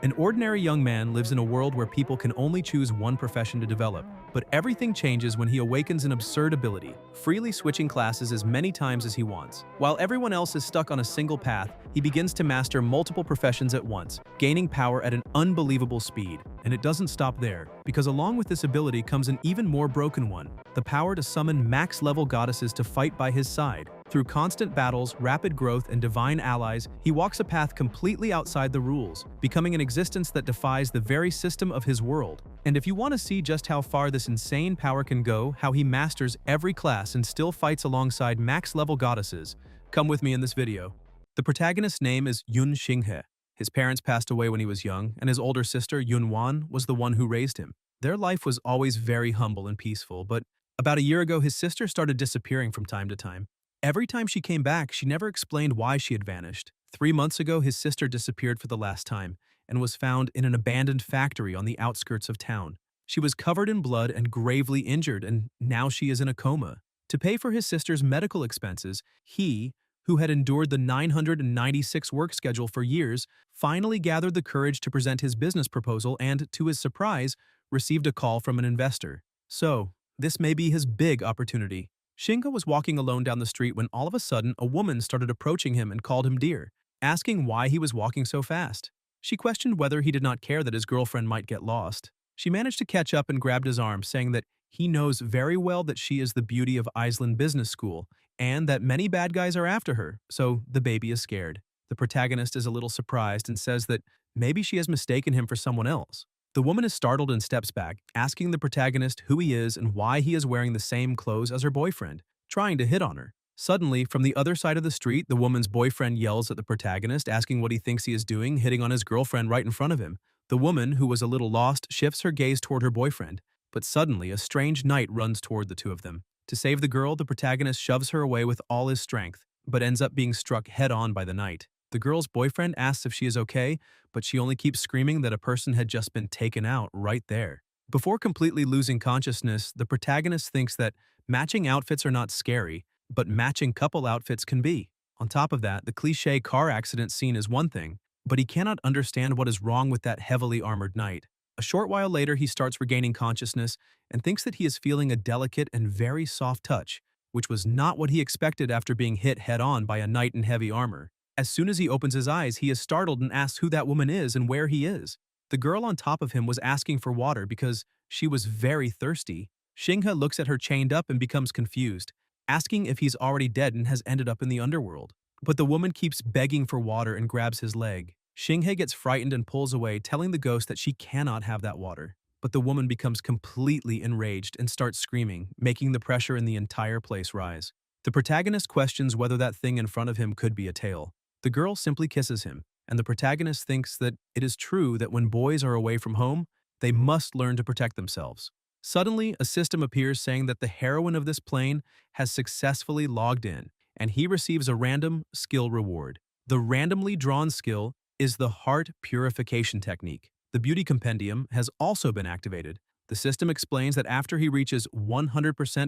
An ordinary young man lives in a world where people can only choose one profession to develop, but everything changes when he awakens an absurd ability, freely switching classes as many times as he wants. While everyone else is stuck on a single path, he begins to master multiple professions at once, gaining power at an unbelievable speed. And it doesn't stop there, because along with this ability comes an even more broken one, the power to summon max-level goddesses to fight by his side. Through constant battles, rapid growth, and divine allies, he walks a path completely outside the rules, becoming an existence that defies the very system of his world. And if you want to see just how far this insane power can go, how he masters every class and still fights alongside max-level goddesses, come with me in this video. The protagonist's name is Yun Xinghe. His parents passed away when he was young, and his older sister, Yun Wan, was the one who raised him. Their life was always very humble and peaceful, but about a year ago, his sister started disappearing from time to time. Every time she came back, she never explained why she had vanished. 3 months ago, his sister disappeared for the last time and was found in an abandoned factory on the outskirts of town. She was covered in blood and gravely injured, and now she is in a coma. To pay for his sister's medical expenses, he, who had endured the 996 work schedule for years, finally gathered the courage to present his business proposal and, to his surprise, received a call from an investor. So, this may be his big opportunity. Xinghe was walking alone down the street when all of a sudden a woman started approaching him and called him dear, asking why he was walking so fast. She questioned whether he did not care that his girlfriend might get lost. She managed to catch up and grabbed his arm, saying that he knows very well that she is the beauty of Iceland Business School and that many bad guys are after her, so the baby is scared. The protagonist is a little surprised and says that maybe she has mistaken him for someone else. The woman is startled and steps back, asking the protagonist who he is and why he is wearing the same clothes as her boyfriend, trying to hit on her. Suddenly, from the other side of the street, the woman's boyfriend yells at the protagonist, asking what he thinks he is doing, hitting on his girlfriend right in front of him. The woman, who was a little lost, shifts her gaze toward her boyfriend, but suddenly a strange knight runs toward the two of them. To save the girl, the protagonist shoves her away with all his strength, but ends up being struck head-on by the knight. The girl's boyfriend asks if she is okay, but she only keeps screaming that a person had just been taken out right there. Before completely losing consciousness, the protagonist thinks that matching outfits are not scary, but matching couple outfits can be. On top of that, the cliché car accident scene is one thing, but he cannot understand what is wrong with that heavily armored knight. A short while later, he starts regaining consciousness and thinks that he is feeling a delicate and very soft touch, which was not what he expected after being hit head-on by a knight in heavy armor. As soon as he opens his eyes, he is startled and asks who that woman is and where he is. The girl on top of him was asking for water because she was very thirsty. Xinghe looks at her chained up and becomes confused, asking if he's already dead and has ended up in the underworld. But the woman keeps begging for water and grabs his leg. Xinghe gets frightened and pulls away, telling the ghost that she cannot have that water. But the woman becomes completely enraged and starts screaming, making the pressure in the entire place rise. The protagonist questions whether that thing in front of him could be a tail. The girl simply kisses him, and the protagonist thinks that it is true that when boys are away from home, they must learn to protect themselves. Suddenly, a system appears saying that the heroine of this plane has successfully logged in, and he receives a random skill reward. The randomly drawn skill is the heart purification technique. The beauty compendium has also been activated. The system explains that after he reaches 100%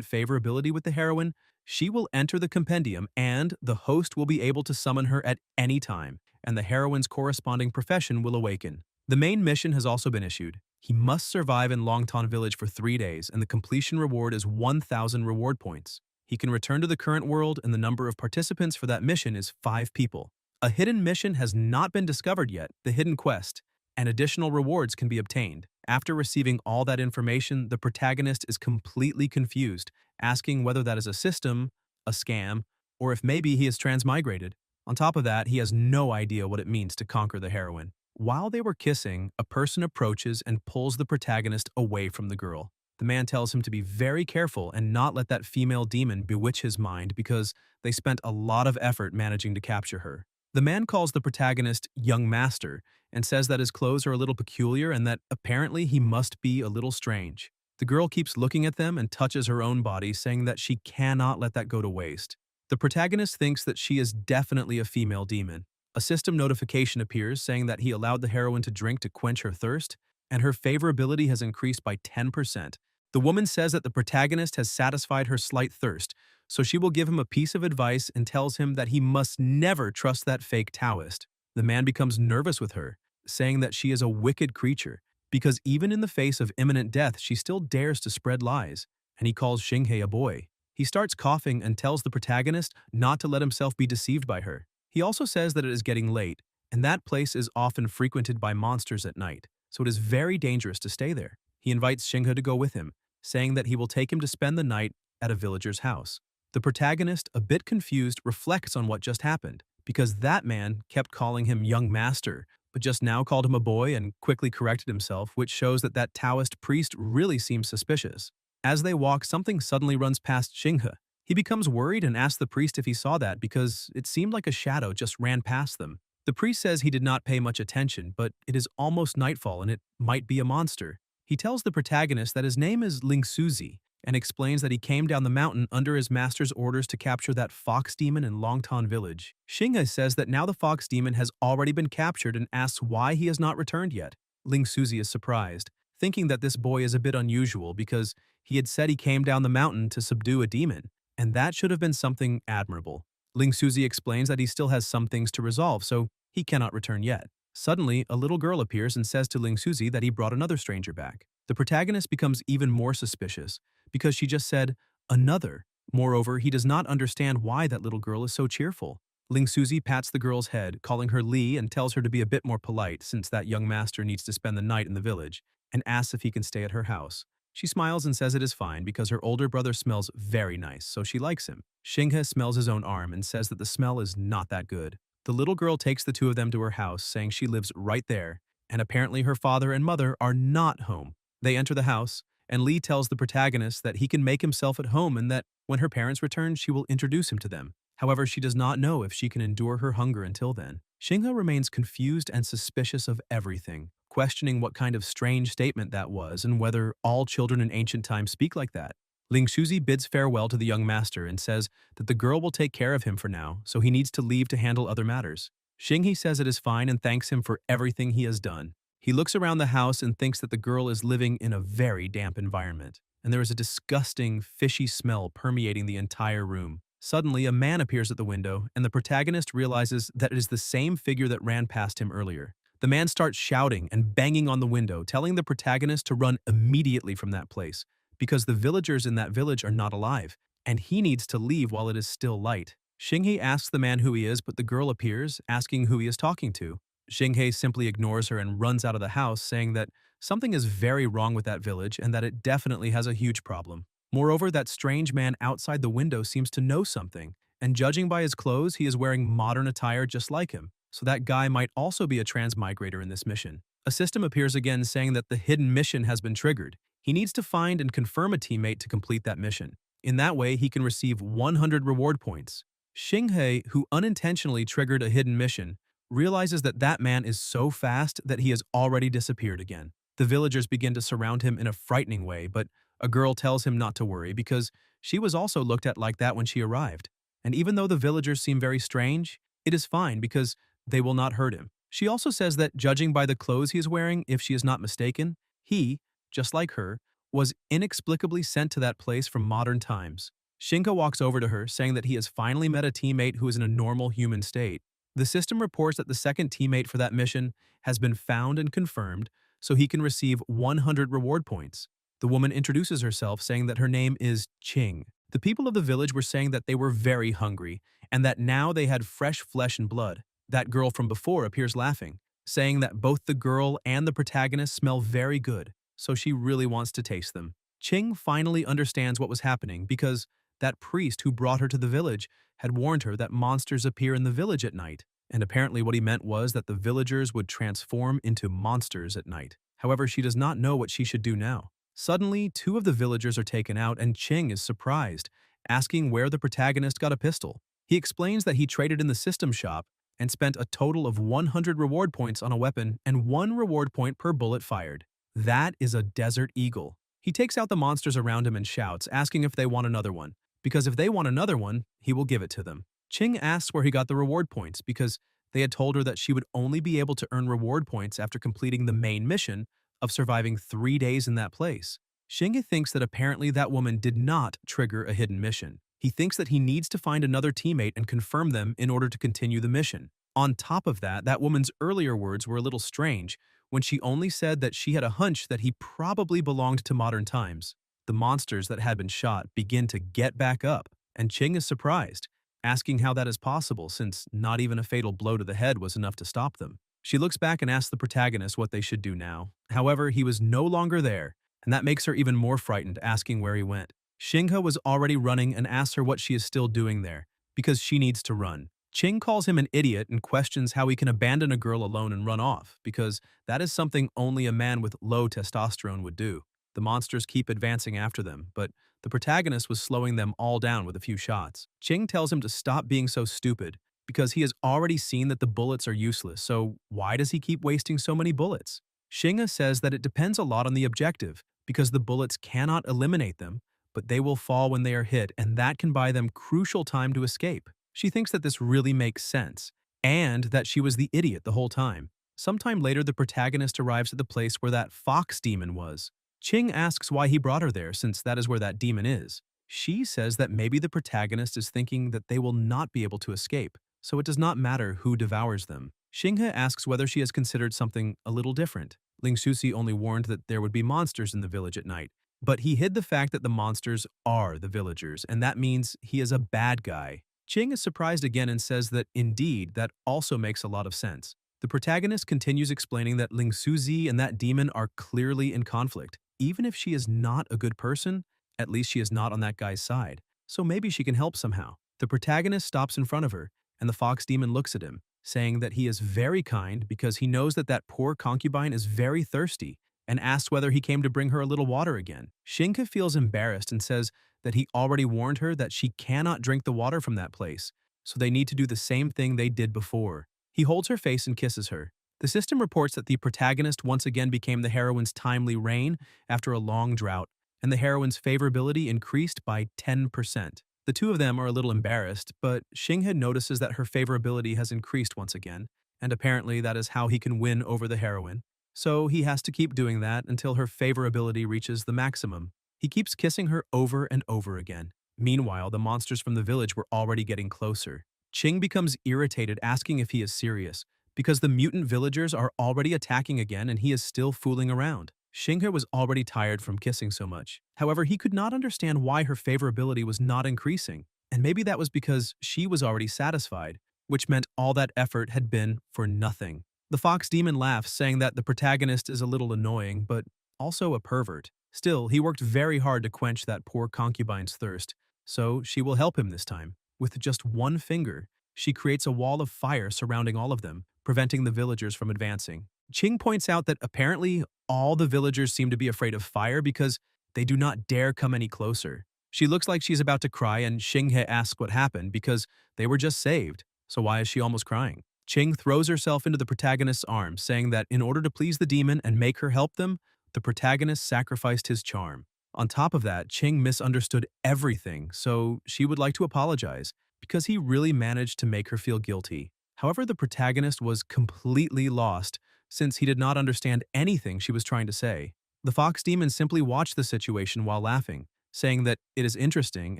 favorability with the heroine, she will enter the compendium and the host will be able to summon her at any time, and the heroine's corresponding profession will awaken. The main mission has also been issued. He must survive in Longtan village for 3 days, and the completion reward is 1,000 reward points. He can return to the current world, and the number of participants for that mission is 5 people. A hidden mission has not been discovered yet, the hidden quest, and additional rewards can be obtained. After receiving all that information, the protagonist is completely confused, asking whether that is a system, a scam, or if maybe he is transmigrated. On top of that, he has no idea what it means to conquer the heroine. While they were kissing, a person approaches and pulls the protagonist away from the girl. The man tells him to be very careful and not let that female demon bewitch his mind because they spent a lot of effort managing to capture her. The man calls the protagonist young master and says that his clothes are a little peculiar and that apparently he must be a little strange. The girl keeps looking at them and touches her own body, saying that she cannot let that go to waste. The protagonist thinks that she is definitely a female demon. A system notification appears saying that he allowed the heroine to drink to quench her thirst, and her favorability has increased by 10%. The woman says that the protagonist has satisfied her slight thirst, so she will give him a piece of advice and tells him that he must never trust that fake Taoist. The man becomes nervous with her, saying that she is a wicked creature, because even in the face of imminent death, she still dares to spread lies, and he calls Xinghei a boy. He starts coughing and tells the protagonist not to let himself be deceived by her. He also says that it is getting late, and that place is often frequented by monsters at night, so it is very dangerous to stay there. He invites Xinghe to go with him, saying that he will take him to spend the night at a villager's house. The protagonist, a bit confused, reflects on what just happened, because that man kept calling him young master, but just now called him a boy and quickly corrected himself, which shows that that Taoist priest really seems suspicious. As they walk, something suddenly runs past Xinghe. He becomes worried and asks the priest if he saw that because it seemed like a shadow just ran past them. The priest says he did not pay much attention, but it is almost nightfall and it might be a monster. He tells the protagonist that his name is Ling Suzi and explains that he came down the mountain under his master's orders to capture that fox demon in Longtan village. Xinghe says that now the fox demon has already been captured and asks why he has not returned yet. Ling Suzi is surprised, thinking that this boy is a bit unusual because he had said he came down the mountain to subdue a demon, and that should have been something admirable. Ling Suzi explains that he still has some things to resolve, so he cannot return yet. Suddenly, a little girl appears and says to Ling Suzi that he brought another stranger back. The protagonist becomes even more suspicious because she just said, another. Moreover, he does not understand why that little girl is so cheerful. Ling Suzi pats the girl's head, calling her Li, and tells her to be a bit more polite since that young master needs to spend the night in the village, and asks if he can stay at her house. She smiles and says it is fine because her older brother smells very nice, so she likes him. Xinghe smells his own arm and says that the smell is not that good. The little girl takes the two of them to her house, saying she lives right there, and apparently her father and mother are not home. They enter the house, and Lee tells the protagonist that he can make himself at home and that when her parents return, she will introduce him to them. However, she does not know if she can endure her hunger until then. Xinghe remains confused and suspicious of everything, questioning what kind of strange statement that was and whether all children in ancient times speak like that. Ling Shuzi bids farewell to the young master and says that the girl will take care of him for now, so he needs to leave to handle other matters. Xinghe says it is fine and thanks him for everything he has done. He looks around the house and thinks that the girl is living in a very damp environment, and there is a disgusting, fishy smell permeating the entire room. Suddenly, a man appears at the window, and the protagonist realizes that it is the same figure that ran past him earlier. The man starts shouting and banging on the window, telling the protagonist to run immediately from that place, because the villagers in that village are not alive, and he needs to leave while it is still light. Xinghe asks the man who he is, but the girl appears, asking who he is talking to. Xinghe simply ignores her and runs out of the house, saying that something is very wrong with that village and that it definitely has a huge problem. Moreover, that strange man outside the window seems to know something, and judging by his clothes, he is wearing modern attire just like him, so that guy might also be a transmigrator in this mission. A system appears again saying that the hidden mission has been triggered. He needs to find and confirm a teammate to complete that mission. In that way, he can receive 100 reward points. Xinghe, who unintentionally triggered a hidden mission, realizes that that man is so fast that he has already disappeared again. The villagers begin to surround him in a frightening way, but a girl tells him not to worry because she was also looked at like that when she arrived. And even though the villagers seem very strange, it is fine because they will not hurt him. She also says that judging by the clothes he is wearing, if she is not mistaken, he, just like her, was inexplicably sent to that place from modern times. Xinghe walks over to her, saying that he has finally met a teammate who is in a normal human state. The system reports that the second teammate for that mission has been found and confirmed, so he can receive 100 reward points. The woman introduces herself, saying that her name is Qing. The people of the village were saying that they were very hungry, and that now they had fresh flesh and blood. That girl from before appears laughing, saying that both the girl and the protagonist smell very good, so she really wants to taste them. Qing finally understands what was happening because that priest who brought her to the village had warned her that monsters appear in the village at night, and apparently what he meant was that the villagers would transform into monsters at night. However, she does not know what she should do now. Suddenly, two of the villagers are taken out and Qing is surprised, asking where the protagonist got a pistol. He explains that he traded in the system shop and spent a total of 100 reward points on a weapon and 1 reward point per bullet fired. That is a Desert Eagle. He takes out the monsters around him and shouts, asking if they want another one, because if they want another one, he will give it to them. Qing asks where he got the reward points because they had told her that she would only be able to earn reward points after completing the main mission of surviving 3 days in that place. Xinghe thinks that apparently that woman did not trigger a hidden mission. He thinks that he needs to find another teammate and confirm them in order to continue the mission. On top of that, that woman's earlier words were a little strange when she only said that she had a hunch that he probably belonged to modern times. The monsters that had been shot begin to get back up, and Ching is surprised, asking how that is possible since not even a fatal blow to the head was enough to stop them. She looks back and asks the protagonist what they should do now. However, he was no longer there, and that makes her even more frightened, asking where he went. Xinghe was already running and asks her what she is still doing there, because she needs to run. Ching calls him an idiot and questions how he can abandon a girl alone and run off, because that is something only a man with low testosterone would do. The monsters keep advancing after them, but the protagonist was slowing them all down with a few shots. Ching tells him to stop being so stupid, because he has already seen that the bullets are useless, so why does he keep wasting so many bullets? Xinghe says that it depends a lot on the objective, because the bullets cannot eliminate them, but they will fall when they are hit, and that can buy them crucial time to escape. She thinks that this really makes sense, and that she was the idiot the whole time. Sometime later, the protagonist arrives at the place where that fox demon was. Ching asks why he brought her there, since that is where that demon is. She says that maybe the protagonist is thinking that they will not be able to escape, so it does not matter who devours them. Xinghe asks whether she has considered something a little different. Ling Susi only warned that there would be monsters in the village at night, but he hid the fact that the monsters are the villagers, and that means he is a bad guy. Ching is surprised again and says that, indeed, that also makes a lot of sense. The protagonist continues explaining that Ling Suzi and that demon are clearly in conflict. Even if she is not a good person, at least she is not on that guy's side, so maybe she can help somehow. The protagonist stops in front of her, and the fox demon looks at him, saying that he is very kind because he knows that that poor concubine is very thirsty, and asks whether he came to bring her a little water again. Xinghe feels embarrassed and says that he already warned her that she cannot drink the water from that place, so they need to do the same thing they did before. He holds her face and kisses her. The system reports that the protagonist once again became the heroine's timely rain after a long drought, and the heroine's favorability increased by 10%. The two of them are a little embarrassed, but Xinghe notices that her favorability has increased once again, and apparently that is how he can win over the heroine. So he has to keep doing that until her favorability reaches the maximum. He keeps kissing her over and over again. Meanwhile, the monsters from the village were already getting closer. Ching becomes irritated, asking if he is serious, because the mutant villagers are already attacking again and he is still fooling around. Xinghe was already tired from kissing so much. However, he could not understand why her favorability was not increasing, and maybe that was because she was already satisfied, which meant all that effort had been for nothing. The fox demon laughs, saying that the protagonist is a little annoying, but also a pervert. Still, he worked very hard to quench that poor concubine's thirst, so she will help him this time. With just one finger, she creates a wall of fire surrounding all of them, preventing the villagers from advancing. Ching points out that apparently all the villagers seem to be afraid of fire because they do not dare come any closer. She looks like she's about to cry, and Xinghe asks what happened because they were just saved, so why is she almost crying? Ching throws herself into the protagonist's arms, saying that in order to please the demon and make her help them, the protagonist sacrificed his charm. On top of that, Ching misunderstood everything, so she would like to apologize, because he really managed to make her feel guilty. However, the protagonist was completely lost, since he did not understand anything she was trying to say. The fox demon simply watched the situation while laughing, saying that it is interesting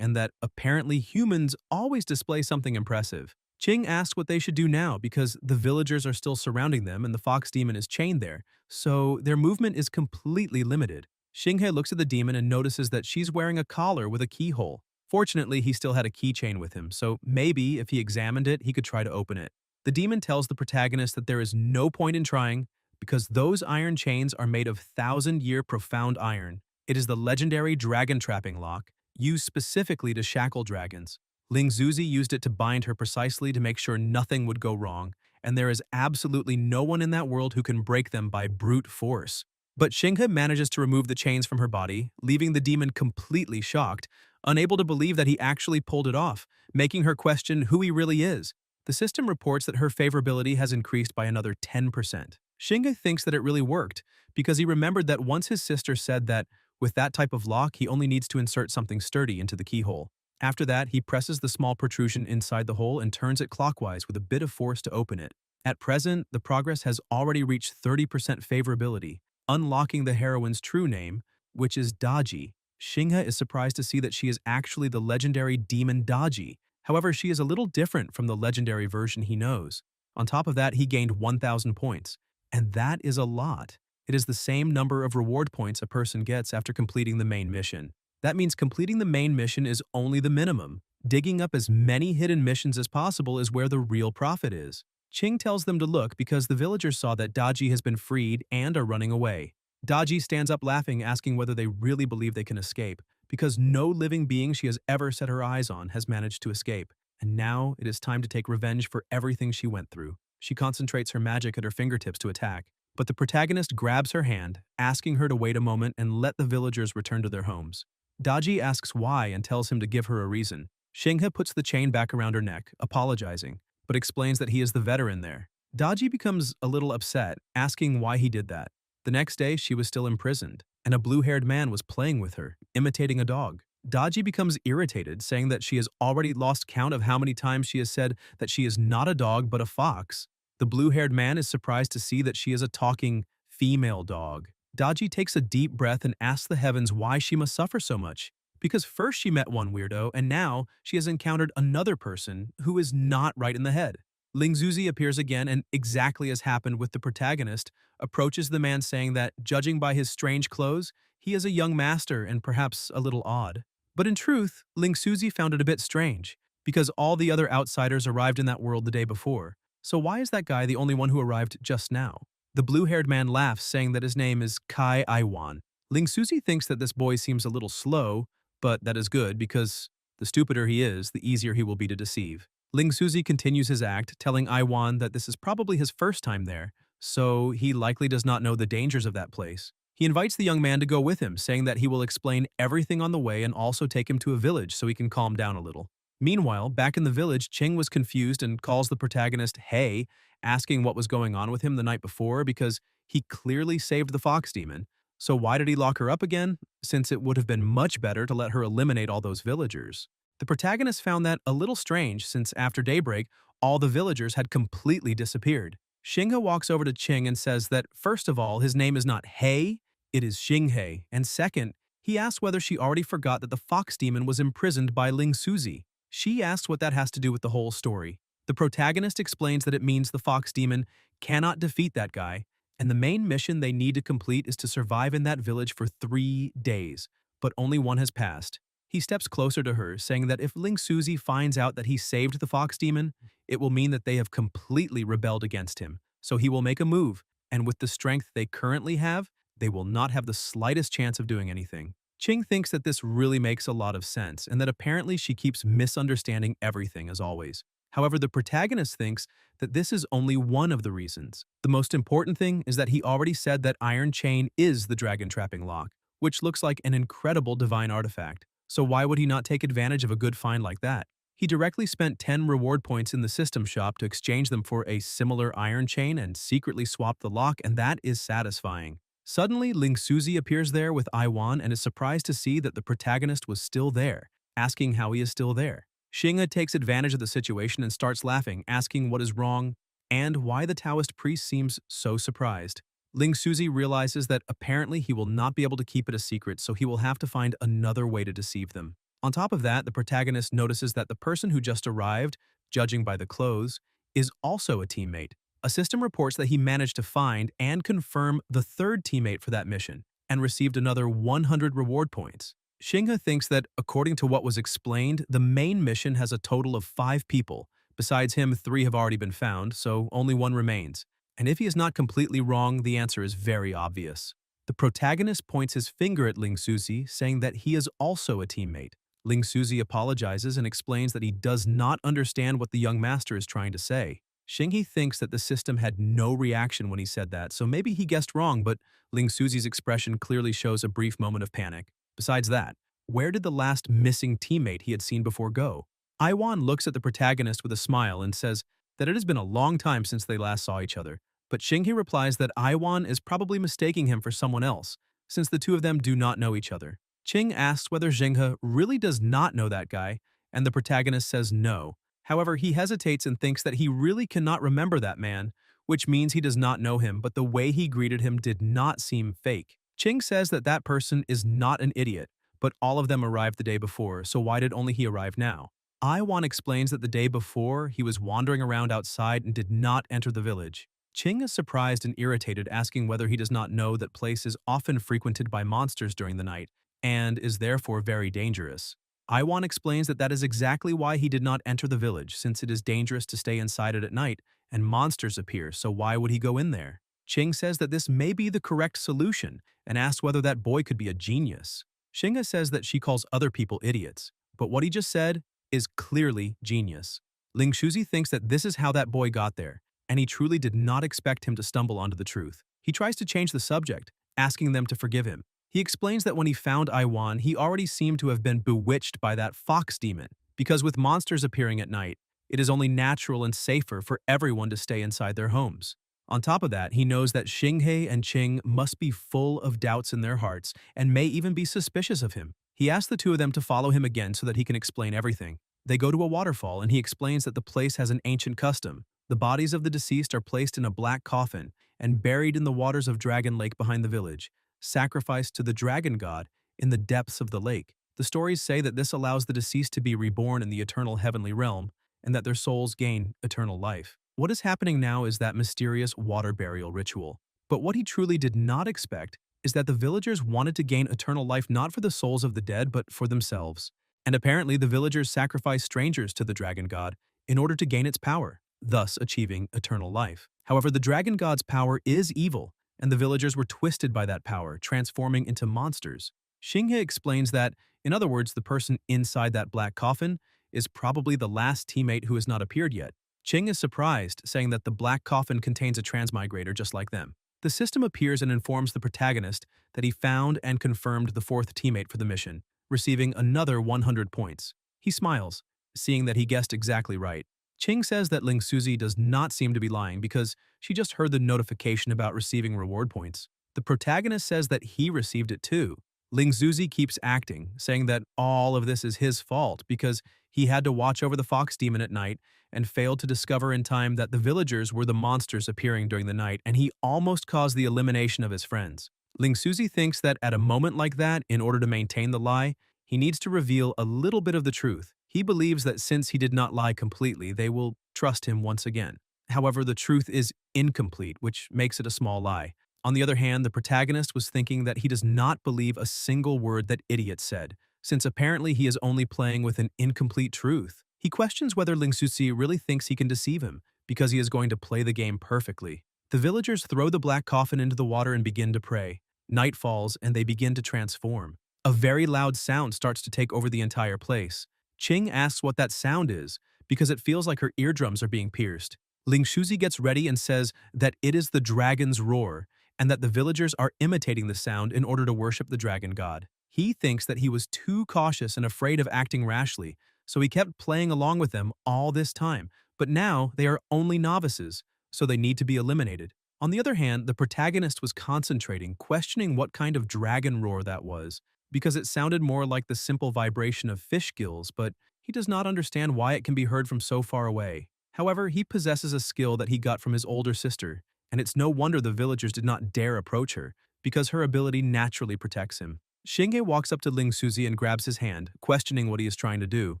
and that apparently humans always display something impressive. Ching asks what they should do now because the villagers are still surrounding them and the fox demon is chained there, so their movement is completely limited. Xinghe looks at the demon and notices that she's wearing a collar with a keyhole. Fortunately, he still had a keychain with him, so maybe if he examined it, he could try to open it. The demon tells the protagonist that there is no point in trying because those iron chains are made of 1,000-year profound iron. It is the legendary dragon trapping lock, used specifically to shackle dragons. Ling Zuzi used it to bind her precisely to make sure nothing would go wrong, and there is absolutely no one in that world who can break them by brute force. But Xinghe manages to remove the chains from her body, leaving the demon completely shocked, unable to believe that he actually pulled it off, making her question who he really is. The system reports that her favorability has increased by another 10%. Xinghe thinks that it really worked, because he remembered that once his sister said that, with that type of lock, he only needs to insert something sturdy into the keyhole. After that, he presses the small protrusion inside the hole and turns it clockwise with a bit of force to open it. At present, the progress has already reached 30% favorability, unlocking the heroine's true name, which is Daji. Xinghe is surprised to see that she is actually the legendary demon Daji. However, she is a little different from the legendary version he knows. On top of that, he gained 1,000 points. And that is a lot. It is the same number of reward points a person gets after completing the main mission. That means completing the main mission is only the minimum. Digging up as many hidden missions as possible is where the real profit is. Ching tells them to look because the villagers saw that Daji has been freed and are running away. Daji stands up laughing, asking whether they really believe they can escape, because no living being she has ever set her eyes on has managed to escape. And now it is time to take revenge for everything she went through. She concentrates her magic at her fingertips to attack, but the protagonist grabs her hand, asking her to wait a moment and let the villagers return to their homes. Daji asks why and tells him to give her a reason. Shingha puts the chain back around her neck, apologizing, but explains that he is the veteran there. Daji becomes a little upset, asking why he did that. The next day, she was still imprisoned, and a blue-haired man was playing with her, imitating a dog. Daji becomes irritated, saying that she has already lost count of how many times she has said that she is not a dog but a fox. The blue-haired man is surprised to see that she is a talking female dog. Daji takes a deep breath and asks the heavens why she must suffer so much. Because first she met one weirdo, and now she has encountered another person who is not right in the head. Lingzuzi appears again and, exactly as happened with the protagonist, approaches the man saying that, judging by his strange clothes, he is a young master and perhaps a little odd. But in truth, Lingzuzi found it a bit strange, because all the other outsiders arrived in that world the day before. So why is that guy the only one who arrived just now? The blue-haired man laughs, saying that his name is Kai Iwan. Lingzuzi thinks that this boy seems a little slow, but that is good because the stupider he is, the easier he will be to deceive. Lingzuzi continues his act, telling Iwan that this is probably his first time there, so he likely does not know the dangers of that place. He invites the young man to go with him, saying that he will explain everything on the way and also take him to a village so he can calm down a little. Meanwhile, back in the village, Ching was confused and calls the protagonist Hey, asking what was going on with him the night before because he clearly saved the fox demon. So why did he lock her up again? Since it would have been much better to let her eliminate all those villagers. The protagonist found that a little strange since after daybreak, all the villagers had completely disappeared. Xinghe walks over to Ching and says that first of all, his name is not Hei, it is Xinghe, and second, he asks whether she already forgot that the fox demon was imprisoned by Lingzuzi. She asks what that has to do with the whole story. The protagonist explains that it means the fox demon cannot defeat that guy, and the main mission they need to complete is to survive in that village for 3 days, but only one has passed. He steps closer to her, saying that if Lingzuzi finds out that he saved the fox demon, it will mean that they have completely rebelled against him, so he will make a move, and with the strength they currently have, they will not have the slightest chance of doing anything. Ching thinks that this really makes a lot of sense, and that apparently she keeps misunderstanding everything as always. However, the protagonist thinks that this is only one of the reasons. The most important thing is that he already said that Iron Chain is the dragon trapping lock, which looks like an incredible divine artifact. So why would he not take advantage of a good find like that? He directly spent 10 reward points in the system shop to exchange them for a similar iron chain and secretly swapped the lock, and that is satisfying. Suddenly, Lingzuzi appears there with Iwan and is surprised to see that the protagonist was still there, asking how he is still there. Xinghe takes advantage of the situation and starts laughing, asking what is wrong and why the Taoist priest seems so surprised. Lingzuzi realizes that apparently he will not be able to keep it a secret, so he will have to find another way to deceive them. On top of that, the protagonist notices that the person who just arrived, judging by the clothes, is also a teammate. A system reports that he managed to find and confirm the third teammate for that mission, and received another 100 reward points. Xinghe thinks that, according to what was explained, the main mission has a total of 5 people. Besides him, 3 have already been found, so only 1 remains. And if he is not completely wrong, the answer is very obvious. The protagonist points his finger at Lingzuzi, saying that he is also a teammate. Lingzuzi apologizes and explains that he does not understand what the young master is trying to say. Xinghe thinks that the system had no reaction when he said that, so maybe he guessed wrong, but Lingzuzi's expression clearly shows a brief moment of panic. Besides that, where did the last missing teammate he had seen before go? Iwan looks at the protagonist with a smile and says that it has been a long time since they last saw each other, but Xinghe replies that Iwan is probably mistaking him for someone else, since the two of them do not know each other. Ching asks whether Xinghe really does not know that guy, and the protagonist says no. However, he hesitates and thinks that he really cannot remember that man, which means he does not know him, but the way he greeted him did not seem fake. Ching says that that person is not an idiot, but all of them arrived the day before, so why did only he arrive now? Iwan explains that the day before, he was wandering around outside and did not enter the village. Ching is surprised and irritated, asking whether he does not know that place is often frequented by monsters during the night and is therefore very dangerous. Iwan explains that that is exactly why he did not enter the village, since it is dangerous to stay inside it at night and monsters appear, so why would he go in there? Ching says that this may be the correct solution and asks whether that boy could be a genius. Shinga says that she calls other people idiots, but what he just said is clearly genius. Ling Shuzi thinks that this is how that boy got there, and he truly did not expect him to stumble onto the truth. He tries to change the subject, asking them to forgive him. He explains that when he found Iwan, he already seemed to have been bewitched by that fox demon, because with monsters appearing at night, it is only natural and safer for everyone to stay inside their homes. On top of that, he knows that Xinghe and Qing must be full of doubts in their hearts and may even be suspicious of him. He asks the two of them to follow him again so that he can explain everything. They go to a waterfall and he explains that the place has an ancient custom. The bodies of the deceased are placed in a black coffin and buried in the waters of Dragon Lake behind the village, sacrificed to the dragon god in the depths of the lake. The stories say that this allows the deceased to be reborn in the eternal heavenly realm and that their souls gain eternal life. What is happening now is that mysterious water burial ritual. But what he truly did not expect is that the villagers wanted to gain eternal life not for the souls of the dead but for themselves. And apparently the villagers sacrificed strangers to the dragon god in order to gain its power, thus achieving eternal life. However, the dragon god's power is evil, and the villagers were twisted by that power, transforming into monsters. Xinghe explains that, in other words, the person inside that black coffin is probably the last teammate who has not appeared yet. Qing is surprised, saying that the black coffin contains a transmigrator just like them. The system appears and informs the protagonist that he found and confirmed the fourth teammate for the mission, receiving another 100 points. He smiles, seeing that he guessed exactly right. Qing says that Ling Suzi does not seem to be lying because she just heard the notification about receiving reward points. The protagonist says that he received it too. Ling Suzi keeps acting, saying that all of this is his fault because he had to watch over the fox demon at night and failed to discover in time that the villagers were the monsters appearing during the night, and he almost caused the elimination of his friends. Ling Suzi thinks that at a moment like that, in order to maintain the lie, he needs to reveal a little bit of the truth. He believes that since he did not lie completely, they will trust him once again. However, the truth is incomplete, which makes it a small lie. On the other hand, the protagonist was thinking that he does not believe a single word that idiot said, since apparently he is only playing with an incomplete truth. He questions whether Ling Suzi really thinks he can deceive him, because he is going to play the game perfectly. The villagers throw the black coffin into the water and begin to pray. Night falls and they begin to transform. A very loud sound starts to take over the entire place. Qing asks what that sound is, because it feels like her eardrums are being pierced. Ling Shuzi gets ready and says that it is the dragon's roar, and that the villagers are imitating the sound in order to worship the dragon god. He thinks that he was too cautious and afraid of acting rashly, so he kept playing along with them all this time, but now they are only novices, so they need to be eliminated. On the other hand, the protagonist was concentrating, questioning what kind of dragon roar that was, because it sounded more like the simple vibration of fish gills, but he does not understand why it can be heard from so far away. However, he possesses a skill that he got from his older sister, and it's no wonder the villagers did not dare approach her, because her ability naturally protects him. Xinghe walks up to Ling Suzi and grabs his hand, questioning what he is trying to do.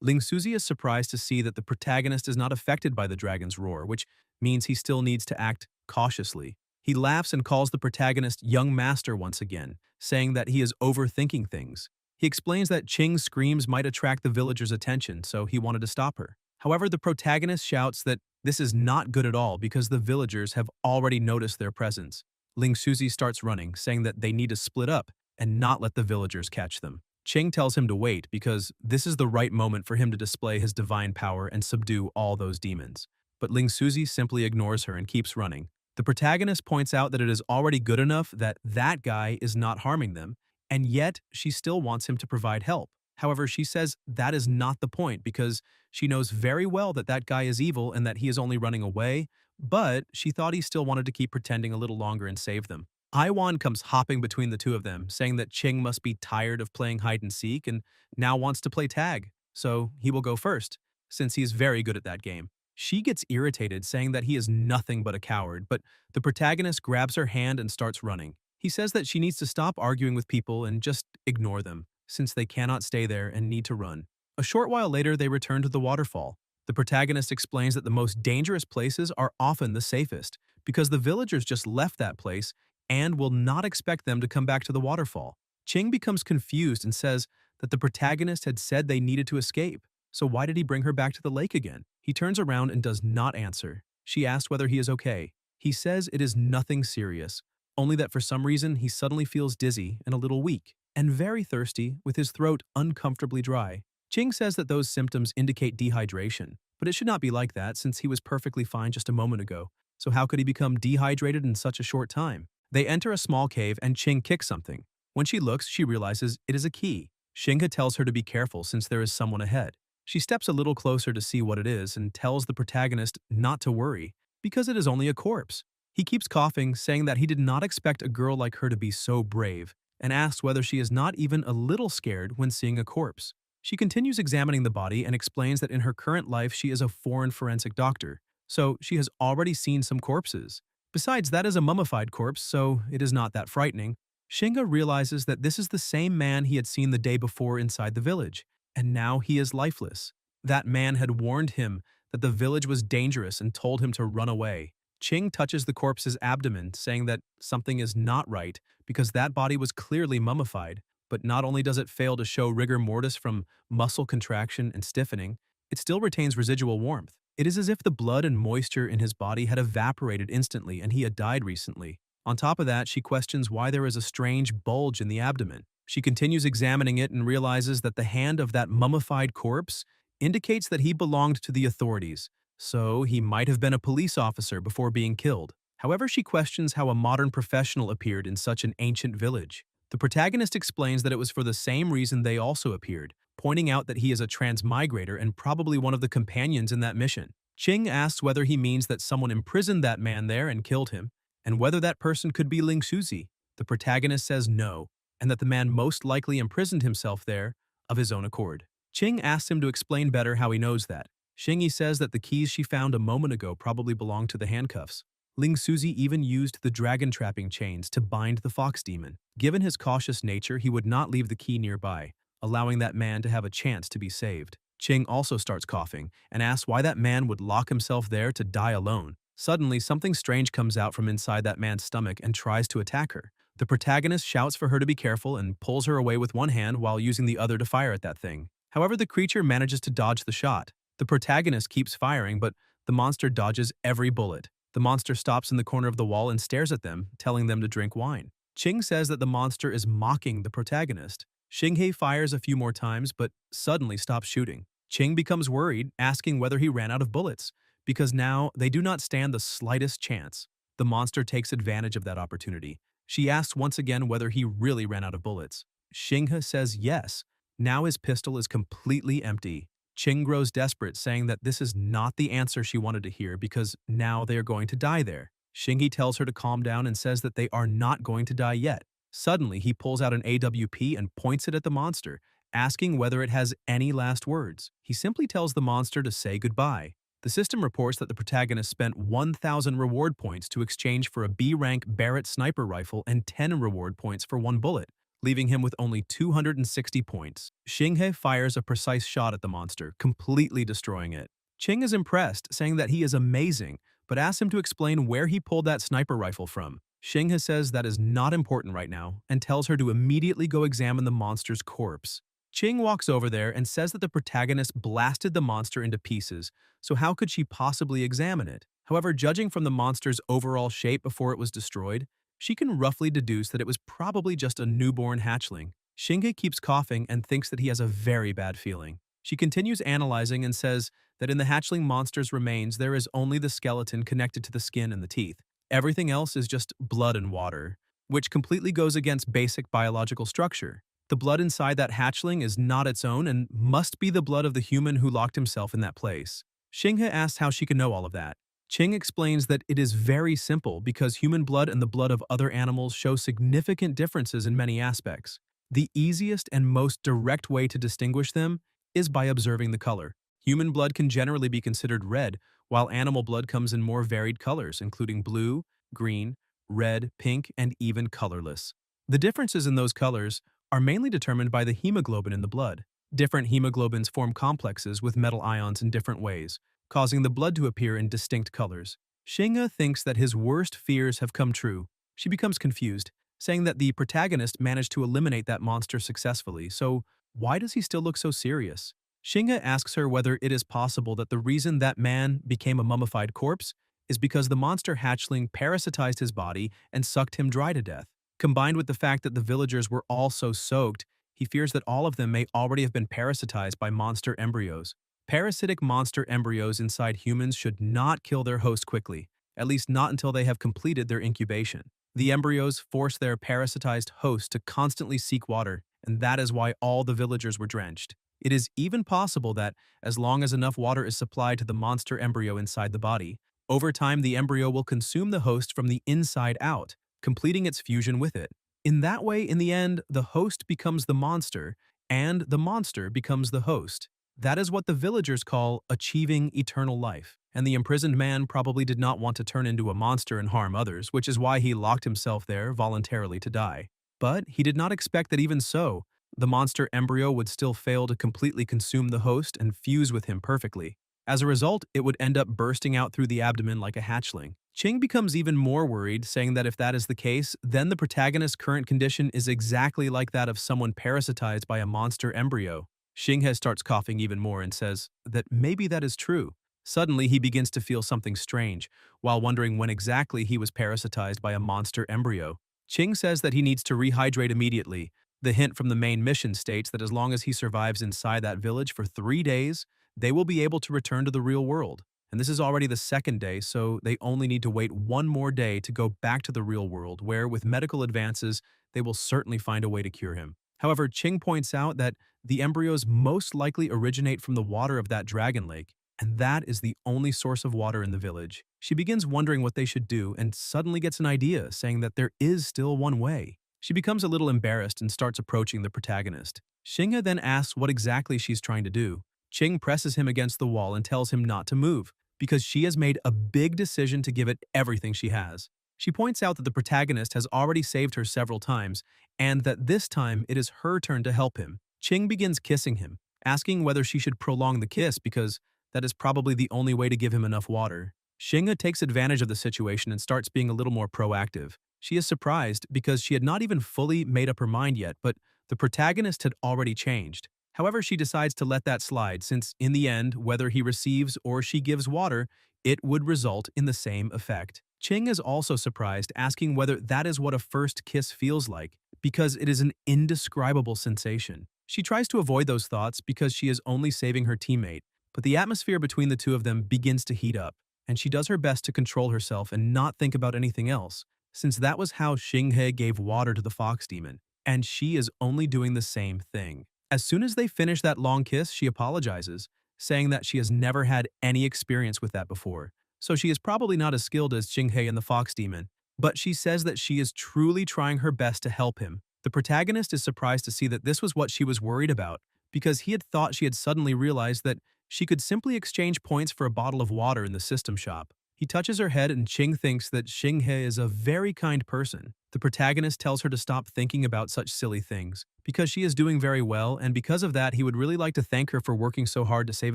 Ling Suzi is surprised to see that the protagonist is not affected by the dragon's roar, which means he still needs to act cautiously. He laughs and calls the protagonist young master once again, saying that he is overthinking things. He explains that Qing's screams might attract the villagers' attention, so he wanted to stop her. However, the protagonist shouts that this is not good at all because the villagers have already noticed their presence. Ling Suzi starts running, saying that they need to split up and not let the villagers catch them. Qing tells him to wait because this is the right moment for him to display his divine power and subdue all those demons. But Ling Suzi simply ignores her and keeps running. The protagonist points out that it is already good enough that that guy is not harming them, and yet she still wants him to provide help. However, she says that is not the point because she knows very well that that guy is evil and that he is only running away, but she thought he still wanted to keep pretending a little longer and save them. Iwan comes hopping between the two of them, saying that Qing must be tired of playing hide-and-seek and now wants to play tag, so he will go first, since he is very good at that game. She gets irritated, saying that he is nothing but a coward, but the protagonist grabs her hand and starts running. He says that she needs to stop arguing with people and just ignore them, since they cannot stay there and need to run. A short while later, they return to the waterfall. The protagonist explains that the most dangerous places are often the safest, because the villagers just left that place and will not expect them to come back to the waterfall. Ching becomes confused and says that the protagonist had said they needed to escape, so why did he bring her back to the lake again? He turns around and does not answer. She asks whether he is okay. He says it is nothing serious, only that for some reason he suddenly feels dizzy and a little weak, and very thirsty, with his throat uncomfortably dry. Ching says that those symptoms indicate dehydration, but it should not be like that since he was perfectly fine just a moment ago. So how could he become dehydrated in such a short time? They enter a small cave and Ching kicks something. When she looks, she realizes it is a key. Xinghe tells her to be careful since there is someone ahead. She steps a little closer to see what it is and tells the protagonist not to worry, because it is only a corpse. He keeps coughing, saying that he did not expect a girl like her to be so brave, and asks whether she is not even a little scared when seeing a corpse. She continues examining the body and explains that in her current life she is a foreign forensic doctor, so she has already seen some corpses. Besides, that is a mummified corpse, so it is not that frightening. Xinghe realizes that this is the same man he had seen the day before inside the village, and now he is lifeless. That man had warned him that the village was dangerous and told him to run away. Ching touches the corpse's abdomen, saying that something is not right because that body was clearly mummified. But not only does it fail to show rigor mortis from muscle contraction and stiffening, it still retains residual warmth. It is as if the blood and moisture in his body had evaporated instantly and he had died recently. On top of that, she questions why there is a strange bulge in the abdomen. She continues examining it and realizes that the hand of that mummified corpse indicates that he belonged to the authorities, so he might have been a police officer before being killed. However, she questions how a modern professional appeared in such an ancient village. The protagonist explains that it was for the same reason they also appeared, pointing out that he is a transmigrator and probably one of the companions in that mission. Ching asks whether he means that someone imprisoned that man there and killed him, and whether that person could be Ling Shuzi. The protagonist says no, and that the man most likely imprisoned himself there of his own accord. Ching asks him to explain better how he knows that. Xinghe says that the keys she found a moment ago probably belonged to the handcuffs. Ling Shuzi even used the dragon trapping chains to bind the fox demon. Given his cautious nature, he would not leave the key nearby, allowing that man to have a chance to be saved. Ching also starts coughing and asks why that man would lock himself there to die alone. Suddenly, something strange comes out from inside that man's stomach and tries to attack her. The protagonist shouts for her to be careful and pulls her away with one hand while using the other to fire at that thing. However, the creature manages to dodge the shot. The protagonist keeps firing, but the monster dodges every bullet. The monster stops in the corner of the wall and stares at them, telling them to drink wine. Ching says that the monster is mocking the protagonist. Xinghe fires a few more times, but suddenly stops shooting. Ching becomes worried, asking whether he ran out of bullets, because now they do not stand the slightest chance. The monster takes advantage of that opportunity. She asks once again whether he really ran out of bullets. Xinghe says yes. Now his pistol is completely empty. Ching grows desperate, saying that this is not the answer she wanted to hear because now they are going to die there. Xinghe tells her to calm down and says that they are not going to die yet. Suddenly, he pulls out an AWP and points it at the monster, asking whether it has any last words. He simply tells the monster to say goodbye. The system reports that the protagonist spent 1,000 reward points to exchange for a B-rank Barrett sniper rifle and 10 reward points for one bullet, leaving him with only 260 points. Xinghe fires a precise shot at the monster, completely destroying it. Ching is impressed, saying that he is amazing, but asks him to explain where he pulled that sniper rifle from. Xinghe says that is not important right now and tells her to immediately go examine the monster's corpse. Ching walks over there and says that the protagonist blasted the monster into pieces, so how could she possibly examine it? However, judging from the monster's overall shape before it was destroyed, she can roughly deduce that it was probably just a newborn hatchling. Xinghe keeps coughing and thinks that he has a very bad feeling. She continues analyzing and says that in the hatchling monster's remains there is only the skeleton connected to the skin and the teeth. Everything else is just blood and water, which completely goes against basic biological structure. The blood inside that hatchling is not its own and must be the blood of the human who locked himself in that place. Xinghe asks how she can know all of that. Ching explains that it is very simple because human blood and the blood of other animals show significant differences in many aspects. The easiest and most direct way to distinguish them is by observing the color. Human blood can generally be considered red, while animal blood comes in more varied colors, including blue, green, red, pink, and even colorless. The differences in those colors are mainly determined by the hemoglobin in the blood. Different hemoglobins form complexes with metal ions in different ways, causing the blood to appear in distinct colors. Shinga thinks that his worst fears have come true. She becomes confused, saying that the protagonist managed to eliminate that monster successfully, so why does he still look so serious? Shinga asks her whether it is possible that the reason that man became a mummified corpse is because the monster hatchling parasitized his body and sucked him dry to death. Combined with the fact that the villagers were all so soaked, he fears that all of them may already have been parasitized by monster embryos. Parasitic monster embryos inside humans should not kill their host quickly, at least not until they have completed their incubation. The embryos force their parasitized host to constantly seek water, and that is why all the villagers were drenched. It is even possible that, as long as enough water is supplied to the monster embryo inside the body, over time the embryo will consume the host from the inside out, completing its fusion with it. In that way, in the end, the host becomes the monster, and the monster becomes the host. That is what the villagers call achieving eternal life. And the imprisoned man probably did not want to turn into a monster and harm others, which is why he locked himself there voluntarily to die. But he did not expect that even so, the monster embryo would still fail to completely consume the host and fuse with him perfectly. As a result, it would end up bursting out through the abdomen like a hatchling. Ching becomes even more worried, saying that if that is the case, then the protagonist's current condition is exactly like that of someone parasitized by a monster embryo. Xinghe starts coughing even more and says that maybe that is true. Suddenly, he begins to feel something strange, while wondering when exactly he was parasitized by a monster embryo. Ching says that he needs to rehydrate immediately. The hint from the main mission states that as long as he survives inside that village for 3 days, they will be able to return to the real world. And this is already the second day, so they only need to wait one more day to go back to the real world, where, with medical advances, they will certainly find a way to cure him. However, Ching points out that the embryos most likely originate from the water of that dragon lake, and that is the only source of water in the village. She begins wondering what they should do and suddenly gets an idea, saying that there is still one way. She becomes a little embarrassed and starts approaching the protagonist. Xinghe then asks what exactly she's trying to do. Ching presses him against the wall and tells him not to move, because she has made a big decision to give it everything she has. She points out that the protagonist has already saved her several times, and that this time it is her turn to help him. Ching begins kissing him, asking whether she should prolong the kiss because that is probably the only way to give him enough water. Xinghe takes advantage of the situation and starts being a little more proactive. She is surprised because she had not even fully made up her mind yet, but the protagonist had already changed. However, she decides to let that slide since, in the end, whether he receives or she gives water, it would result in the same effect. Ching is also surprised, asking whether that is what a first kiss feels like, because it is an indescribable sensation. She tries to avoid those thoughts because she is only saving her teammate, but the atmosphere between the two of them begins to heat up, and she does her best to control herself and not think about anything else, since that was how Xinghe gave water to the fox demon, and she is only doing the same thing. As soon as they finish that long kiss, she apologizes, saying that she has never had any experience with that before, so she is probably not as skilled as Xinghe and the fox demon, but she says that she is truly trying her best to help him. The protagonist is surprised to see that this was what she was worried about, because he had thought she had suddenly realized that she could simply exchange points for a bottle of water in the system shop. He touches her head and Ching thinks that Xinghe is a very kind person. The protagonist tells her to stop thinking about such silly things, because she is doing very well, and because of that he would really like to thank her for working so hard to save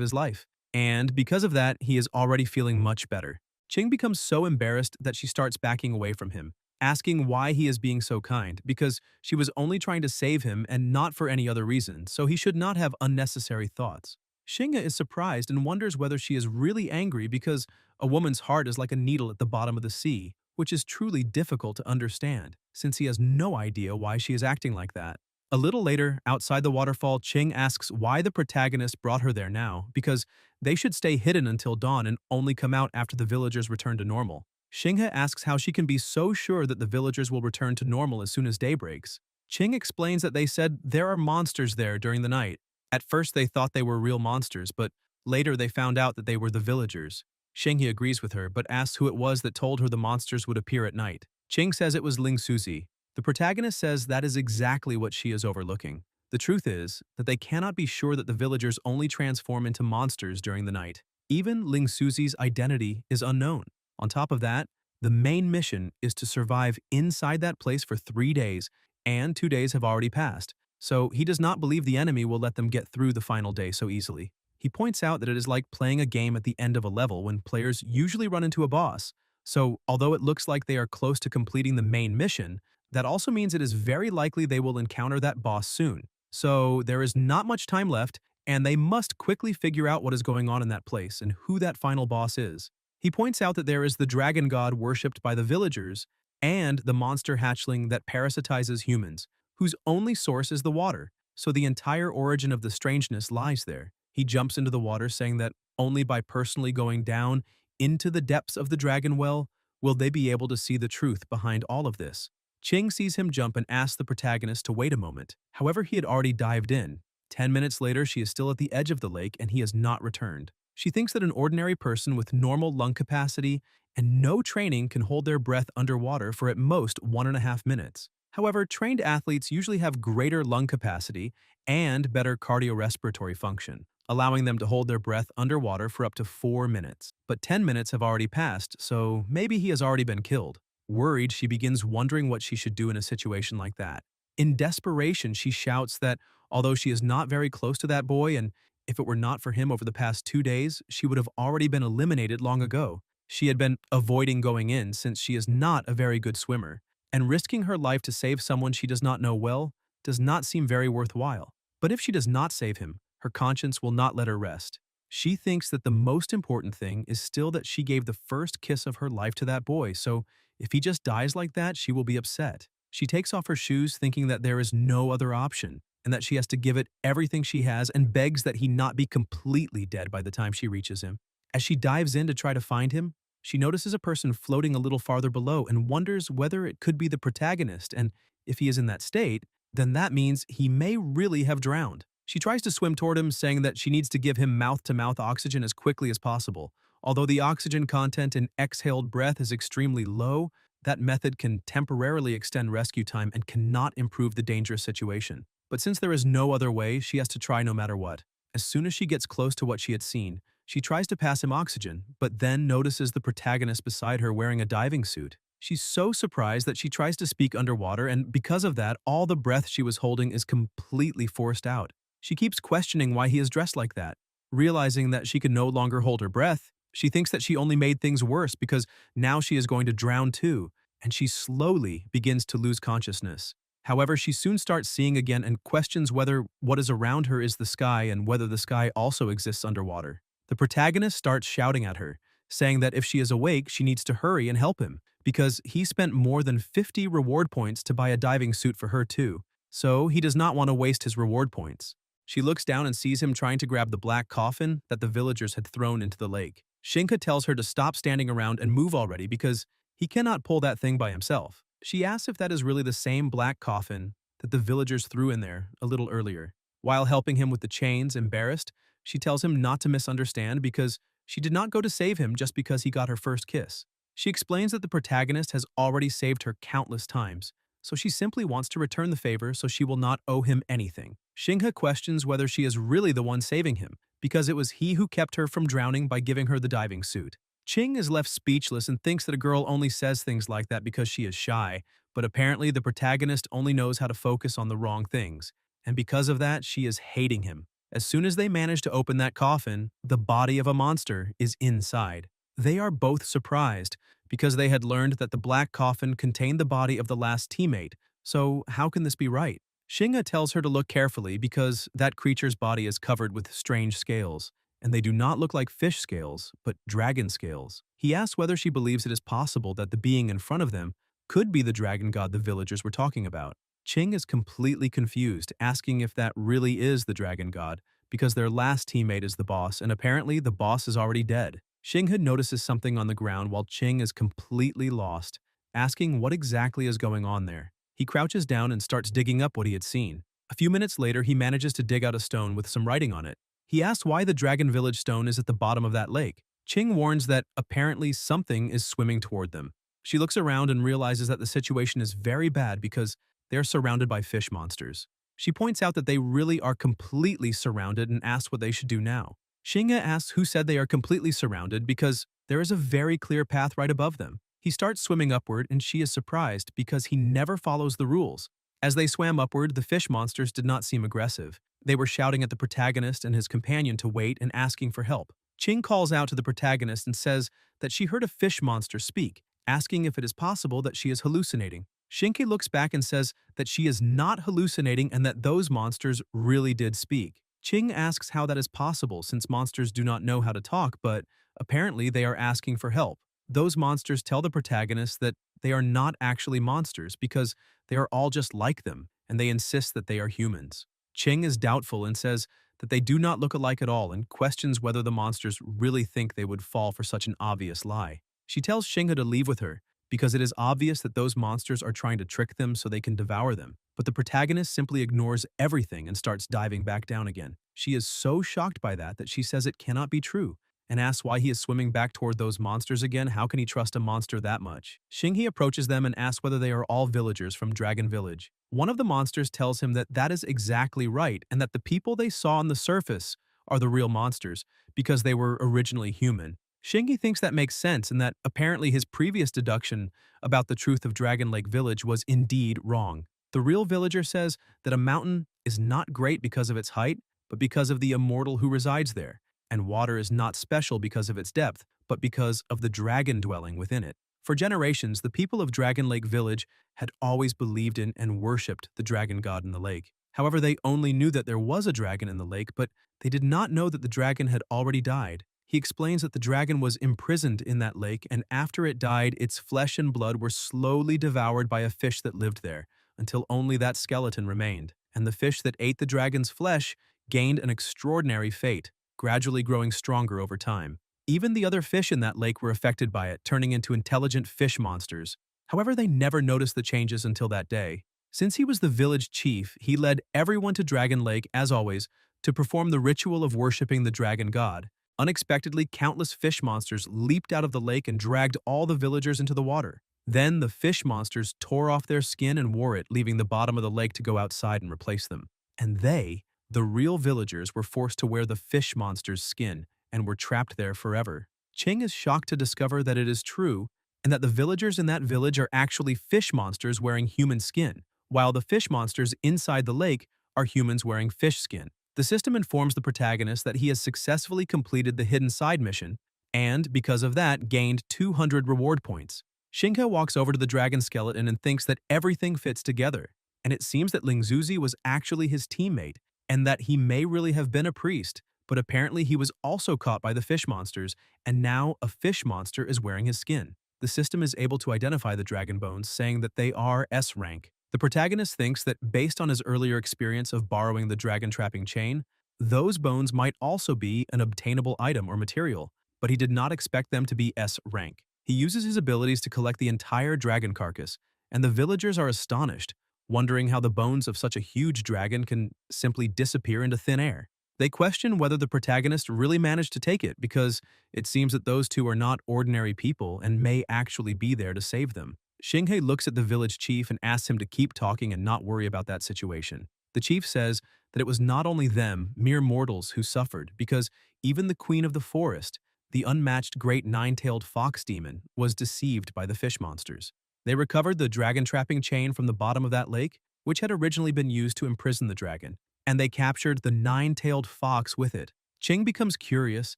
his life. And because of that, he is already feeling much better. Ching becomes so embarrassed that she starts backing away from him, asking why he is being so kind, because she was only trying to save him and not for any other reason, so he should not have unnecessary thoughts. Xinghe is surprised and wonders whether she is really angry because a woman's heart is like a needle at the bottom of the sea, which is truly difficult to understand, since he has no idea why she is acting like that. A little later, outside the waterfall, Ching asks why the protagonist brought her there now, because they should stay hidden until dawn and only come out after the villagers return to normal. Xinghe asks how she can be so sure that the villagers will return to normal as soon as day breaks. Ching explains that they said there are monsters there during the night. At first they thought they were real monsters, but later they found out that they were the villagers. Xinghe agrees with her, but asks who it was that told her the monsters would appear at night. Ching says it was Ling Suzi. The protagonist says that is exactly what she is overlooking. The truth is that they cannot be sure that the villagers only transform into monsters during the night. Even Ling Suzi's identity is unknown. On top of that, the main mission is to survive inside that place for 3 days, and 2 days have already passed. so he does not believe the enemy will let them get through the final day so easily. He points out that it is like playing a game at the end of a level when players usually run into a boss. So, although it looks like they are close to completing the main mission, that also means it is very likely they will encounter that boss soon. So, there is not much time left, and they must quickly figure out what is going on in that place and who that final boss is. He points out that there is the dragon god worshipped by the villagers and the monster hatchling that parasitizes humans, whose only source is the water, so the entire origin of the strangeness lies there. He jumps into the water saying that only by personally going down into the depths of the dragon well will they be able to see the truth behind all of this. Ching sees him jump and asks the protagonist to wait a moment. However, he had already dived in. 10 minutes later, she is still at the edge of the lake and he has not returned. She thinks that an ordinary person with normal lung capacity and no training can hold their breath underwater for at most 1.5 minutes. However, trained athletes usually have greater lung capacity and better cardiorespiratory function, allowing them to hold their breath underwater for up to 4 minutes. But 10 minutes have already passed, so maybe he has already been killed. Worried, she begins wondering what she should do in a situation like that. In desperation, she shouts that although she is not very close to that boy and if it were not for him over the past 2 days, she would have already been eliminated long ago. She had been avoiding going in since she is not a very good swimmer, and risking her life to save someone she does not know well does not seem very worthwhile. But if she does not save him, her conscience will not let her rest. She thinks that the most important thing is still that she gave the first kiss of her life to that boy, so if he just dies like that, she will be upset. She takes off her shoes thinking that there is no other option, and that she has to give it everything she has and begs that he not be completely dead by the time she reaches him. As she dives in to try to find him, she notices a person floating a little farther below and wonders whether it could be the protagonist, and if he is in that state, then that means he may really have drowned. She tries to swim toward him, saying that she needs to give him mouth-to-mouth oxygen as quickly as possible. Although the oxygen content in exhaled breath is extremely low, that method can temporarily extend rescue time and cannot improve the dangerous situation. But since there is no other way, she has to try no matter what. As soon as she gets close to what she had seen, she tries to pass him oxygen, but then notices the protagonist beside her wearing a diving suit. She's so surprised that she tries to speak underwater, and because of that, all the breath she was holding is completely forced out. She keeps questioning why he is dressed like that. Realizing that she can no longer hold her breath, she thinks that she only made things worse because now she is going to drown too, and she slowly begins to lose consciousness. However, she soon starts seeing again and questions whether what is around her is the sky and whether the sky also exists underwater. The protagonist starts shouting at her, saying that if she is awake, she needs to hurry and help him, because he spent more than 50 reward points to buy a diving suit for her too, so he does not want to waste his reward points. She looks down and sees him trying to grab the black coffin that the villagers had thrown into the lake. Shinka tells her to stop standing around and move already because he cannot pull that thing by himself. She asks if that is really the same black coffin that the villagers threw in there a little earlier. While helping him with the chains, embarrassed, she tells him not to misunderstand because she did not go to save him just because he got her first kiss. She explains that the protagonist has already saved her countless times, so she simply wants to return the favor so she will not owe him anything. Shingha questions whether she is really the one saving him, because it was he who kept her from drowning by giving her the diving suit. Ching is left speechless and thinks that a girl only says things like that because she is shy, but apparently the protagonist only knows how to focus on the wrong things, and because of that, she is hating him. As soon as they manage to open that coffin, the body of a monster is inside. They are both surprised, because they had learned that the black coffin contained the body of the last teammate, so how can this be right? Shinga tells her to look carefully because that creature's body is covered with strange scales, and they do not look like fish scales, but dragon scales. He asks whether she believes it is possible that the being in front of them could be the dragon god the villagers were talking about. Ching is completely confused, asking if that really is the dragon god, because their last teammate is the boss, and apparently the boss is already dead. Xinghe notices something on the ground while Ching is completely lost, asking what exactly is going on there. He crouches down and starts digging up what he had seen. A few minutes later, he manages to dig out a stone with some writing on it. He asks why the Dragon Village stone is at the bottom of that lake. Ching warns that apparently something is swimming toward them. She looks around and realizes that the situation is very bad because they are surrounded by fish monsters. She points out that they really are completely surrounded and asks what they should do now. Shinga asks who said they are completely surrounded because there is a very clear path right above them. He starts swimming upward and she is surprised because he never follows the rules. As they swam upward, the fish monsters did not seem aggressive. They were shouting at the protagonist and his companion to wait and asking for help. Ching calls out to the protagonist and says that she heard a fish monster speak, asking if it is possible that she is hallucinating. Shinki looks back and says that she is not hallucinating and that those monsters really did speak. Ching asks how that is possible since monsters do not know how to talk, but apparently they are asking for help. Those monsters tell the protagonist that they are not actually monsters because they are all just like them, and they insist that they are humans. Ching is doubtful and says that they do not look alike at all and questions whether the monsters really think they would fall for such an obvious lie. She tells Shingha to leave with her because it is obvious that those monsters are trying to trick them so they can devour them. But the protagonist simply ignores everything and starts diving back down again. She is so shocked by that she says it cannot be true and asks why he is swimming back toward those monsters again. How can he trust a monster that much? Shinghe approaches them and asks whether they are all villagers from Dragon Village. One of the monsters tells him that that is exactly right and that the people they saw on the surface are the real monsters because they were originally human. Shinghe thinks that makes sense and that apparently his previous deduction about the truth of Dragon Lake Village was indeed wrong. The real villager says that a mountain is not great because of its height, but because of the immortal who resides there, and water is not special because of its depth, but because of the dragon dwelling within it. For generations, the people of Dragon Lake Village had always believed in and worshipped the dragon god in the lake. However, they only knew that there was a dragon in the lake, but they did not know that the dragon had already died. He explains that the dragon was imprisoned in that lake, and after it died, its flesh and blood were slowly devoured by a fish that lived there, until only that skeleton remained. And the fish that ate the dragon's flesh gained an extraordinary fate, gradually growing stronger over time. Even the other fish in that lake were affected by it, turning into intelligent fish monsters. However, they never noticed the changes until that day. Since he was the village chief, he led everyone to Dragon Lake, as always, to perform the ritual of worshipping the dragon god. Unexpectedly, countless fish monsters leaped out of the lake and dragged all the villagers into the water. Then the fish monsters tore off their skin and wore it, leaving the bottom of the lake to go outside and replace them. And they, the real villagers, were forced to wear the fish monster's skin and were trapped there forever. Ching is shocked to discover that it is true and that the villagers in that village are actually fish monsters wearing human skin, while the fish monsters inside the lake are humans wearing fish skin. The system informs the protagonist that he has successfully completed the hidden side mission and, because of that, gained 200 reward points. Shinka walks over to the dragon skeleton and thinks that everything fits together, and it seems that Lingzuzi was actually his teammate and that he may really have been a priest, but apparently he was also caught by the fish monsters, and now a fish monster is wearing his skin. The system is able to identify the dragon bones, saying that they are S rank. The protagonist thinks that based on his earlier experience of borrowing the dragon trapping chain, those bones might also be an obtainable item or material, but he did not expect them to be S rank. He uses his abilities to collect the entire dragon carcass, and the villagers are astonished, wondering how the bones of such a huge dragon can simply disappear into thin air. They question whether the protagonist really managed to take it because it seems that those two are not ordinary people and may actually be there to save them. Xinghe looks at the village chief and asks him to keep talking and not worry about that situation. The chief says that it was not only them, mere mortals, who suffered because even the queen of the forest, the unmatched great nine-tailed fox demon, was deceived by the fish monsters. They recovered the dragon trapping chain from the bottom of that lake, which had originally been used to imprison the dragon, and they captured the nine-tailed fox with it. Ching becomes curious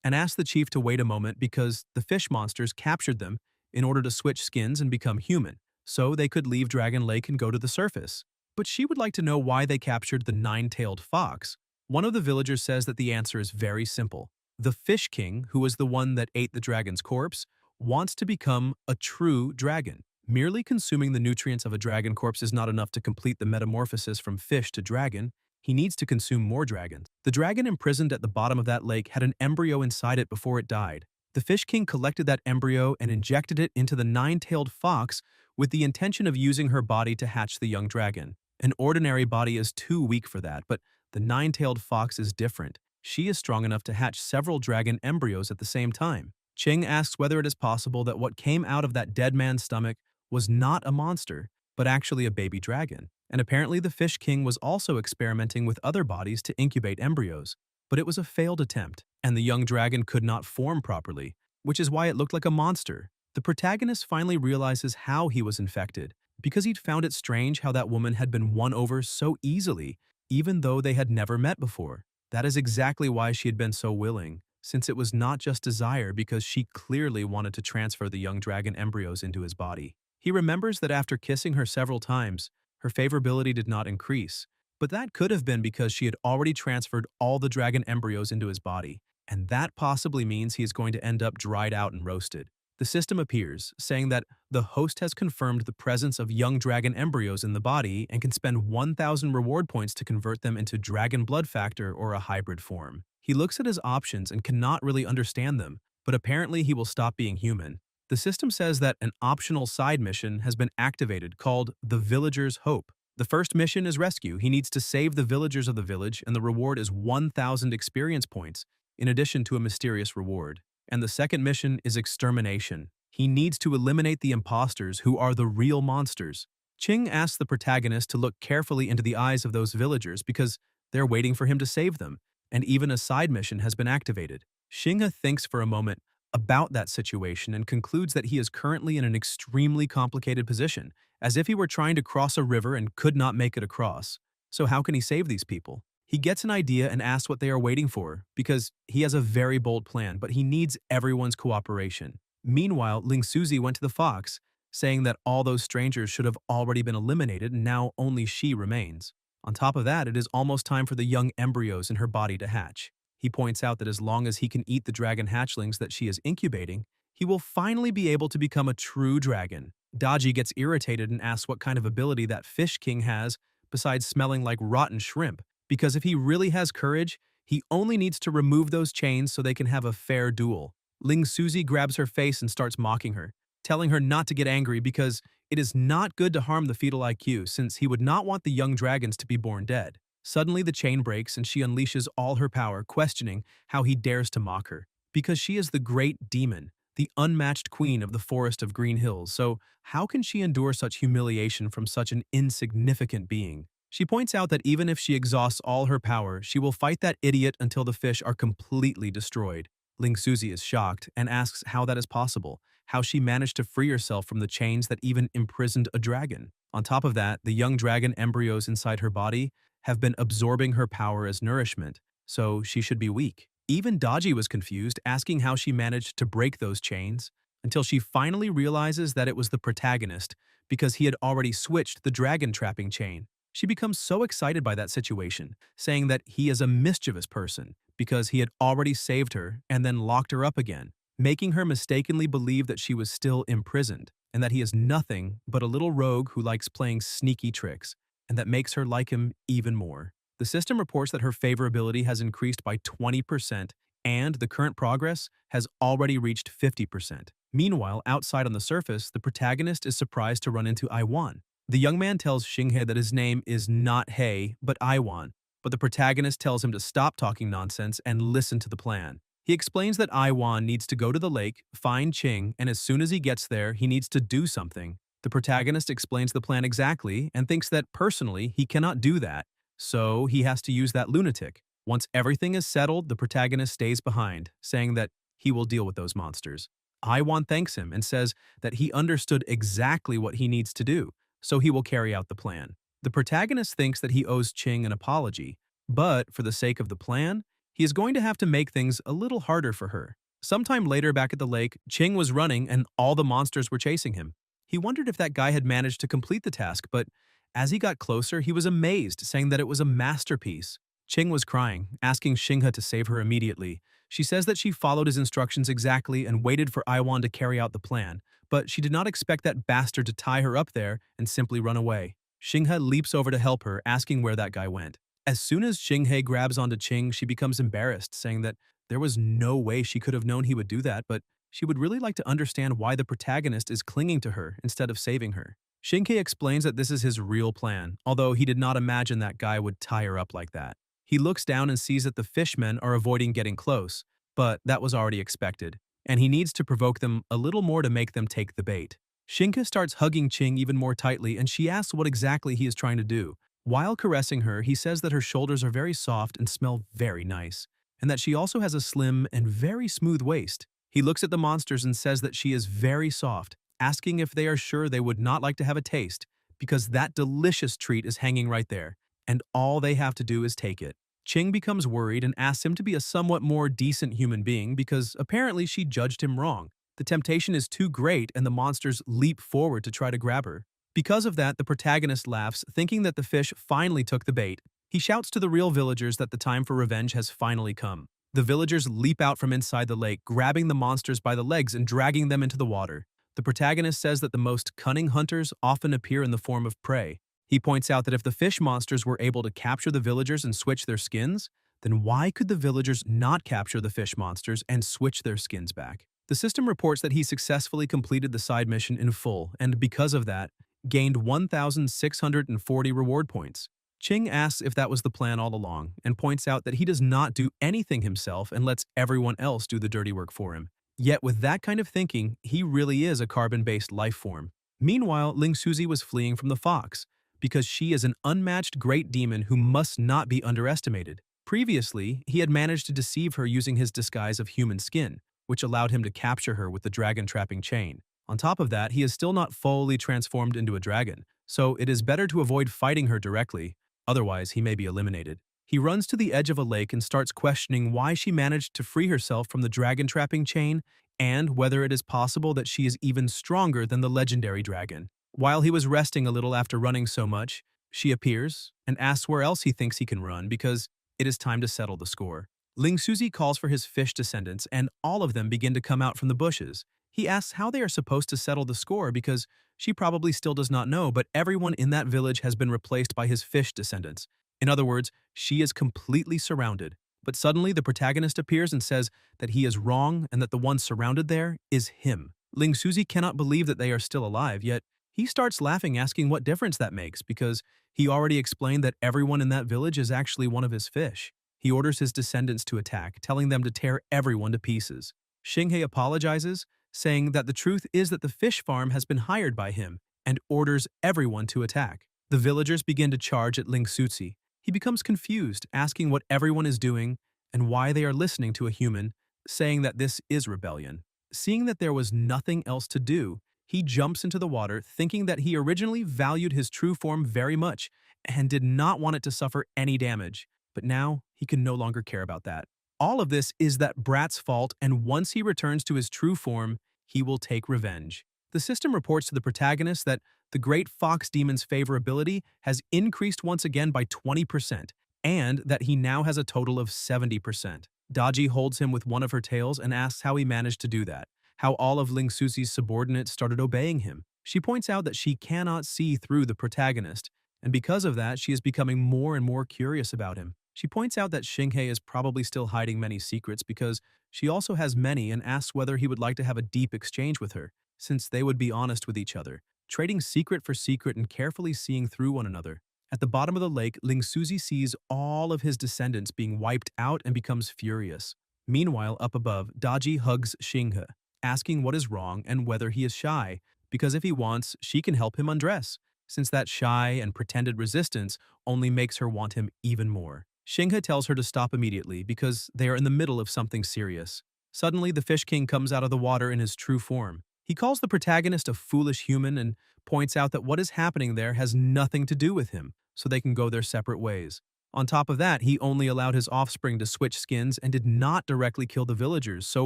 and asks the chief to wait a moment because the fish monsters captured them in order to switch skins and become human, so they could leave Dragon Lake and go to the surface. But she would like to know why they captured the nine-tailed fox. One of the villagers says that the answer is very simple. The Fish King, who was the one that ate the dragon's corpse, wants to become a true dragon. Merely consuming the nutrients of a dragon corpse is not enough to complete the metamorphosis from fish to dragon. He needs to consume more dragons. The dragon imprisoned at the bottom of that lake had an embryo inside it before it died. The Fish King collected that embryo and injected it into the nine-tailed fox with the intention of using her body to hatch the young dragon. An ordinary body is too weak for that, but the nine-tailed fox is different. She is strong enough to hatch several dragon embryos at the same time. Ching asks whether it is possible that what came out of that dead man's stomach was not a monster, but actually a baby dragon. And apparently the Fish King was also experimenting with other bodies to incubate embryos. But it was a failed attempt, and the young dragon could not form properly, which is why it looked like a monster. The protagonist finally realizes how he was infected, because he'd found it strange how that woman had been won over so easily, even though they had never met before. That is exactly why she had been so willing, since it was not just desire because she clearly wanted to transfer the young dragon embryos into his body. He remembers that after kissing her several times, her favorability did not increase, but that could have been because she had already transferred all the dragon embryos into his body, and that possibly means he is going to end up dried out and roasted. The system appears, saying that the host has confirmed the presence of young dragon embryos in the body and can spend 1,000 reward points to convert them into dragon blood factor or a hybrid form. He looks at his options and cannot really understand them, but apparently he will stop being human. The system says that an optional side mission has been activated called the Villager's Hope. The first mission is rescue. He needs to save the villagers of the village, and the reward is 1,000 experience points, in addition to a mysterious reward. And the second mission is extermination. He needs to eliminate the imposters who are the real monsters. Ching asks the protagonist to look carefully into the eyes of those villagers because they're waiting for him to save them, and even a side mission has been activated. Xinghe thinks for a moment about that situation and concludes that he is currently in an extremely complicated position, as if he were trying to cross a river and could not make it across. So how can he save these people? He gets an idea and asks what they are waiting for, because he has a very bold plan, but he needs everyone's cooperation. Meanwhile, Ling Suzy went to the fox, saying that all those strangers should have already been eliminated and now only she remains. On top of that, it is almost time for the young embryos in her body to hatch. He points out that as long as he can eat the dragon hatchlings that she is incubating, he will finally be able to become a true dragon. Daji gets irritated and asks what kind of ability that fish king has besides smelling like rotten shrimp, because if he really has courage, he only needs to remove those chains so they can have a fair duel. Ling Suzy grabs her face and starts mocking her, telling her not to get angry because it is not good to harm the fetal IQ since he would not want the young dragons to be born dead. Suddenly the chain breaks and she unleashes all her power, questioning how he dares to mock her. Because she is the great demon, the unmatched queen of the Forest of Green Hills, so how can she endure such humiliation from such an insignificant being? She points out that even if she exhausts all her power, she will fight that idiot until the fish are completely destroyed. Ling Suzy is shocked and asks how that is possible, how she managed to free herself from the chains that even imprisoned a dragon. On top of that, the young dragon embryos inside her body have been absorbing her power as nourishment, so she should be weak. Even Daji was confused, asking how she managed to break those chains, until she finally realizes that it was the protagonist, because he had already switched the dragon trapping chain. She becomes so excited by that situation, saying that he is a mischievous person because he had already saved her and then locked her up again, making her mistakenly believe that she was still imprisoned and that he is nothing but a little rogue who likes playing sneaky tricks, and that makes her like him even more. The system reports that her favorability has increased by 20% and the current progress has already reached 50%. Meanwhile, outside on the surface, the protagonist is surprised to run into Iwan. The young man tells Xinghe that his name is not Hei, but Iwan, but the protagonist tells him to stop talking nonsense and listen to the plan. He explains that Iwan needs to go to the lake, find Qing, and as soon as he gets there, he needs to do something. The protagonist explains the plan exactly and thinks that personally he cannot do that, so he has to use that lunatic. Once everything is settled, the protagonist stays behind, saying that he will deal with those monsters. Iwan thanks him and says that he understood exactly what he needs to do, so he will carry out the plan. The protagonist thinks that he owes Qing an apology, but for the sake of the plan, he is going to have to make things a little harder for her. Sometime later back at the lake, Qing was running and all the monsters were chasing him. He wondered if that guy had managed to complete the task, but as he got closer, he was amazed, saying that it was a masterpiece. Qing was crying, asking Xinghe to save her immediately. She says that she followed his instructions exactly and waited for Iwan to carry out the plan, but she did not expect that bastard to tie her up there and simply run away. Xinghe leaps over to help her, asking where that guy went. As soon as Xinghe grabs onto Qing, she becomes embarrassed, saying that there was no way she could have known he would do that, but she would really like to understand why the protagonist is clinging to her instead of saving her. Xinghe explains that this is his real plan, although he did not imagine that guy would tie her up like that. He looks down and sees that the fishmen are avoiding getting close, but that was already expected, and he needs to provoke them a little more to make them take the bait. Xinghe starts hugging Qing even more tightly, and she asks what exactly he is trying to do. While caressing her, he says that her shoulders are very soft and smell very nice, and that she also has a slim and very smooth waist. He looks at the monsters and says that she is very soft, asking if they are sure they would not like to have a taste, because that delicious treat is hanging right there, and all they have to do is take it. Ching becomes worried and asks him to be a somewhat more decent human being because apparently she judged him wrong. The temptation is too great and the monsters leap forward to try to grab her. Because of that, the protagonist laughs, thinking that the fish finally took the bait. He shouts to the real villagers that the time for revenge has finally come. The villagers leap out from inside the lake, grabbing the monsters by the legs and dragging them into the water. The protagonist says that the most cunning hunters often appear in the form of prey. He points out that if the fish monsters were able to capture the villagers and switch their skins, then why could the villagers not capture the fish monsters and switch their skins back? The system reports that he successfully completed the side mission in full and, because of that, gained 1,640 reward points. Ching asks if that was the plan all along and points out that he does not do anything himself and lets everyone else do the dirty work for him. Yet with that kind of thinking, he really is a carbon-based life form. Meanwhile, Ling Suzy was fleeing from the fox because she is an unmatched great demon who must not be underestimated. Previously, he had managed to deceive her using his disguise of human skin, which allowed him to capture her with the dragon-trapping chain. On top of that, he is still not fully transformed into a dragon, so it is better to avoid fighting her directly. Otherwise, he may be eliminated. He runs to the edge of a lake and starts questioning why she managed to free herself from the dragon-trapping chain and whether it is possible that she is even stronger than the legendary dragon. While he was resting a little after running so much, she appears and asks where else he thinks he can run because it is time to settle the score. Ling Suzy calls for his fish descendants and all of them begin to come out from the bushes. He asks how they are supposed to settle the score because she probably still does not know, but everyone in that village has been replaced by his fish descendants. In other words, she is completely surrounded. But suddenly the protagonist appears and says that he is wrong and that the one surrounded there is him. Ling Suzy cannot believe that they are still alive, yet he starts laughing, asking what difference that makes because he already explained that everyone in that village is actually one of his fish. He orders his descendants to attack, telling them to tear everyone to pieces. Xinghe apologizes, saying that the truth is that the fish farm has been hired by him and orders everyone to attack. The villagers begin to charge at Ling Suzy. He becomes confused, asking what everyone is doing and why they are listening to a human, saying that this is rebellion. Seeing that there was nothing else to do, he jumps into the water, thinking that he originally valued his true form very much and did not want it to suffer any damage. But now, he can no longer care about that. All of this is that brat's fault, and once he returns to his true form, he will take revenge. The system reports to the protagonist that the great fox demon's favorability has increased once again by 20%, and that he now has a total of 70%. Daji holds him with one of her tails and asks how he managed to do that, how all of Ling Suzy's subordinates started obeying him. She points out that she cannot see through the protagonist, and because of that, she is becoming more and more curious about him. She points out that Xinghe is probably still hiding many secrets because she also has many and asks whether he would like to have a deep exchange with her, since they would be honest with each other, trading secret for secret and carefully seeing through one another. At the bottom of the lake, Ling Suzy sees all of his descendants being wiped out and becomes furious. Meanwhile, up above, Daji hugs Xinghe, asking what is wrong and whether he is shy, because if he wants, she can help him undress, since that shy and pretended resistance only makes her want him even more. Xinghe tells her to stop immediately because they are in the middle of something serious. Suddenly, the Fish King comes out of the water in his true form. He calls the protagonist a foolish human and points out that what is happening there has nothing to do with him, so they can go their separate ways. On top of that, he only allowed his offspring to switch skins and did not directly kill the villagers, so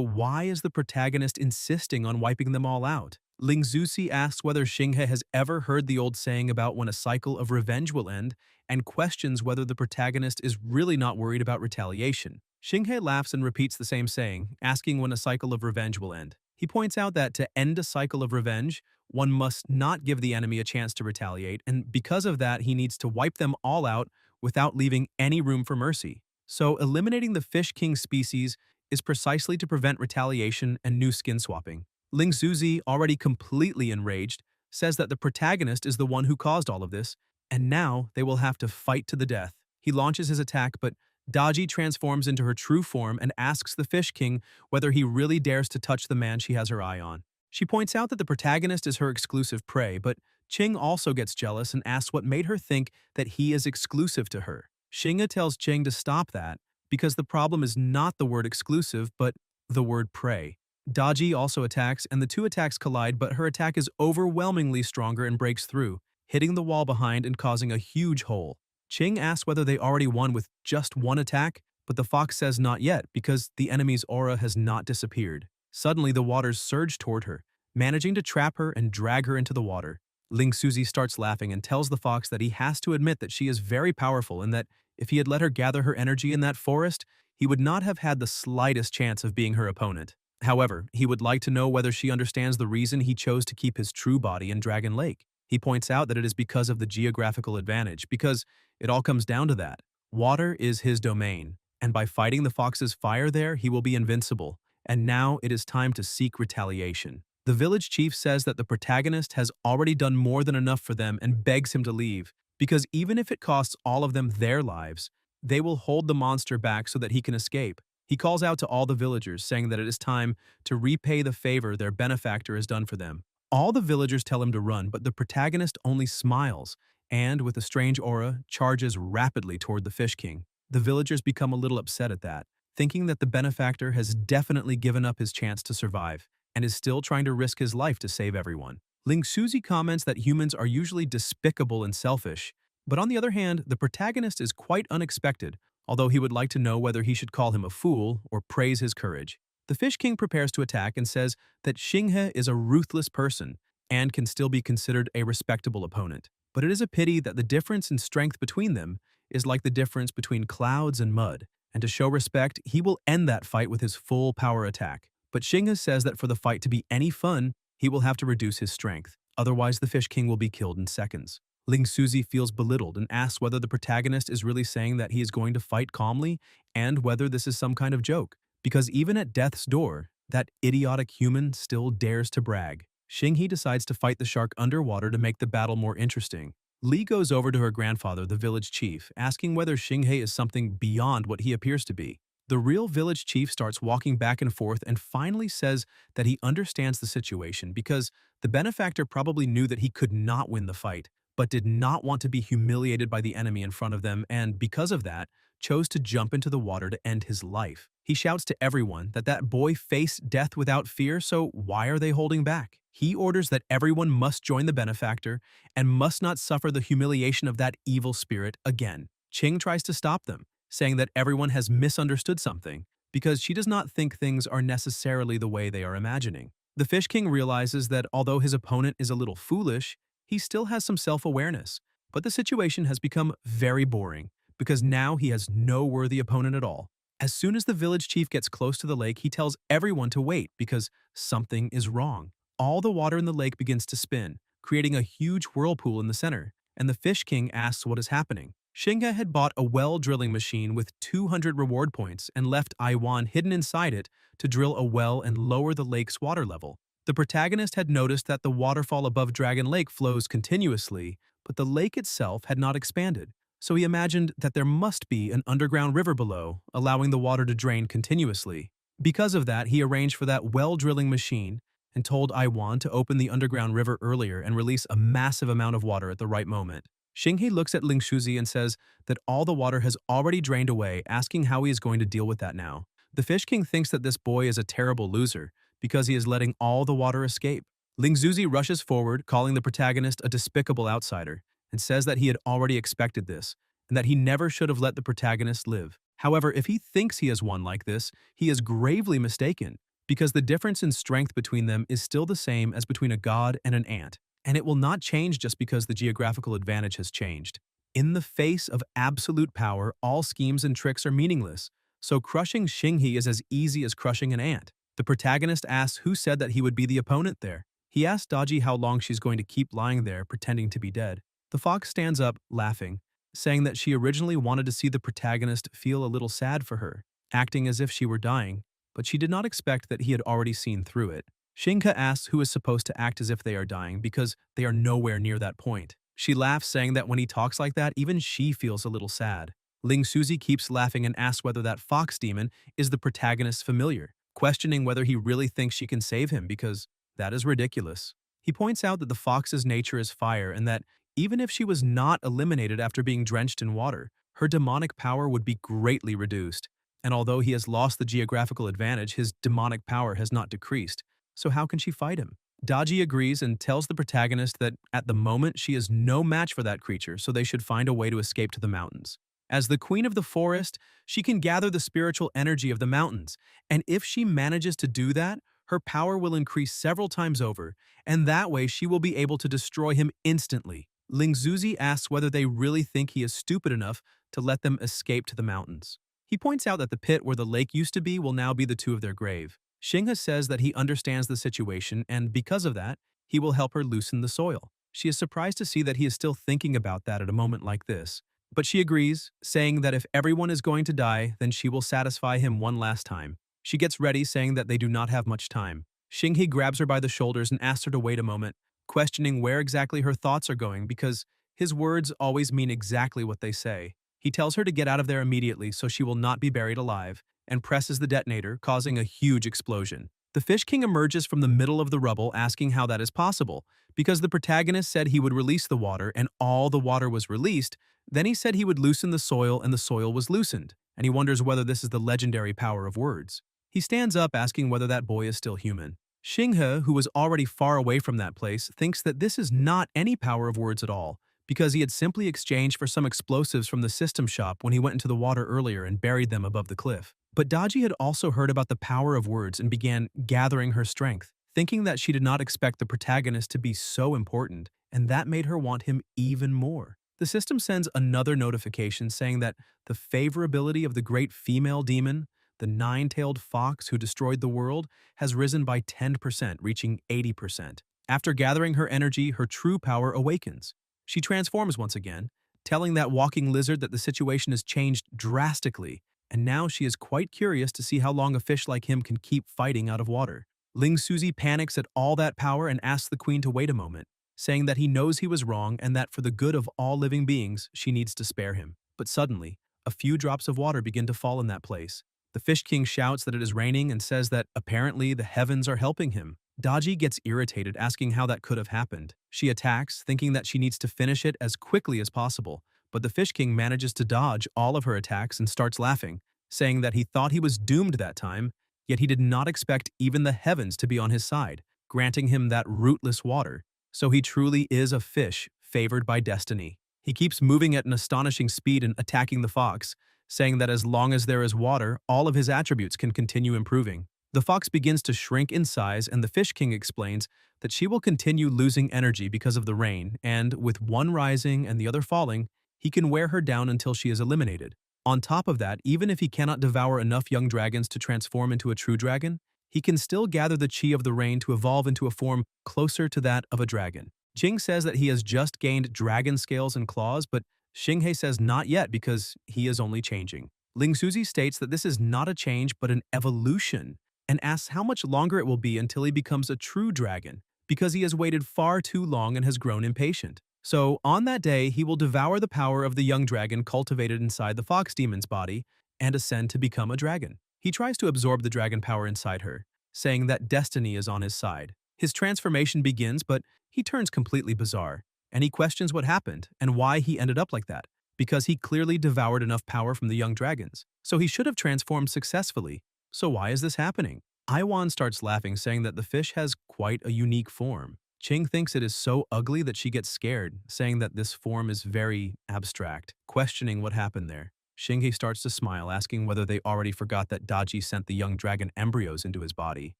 why is the protagonist insisting on wiping them all out? Ling Suzy asks whether Xinghe has ever heard the old saying about when a cycle of revenge will end, and questions whether the protagonist is really not worried about retaliation. Xinghe laughs and repeats the same saying, asking when a cycle of revenge will end. He points out that to end a cycle of revenge, one must not give the enemy a chance to retaliate, and because of that, he needs to wipe them all out without leaving any room for mercy. So eliminating the Fish King species is precisely to prevent retaliation and new skin swapping. Ling Suzy, already completely enraged, says that the protagonist is the one who caused all of this, and now they will have to fight to the death. He launches his attack, but Daji transforms into her true form and asks the Fish King whether he really dares to touch the man she has her eye on. She points out that the protagonist is her exclusive prey, but Ching also gets jealous and asks what made her think that he is exclusive to her. Xinghe tells Ching to stop that because the problem is not the word exclusive, but the word prey. Daji also attacks, and the two attacks collide, but her attack is overwhelmingly stronger and breaks through, hitting the wall behind and causing a huge hole. Ching asks whether they already won with just one attack, but the fox says not yet because the enemy's aura has not disappeared. Suddenly, the waters surge toward her, managing to trap her and drag her into the water. Ling Suzy starts laughing and tells the fox that he has to admit that she is very powerful and that if he had let her gather her energy in that forest, he would not have had the slightest chance of being her opponent. However, he would like to know whether she understands the reason he chose to keep his true body in Dragon Lake. He points out that it is because of the geographical advantage, because it all comes down to that. Water is his domain, and by fighting the fox's fire there, he will be invincible. And now it is time to seek retaliation. The village chief says that the protagonist has already done more than enough for them and begs him to leave, because even if it costs all of them their lives, they will hold the monster back so that he can escape. He calls out to all the villagers, saying that it is time to repay the favor their benefactor has done for them. All the villagers tell him to run, but the protagonist only smiles and, with a strange aura, charges rapidly toward the Fish King. The villagers become a little upset at that, thinking that the benefactor has definitely given up his chance to survive and is still trying to risk his life to save everyone. Ling Suzy comments that humans are usually despicable and selfish, but on the other hand, the protagonist is quite unexpected, although he would like to know whether he should call him a fool or praise his courage. The Fish King prepares to attack and says that Xinghe is a ruthless person and can still be considered a respectable opponent. But it is a pity that the difference in strength between them is like the difference between clouds and mud, and to show respect, he will end that fight with his full power attack. But Xinghe says that for the fight to be any fun, he will have to reduce his strength. Otherwise, the Fish King will be killed in seconds. Ling Suzy feels belittled and asks whether the protagonist is really saying that he is going to fight calmly and whether this is some kind of joke. Because even at death's door, that idiotic human still dares to brag. Xinghe decides to fight the shark underwater to make the battle more interesting. Li goes over to her grandfather, the village chief, asking whether Xinghe is something beyond what he appears to be. The real village chief starts walking back and forth and finally says that he understands the situation because the benefactor probably knew that he could not win the fight, but did not want to be humiliated by the enemy in front of them and, because of that, chose to jump into the water to end his life. He shouts to everyone that that boy faced death without fear, so why are they holding back? He orders that everyone must join the benefactor and must not suffer the humiliation of that evil spirit again. Ching tries to stop them, saying that everyone has misunderstood something because she does not think things are necessarily the way they are imagining. The Fish King realizes that although his opponent is a little foolish, he still has some self-awareness, but the situation has become very boring because now he has no worthy opponent at all. As soon as the village chief gets close to the lake, he tells everyone to wait because something is wrong. All the water in the lake begins to spin, creating a huge whirlpool in the center, and the Fish King asks what is happening. Xinghe had bought a well drilling machine with 200 reward points and left Iwan hidden inside it to drill a well and lower the lake's water level. The protagonist had noticed that the waterfall above Dragon Lake flows continuously, but the lake itself had not expanded, so he imagined that there must be an underground river below, allowing the water to drain continuously. Because of that, he arranged for that well drilling machine and told Iwan to open the underground river earlier and release a massive amount of water at the right moment. Xinghe looks at Ling Suzy and says that all the water has already drained away, asking how he is going to deal with that now. The Fish King thinks that this boy is a terrible loser because he is letting all the water escape. Ling Suzy rushes forward, calling the protagonist a despicable outsider, and says that he had already expected this, and that he never should have let the protagonist live. However, if he thinks he has won like this, he is gravely mistaken, because the difference in strength between them is still the same as between a god and an ant, and it will not change just because the geographical advantage has changed. In the face of absolute power, all schemes and tricks are meaningless, so crushing Xinghe is as easy as crushing an ant. The protagonist asks who said that he would be the opponent there. He asks Daji how long she's going to keep lying there pretending to be dead. The fox stands up, laughing, saying that she originally wanted to see the protagonist feel a little sad for her, acting as if she were dying, but she did not expect that he had already seen through it. Xinghe asks who is supposed to act as if they are dying because they are nowhere near that point. She laughs, saying that when he talks like that, even she feels a little sad. Ling Suzy keeps laughing and asks whether that fox demon is the protagonist's familiar, questioning whether he really thinks she can save him because that is ridiculous. He points out that the fox's nature is fire and that even if she was not eliminated after being drenched in water, her demonic power would be greatly reduced. And although he has lost the geographical advantage, his demonic power has not decreased. So how can she fight him? Daji agrees and tells the protagonist that at the moment she is no match for that creature, so they should find a way to escape to the mountains. As the queen of the forest, she can gather the spiritual energy of the mountains, and if she manages to do that, her power will increase several times over, and that way she will be able to destroy him instantly. Ling Zuzi asks whether they really think he is stupid enough to let them escape to the mountains. He points out that the pit where the lake used to be will now be the two of their grave. Xinghe says that he understands the situation, and because of that, he will help her loosen the soil. She is surprised to see that he is still thinking about that at a moment like this. But she agrees, saying that if everyone is going to die, then she will satisfy him one last time. She gets ready, saying that they do not have much time. Xinghe grabs her by the shoulders and asks her to wait a moment, questioning where exactly her thoughts are going because his words always mean exactly what they say. He tells her to get out of there immediately so she will not be buried alive, and presses the detonator, causing a huge explosion. The Fish King emerges from the middle of the rubble asking how that is possible, because the protagonist said he would release the water and all the water was released, then he said he would loosen the soil and the soil was loosened, and he wonders whether this is the legendary power of words. He stands up asking whether that boy is still human. Xinghe, who was already far away from that place, thinks that this is not any power of words at all, because he had simply exchanged for some explosives from the system shop when he went into the water earlier and buried them above the cliff. But Daji had also heard about the power of words and began gathering her strength, thinking that she did not expect the protagonist to be so important, and that made her want him even more. The system sends another notification saying that the favorability of the great female demon, the nine-tailed fox who destroyed the world, has risen by 10%, reaching 80%. After gathering her energy, her true power awakens. She transforms once again, telling that walking lizard that the situation has changed drastically, and now she is quite curious to see how long a fish like him can keep fighting out of water. Ling Suzi panics at all that power and asks the queen to wait a moment, saying that he knows he was wrong and that for the good of all living beings, she needs to spare him. But suddenly, a few drops of water begin to fall in that place. The Fish King shouts that it is raining and says that apparently the heavens are helping him. Daji gets irritated, asking how that could have happened. She attacks, thinking that she needs to finish it as quickly as possible, but the Fish King manages to dodge all of her attacks and starts laughing, saying that he thought he was doomed that time, yet he did not expect even the heavens to be on his side, granting him that rootless water. So he truly is a fish favored by destiny. He keeps moving at an astonishing speed and attacking the fox, saying that as long as there is water, all of his attributes can continue improving. The fox begins to shrink in size, and the Fish King explains that she will continue losing energy because of the rain, and with one rising and the other falling, he can wear her down until she is eliminated. On top of that, even if he cannot devour enough young dragons to transform into a true dragon, he can still gather the chi of the rain to evolve into a form closer to that of a dragon. Jing says that he has just gained dragon scales and claws, but Xinghe says not yet because he is only changing. Ling Suzi states that this is not a change but an evolution, and asks how much longer it will be until he becomes a true dragon, because he has waited far too long and has grown impatient. So, on that day, he will devour the power of the young dragon cultivated inside the fox demon's body and ascend to become a dragon. He tries to absorb the dragon power inside her, saying that destiny is on his side. His transformation begins, but he turns completely bizarre, and he questions what happened and why he ended up like that, because he clearly devoured enough power from the young dragons. So he should have transformed successfully. So why is this happening? Iwan starts laughing, saying that the fish has quite a unique form. Ching thinks it is so ugly that she gets scared, saying that this form is very abstract, questioning what happened there. Xinghe starts to smile, asking whether they already forgot that Daji sent the young dragon embryos into his body.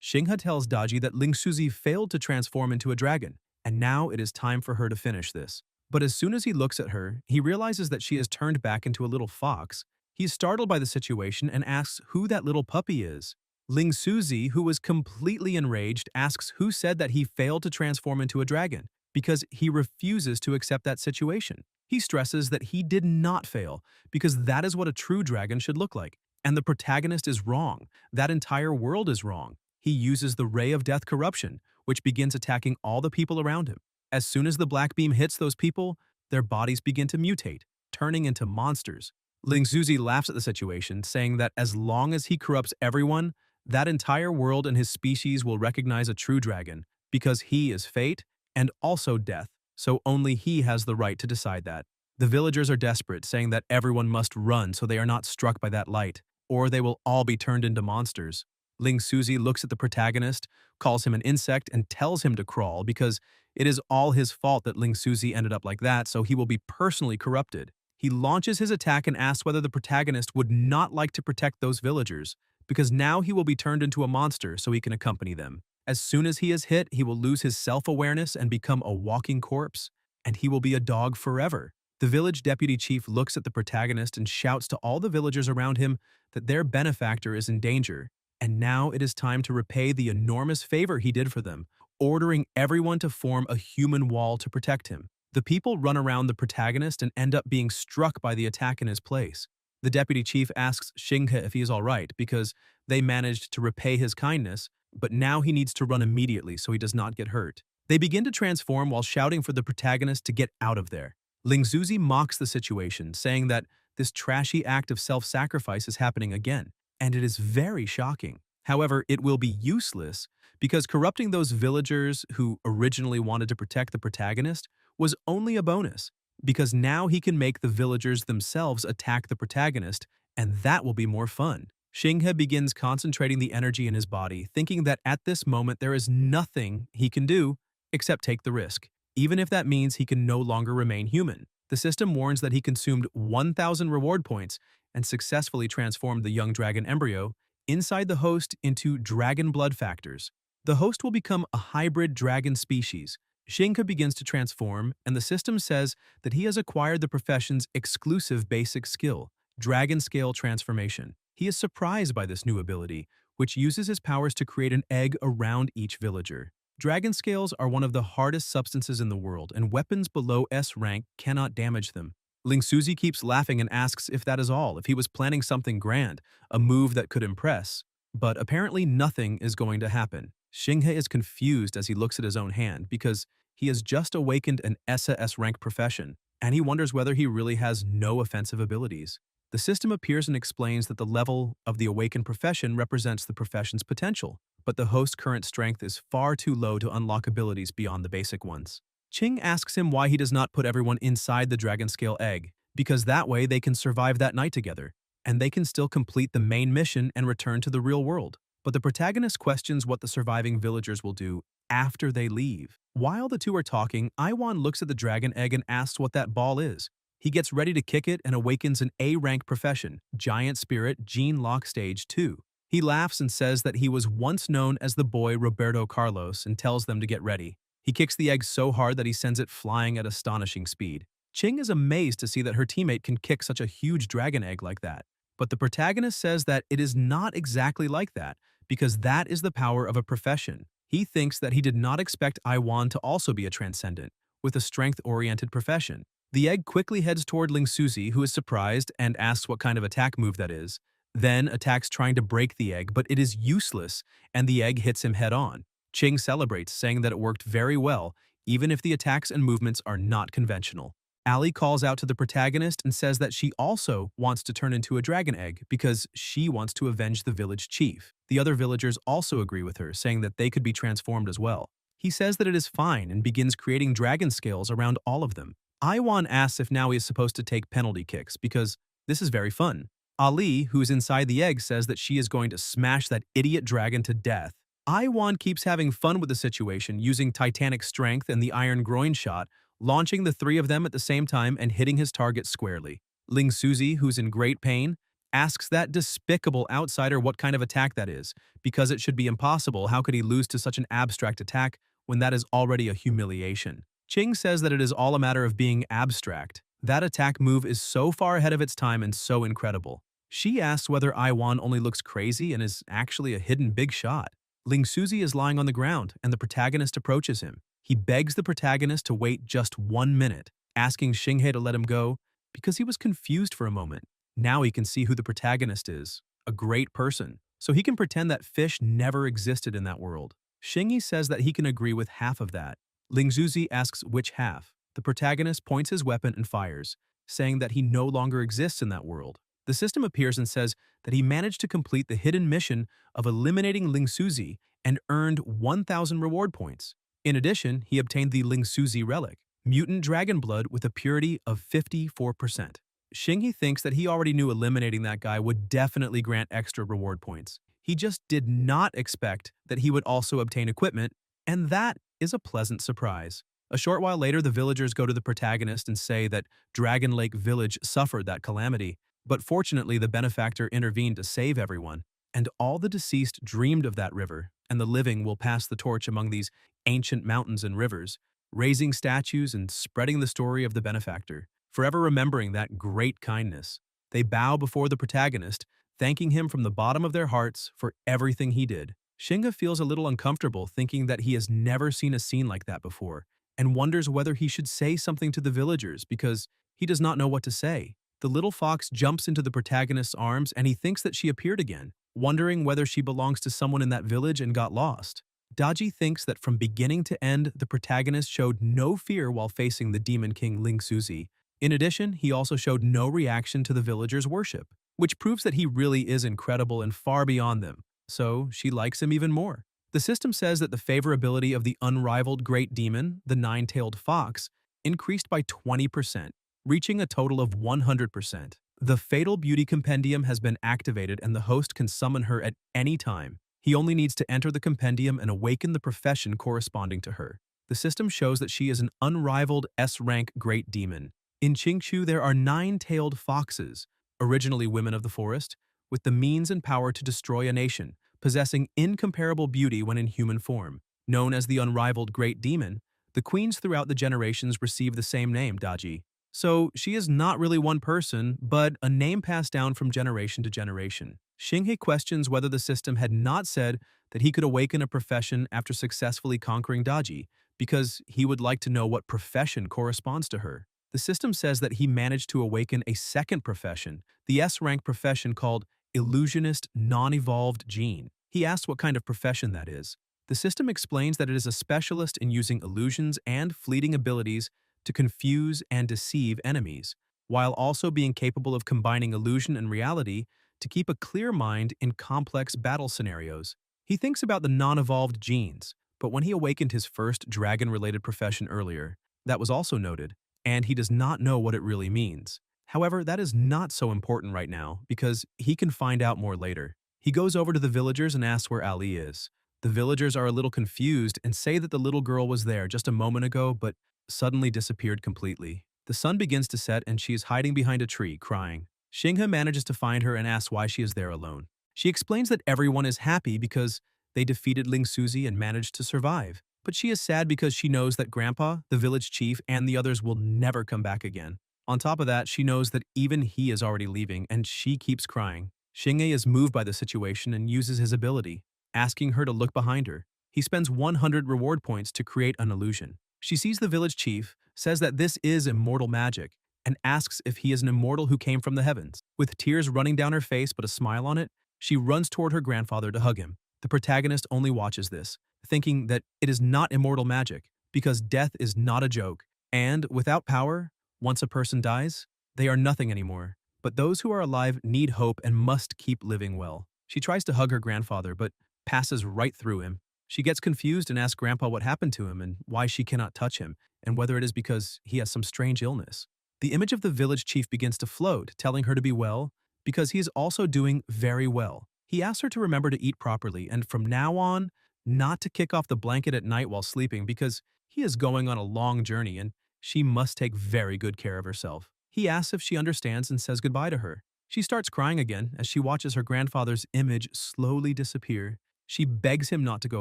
Xinghe tells Daji that Ling Suzi failed to transform into a dragon, and now it is time for her to finish this. But as soon as he looks at her, he realizes that she has turned back into a little fox. He's startled by the situation and asks who that little puppy is. Ling Suzi, who was completely enraged, asks who said that he failed to transform into a dragon, because he refuses to accept that situation. He stresses that he did not fail, because that is what a true dragon should look like. And the protagonist is wrong. That entire world is wrong. He uses the Ray of Death corruption, which begins attacking all the people around him. As soon as the black beam hits those people, their bodies begin to mutate, turning into monsters. Ling Suzi laughs at the situation, saying that as long as he corrupts everyone, that entire world and his species will recognize a true dragon, because he is fate and also death, so only he has the right to decide that. The villagers are desperate, saying that everyone must run so they are not struck by that light, or they will all be turned into monsters. Ling Suzy looks at the protagonist, calls him an insect, and tells him to crawl because it is all his fault that Ling Suzy ended up like that, so he will be personally corrupted. He launches his attack and asks whether the protagonist would not like to protect those villagers, because now he will be turned into a monster so he can accompany them. As soon as he is hit, he will lose his self-awareness and become a walking corpse, and he will be a dog forever. The village deputy chief looks at the protagonist and shouts to all the villagers around him that their benefactor is in danger, and now it is time to repay the enormous favor he did for them, ordering everyone to form a human wall to protect him. The people run around the protagonist and end up being struck by the attack in his place. The deputy chief asks Xinghe if he is alright because they managed to repay his kindness, but now he needs to run immediately so he does not get hurt. They begin to transform while shouting for the protagonist to get out of there. Ling Suzy mocks the situation, saying that this trashy act of self-sacrifice is happening again, and it is very shocking. However, it will be useless because corrupting those villagers who originally wanted to protect the protagonist was only a bonus, because now he can make the villagers themselves attack the protagonist, and that will be more fun. Xinghe begins concentrating the energy in his body, thinking that at this moment there is nothing he can do except take the risk, even if that means he can no longer remain human. The system warns that he consumed 1,000 reward points and successfully transformed the young dragon embryo inside the host into dragon blood factors. The host will become a hybrid dragon species. Xinghe begins to transform, and the system says that he has acquired the profession's exclusive basic skill, dragon scale transformation. He is surprised by this new ability, which uses his powers to create an egg around each villager. Dragon scales are one of the hardest substances in the world, and weapons below S rank cannot damage them. Ling Suzy keeps laughing and asks if that is all, if he was planning something grand, a move that could impress. But apparently nothing is going to happen. Xinghe is confused as he looks at his own hand because he has just awakened an ESA S rank profession, and he wonders whether he really has no offensive abilities. The system appears and explains that the level of the awakened profession represents the profession's potential, but the host's current strength is far too low to unlock abilities beyond the basic ones. Qing asks him why he does not put everyone inside the dragon scale egg, because that way they can survive that night together, and they can still complete the main mission and return to the real world. But the protagonist questions what the surviving villagers will do after they leave. While the two are talking, Iwan looks at the dragon egg and asks what that ball is. He gets ready to kick it and awakens an A-rank profession, Giant Spirit Gene Lock Stage 2. He laughs and says that he was once known as the boy Roberto Carlos and tells them to get ready. He kicks the egg so hard that he sends it flying at astonishing speed. Qing is amazed to see that her teammate can kick such a huge dragon egg like that. But the protagonist says that it is not exactly like that, because that is the power of a profession. He thinks that he did not expect Iwan to also be a transcendent, with a strength-oriented profession. The egg quickly heads toward Ling Suzy, who is surprised and asks what kind of attack move that is, then attacks trying to break the egg, but it is useless, and the egg hits him head-on. Qing celebrates, saying that it worked very well, even if the attacks and movements are not conventional. Ali calls out to the protagonist and says that she also wants to turn into a dragon egg because she wants to avenge the village chief. The other villagers also agree with her, saying that they could be transformed as well. He says that it is fine and begins creating dragon scales around all of them. Iwan asks if now he is supposed to take penalty kicks because this is very fun. Ali, who is inside the egg, says that she is going to smash that idiot dragon to death. Iwan keeps having fun with the situation, using Titanic strength and the iron groin shot, launching the three of them at the same time and hitting his target squarely. Ling Suzy, who's in great pain, asks that despicable outsider what kind of attack that is. Because it should be impossible, how could he lose to such an abstract attack when that is already a humiliation? Qing says that it is all a matter of being abstract. That attack move is so far ahead of its time and so incredible. She asks whether Iwan only looks crazy and is actually a hidden big shot. Ling Suzy is lying on the ground, and the protagonist approaches him. He begs the protagonist to wait just 1 minute, asking Xinghe to let him go because he was confused for a moment. Now he can see who the protagonist is, a great person, so he can pretend that fish never existed in that world. Xinghe says that he can agree with half of that. Ling Suzy asks which half. The protagonist points his weapon and fires, saying that he no longer exists in that world. The system appears and says that he managed to complete the hidden mission of eliminating Ling Suzy and earned 1,000 reward points. In addition, he obtained the Ling Suzy relic, mutant dragon blood with a purity of 54%. Shinhee thinks that he already knew eliminating that guy would definitely grant extra reward points. He just did not expect that he would also obtain equipment, and that is a pleasant surprise. A short while later, the villagers go to the protagonist and say that Dragon Lake Village suffered that calamity, but fortunately the benefactor intervened to save everyone, and all the deceased dreamed of that river, and the living will pass the torch among these ancient mountains and rivers, raising statues and spreading the story of the benefactor, forever remembering that great kindness. They bow before the protagonist, thanking him from the bottom of their hearts for everything he did. Shinga feels a little uncomfortable thinking that he has never seen a scene like that before, and wonders whether he should say something to the villagers because he does not know what to say. The little fox jumps into the protagonist's arms and he thinks that she appeared again, wondering whether she belongs to someone in that village and got lost. Daji thinks that from beginning to end, the protagonist showed no fear while facing the Demon King Ling Suzi. In addition, he also showed no reaction to the villagers' worship, which proves that he really is incredible and far beyond them, so she likes him even more. The system says that the favorability of the unrivaled great demon, the nine-tailed fox, increased by 20%, reaching a total of 100%. The Fatal Beauty Compendium has been activated and the host can summon her at any time. He only needs to enter the compendium and awaken the profession corresponding to her. The system shows that she is an unrivaled S-rank great demon. In Qingqiu, there are nine-tailed foxes, originally women of the forest, with the means and power to destroy a nation, possessing incomparable beauty when in human form. Known as the unrivaled great demon, the queens throughout the generations receive the same name, Daji. So she is not really one person, but a name passed down from generation to generation. Xinghe questions whether the system had not said that he could awaken a profession after successfully conquering Daji, because he would like to know what profession corresponds to her. The system says that he managed to awaken a second profession, the S-rank profession called Illusionist Non-Evolved Gene. He asks what kind of profession that is. The system explains that it is a specialist in using illusions and fleeting abilities to confuse and deceive enemies, while also being capable of combining illusion and reality to keep a clear mind in complex battle scenarios. He thinks about the non-evolved genes, but when he awakened his first dragon-related profession earlier, that was also noted, and he does not know what it really means. However, that is not so important right now because he can find out more later. He goes over to the villagers and asks where Ali is. The villagers are a little confused and say that the little girl was there just a moment ago but suddenly disappeared completely. The sun begins to set and she is hiding behind a tree, crying. Xinghe manages to find her and asks why she is there alone. She explains that everyone is happy because they defeated Ling Suzi and managed to survive, but she is sad because she knows that Grandpa, the village chief, and the others will never come back again. On top of that, she knows that even he is already leaving and she keeps crying. Xinghe is moved by the situation and uses his ability, asking her to look behind her. He spends 100 reward points to create an illusion. She sees the village chief, says that this is immortal magic, and asks if he is an immortal who came from the heavens. With tears running down her face but a smile on it, she runs toward her grandfather to hug him. The protagonist only watches this, thinking that it is not immortal magic, because death is not a joke, and without power, once a person dies, they are nothing anymore. But those who are alive need hope and must keep living well. She tries to hug her grandfather, but passes right through him. She gets confused and asks Grandpa what happened to him and why she cannot touch him, and whether it is because he has some strange illness. The image of the village chief begins to float, telling her to be well, because he is also doing very well. He asks her to remember to eat properly and from now on, not to kick off the blanket at night while sleeping because he is going on a long journey and she must take very good care of herself. He asks if she understands and says goodbye to her. She starts crying again as she watches her grandfather's image slowly disappear. She begs him not to go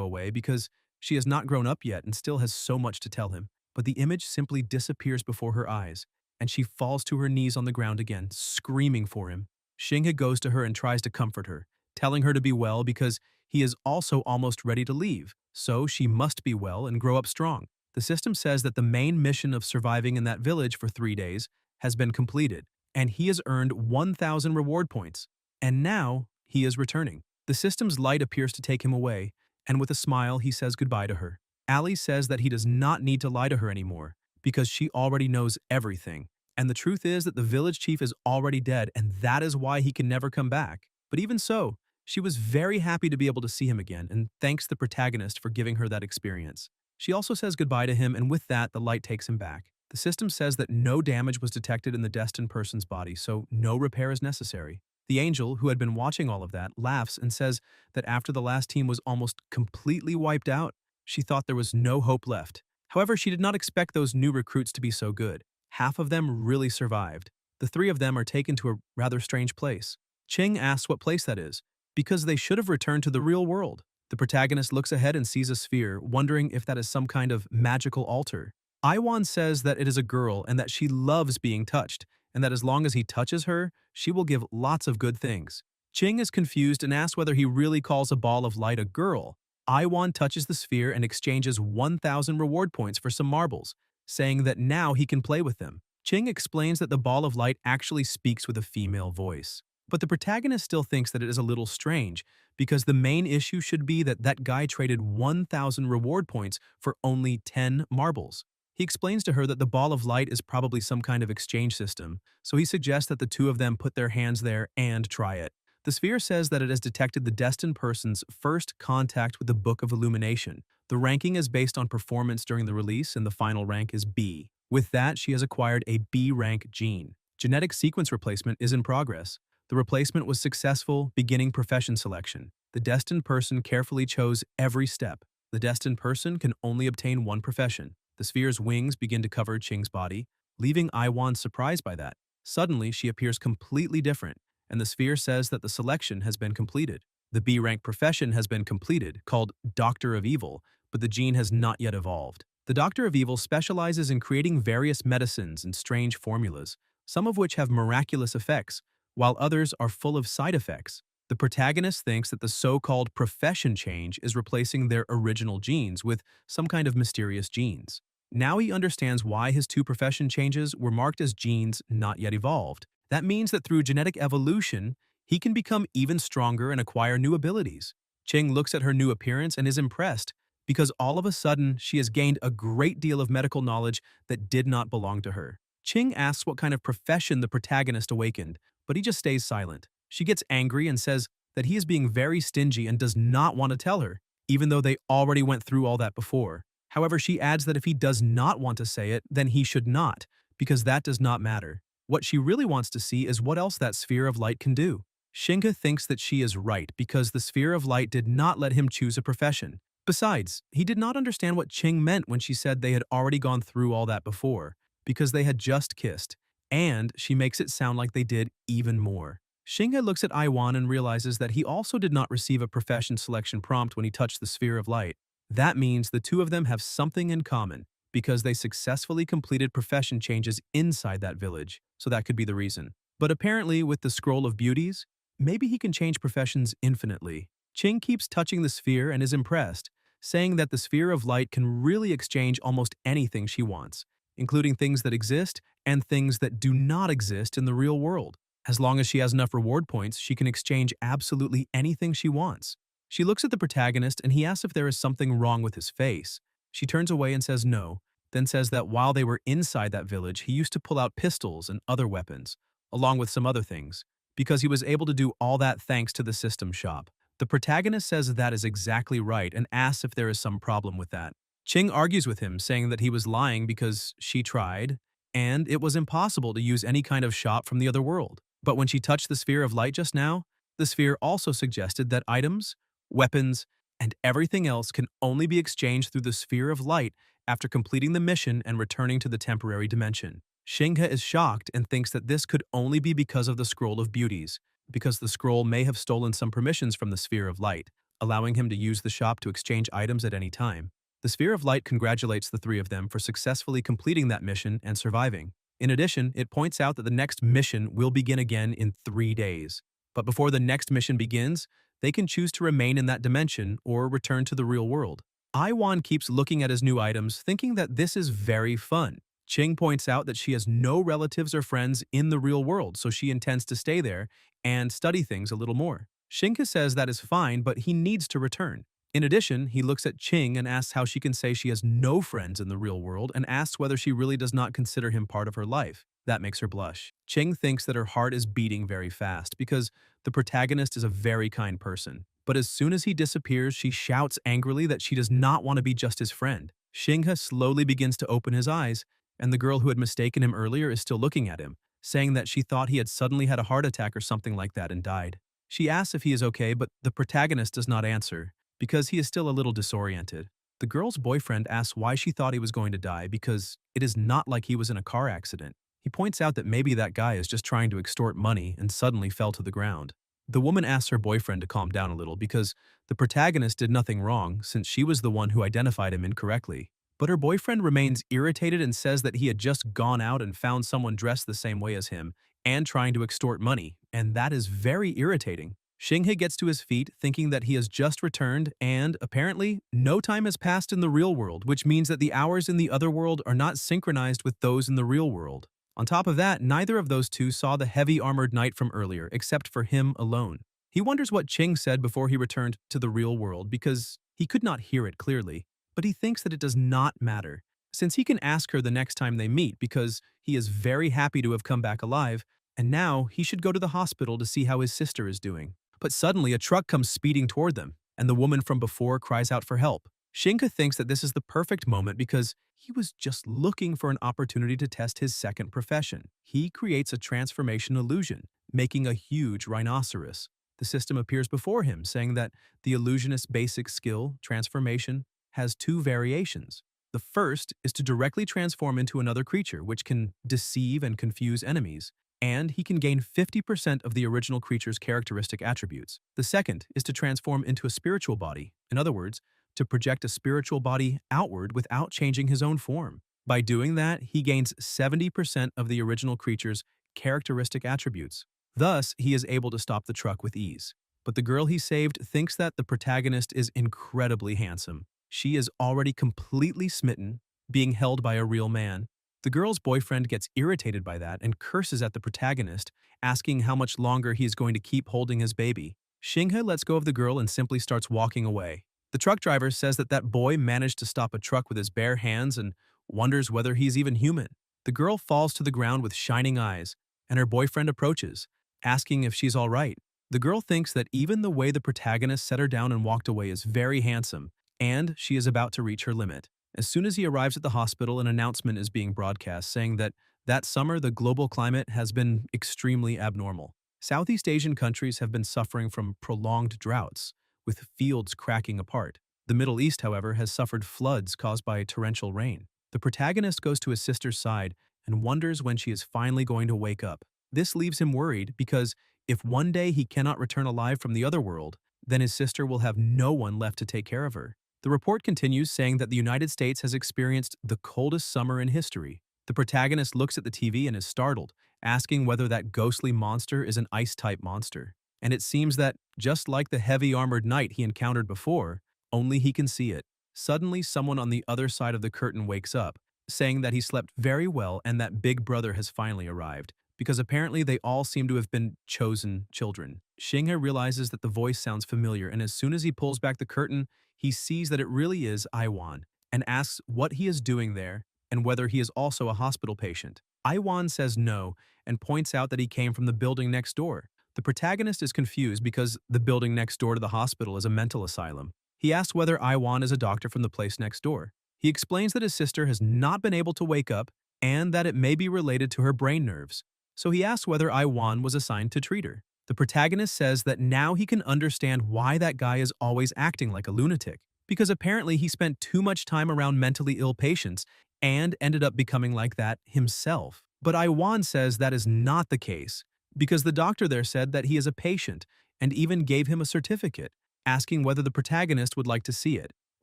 away because she has not grown up yet and still has so much to tell him. But the image simply disappears before her eyes, and she falls to her knees on the ground again, screaming for him. Xinghe goes to her and tries to comfort her, telling her to be well because he is also almost ready to leave, so she must be well and grow up strong. The system says that the main mission of surviving in that village for 3 days has been completed, and he has earned 1,000 reward points. And now, he is returning. The system's light appears to take him away, and with a smile he says goodbye to her. Ali says that he does not need to lie to her anymore, because she already knows everything. And the truth is that the village chief is already dead, and that is why he can never come back. But even so, she was very happy to be able to see him again, and thanks the protagonist for giving her that experience. She also says goodbye to him, and with that, the light takes him back. The system says that no damage was detected in the destined person's body, so no repair is necessary. The angel, who had been watching all of that, laughs and says that after the last team was almost completely wiped out, she thought there was no hope left. However, she did not expect those new recruits to be so good. Half of them really survived. The three of them are taken to a rather strange place. Ching asks what place that is, because they should have returned to the real world. The protagonist looks ahead and sees a sphere, wondering if that is some kind of magical altar. Iwan says that it is a girl and that she loves being touched, and that as long as he touches her, she will give lots of good things. Ching is confused and asks whether he really calls a ball of light a girl. Iwan touches the sphere and exchanges 1,000 reward points for some marbles, saying that now he can play with them. Ching explains that the ball of light actually speaks with a female voice. But the protagonist still thinks that it is a little strange, because the main issue should be that that guy traded 1,000 reward points for only 10 marbles. He explains to her that the ball of light is probably some kind of exchange system, so he suggests that the two of them put their hands there and try it. The sphere says that it has detected the destined person's first contact with the Book of Illumination. The ranking is based on performance during the release, and the final rank is B. With that, she has acquired a B-rank gene. Genetic sequence replacement is in progress. The replacement was successful, beginning profession selection. The destined person carefully chose every step. The destined person can only obtain one profession. The sphere's wings begin to cover Ching's body, leaving Iwan surprised by that. Suddenly, she appears completely different, and the sphere says that the selection has been completed. The B-rank profession has been completed, called Doctor of Evil, but the gene has not yet evolved. The Doctor of Evil specializes in creating various medicines and strange formulas, some of which have miraculous effects, while others are full of side effects. The protagonist thinks that the so-called profession change is replacing their original genes with some kind of mysterious genes. Now he understands why his two profession changes were marked as genes not yet evolved. That means that through genetic evolution, he can become even stronger and acquire new abilities. Ching looks at her new appearance and is impressed, because all of a sudden she has gained a great deal of medical knowledge that did not belong to her. Ching asks what kind of profession the protagonist awakened, but he just stays silent. She gets angry and says that he is being very stingy and does not want to tell her, even though they already went through all that before. However, she adds that if he does not want to say it, then he should not, because that does not matter. What she really wants to see is what else that sphere of light can do. Shinga thinks that she is right because the sphere of light did not let him choose a profession. Besides, he did not understand what Ching meant when she said they had already gone through all that before, because they had just kissed, and she makes it sound like they did even more. Shinga looks at Iwan and realizes that he also did not receive a profession selection prompt when he touched the sphere of light. That means the two of them have something in common, because they successfully completed profession changes inside that village, so that could be the reason. But apparently, with the Scroll of Beauties, maybe he can change professions infinitely. Ching keeps touching the sphere and is impressed, saying that the sphere of light can really exchange almost anything she wants, including things that exist and things that do not exist in the real world. As long as she has enough reward points, she can exchange absolutely anything she wants. She looks at the protagonist and he asks if there is something wrong with his face. She turns away and says no, then says that while they were inside that village, he used to pull out pistols and other weapons, along with some other things, because he was able to do all that thanks to the system shop. The protagonist says that is exactly right and asks if there is some problem with that. Ching argues with him, saying that he was lying because she tried, and it was impossible to use any kind of shop from the other world. But when she touched the sphere of light just now, the sphere also suggested that items, weapons, and everything else can only be exchanged through the sphere of light after completing the mission and returning to the temporary dimension. Shingha is shocked and thinks that this could only be because of the Scroll of Beauties, because the scroll may have stolen some permissions from the sphere of light, allowing him to use the shop to exchange items at any time. The sphere of light congratulates the three of them for successfully completing that mission and surviving. In addition, it points out that the next mission will begin again in 3 days. But before the next mission begins, they can choose to remain in that dimension or return to the real world. Iwan keeps looking at his new items, thinking that this is very fun. Ching points out that she has no relatives or friends in the real world, so she intends to stay there and study things a little more. Shinka says that is fine, but he needs to return. In addition, he looks at Ching and asks how she can say she has no friends in the real world and asks whether she really does not consider him part of her life. That makes her blush. Ching thinks that her heart is beating very fast because the protagonist is a very kind person. But as soon as he disappears, she shouts angrily that she does not want to be just his friend. Shingha slowly begins to open his eyes, and the girl who had mistaken him earlier is still looking at him, saying that she thought he had suddenly had a heart attack or something like that and died. She asks if he is okay, but the protagonist does not answer, because he is still a little disoriented. The girl's boyfriend asks why she thought he was going to die because it is not like he was in a car accident. He points out that maybe that guy is just trying to extort money and suddenly fell to the ground. The woman asks her boyfriend to calm down a little because the protagonist did nothing wrong since she was the one who identified him incorrectly. But her boyfriend remains irritated and says that he had just gone out and found someone dressed the same way as him and trying to extort money, and that is very irritating. Xinghe gets to his feet thinking that he has just returned and, apparently, no time has passed in the real world, which means that the hours in the other world are not synchronized with those in the real world. On top of that, neither of those two saw the heavy armored knight from earlier, except for him alone. He wonders what Ching said before he returned to the real world because he could not hear it clearly, but he thinks that it does not matter, since he can ask her the next time they meet because he is very happy to have come back alive, and now he should go to the hospital to see how his sister is doing. But suddenly a truck comes speeding toward them, and the woman from before cries out for help. Shinka thinks that this is the perfect moment because he was just looking for an opportunity to test his second profession. He creates a transformation illusion, making a huge rhinoceros. The system appears before him, saying that the illusionist's basic skill, transformation, has two variations. The first is to directly transform into another creature, which can deceive and confuse enemies, and he can gain 50% of the original creature's characteristic attributes. The second is to transform into a spiritual body, in other words, to project a spiritual body outward without changing his own form. By doing that, he gains 70% of the original creature's characteristic attributes. Thus, he is able to stop the truck with ease. But the girl he saved thinks that the protagonist is incredibly handsome. She is already completely smitten, being held by a real man. The girl's boyfriend gets irritated by that and curses at the protagonist, asking how much longer he is going to keep holding his baby. Xinghe lets go of the girl and simply starts walking away. The truck driver says that that boy managed to stop a truck with his bare hands and wonders whether he's even human. The girl falls to the ground with shining eyes, and her boyfriend approaches, asking if she's all right. The girl thinks that even the way the protagonist set her down and walked away is very handsome, and she is about to reach her limit. As soon as he arrives at the hospital, an announcement is being broadcast saying that summer the global climate has been extremely abnormal. Southeast Asian countries have been suffering from prolonged droughts, with fields cracking apart. The Middle East, however, has suffered floods caused by torrential rain. The protagonist goes to his sister's side and wonders when she is finally going to wake up. This leaves him worried because if one day he cannot return alive from the other world, then his sister will have no one left to take care of her. The report continues saying that the United States has experienced the coldest summer in history. The protagonist looks at the TV and is startled, asking whether that ghostly monster is an ice-type monster. And it seems that, just like the heavy armored knight he encountered before, only he can see it. Suddenly, someone on the other side of the curtain wakes up, saying that he slept very well and that Big Brother has finally arrived, because apparently they all seem to have been chosen children. Xinghe realizes that the voice sounds familiar, and as soon as he pulls back the curtain, he sees that it really is Iwan, and asks what he is doing there and whether he is also a hospital patient. Iwan says no and points out that he came from the building next door. The protagonist is confused because the building next door to the hospital is a mental asylum. He asks whether Iwan is a doctor from the place next door. He explains that his sister has not been able to wake up and that it may be related to her brain nerves. So he asks whether Iwan was assigned to treat her. The protagonist says that now he can understand why that guy is always acting like a lunatic, because apparently he spent too much time around mentally ill patients and ended up becoming like that himself. But Iwan says that is not the case, because the doctor there said that he is a patient and even gave him a certificate, asking whether the protagonist would like to see it.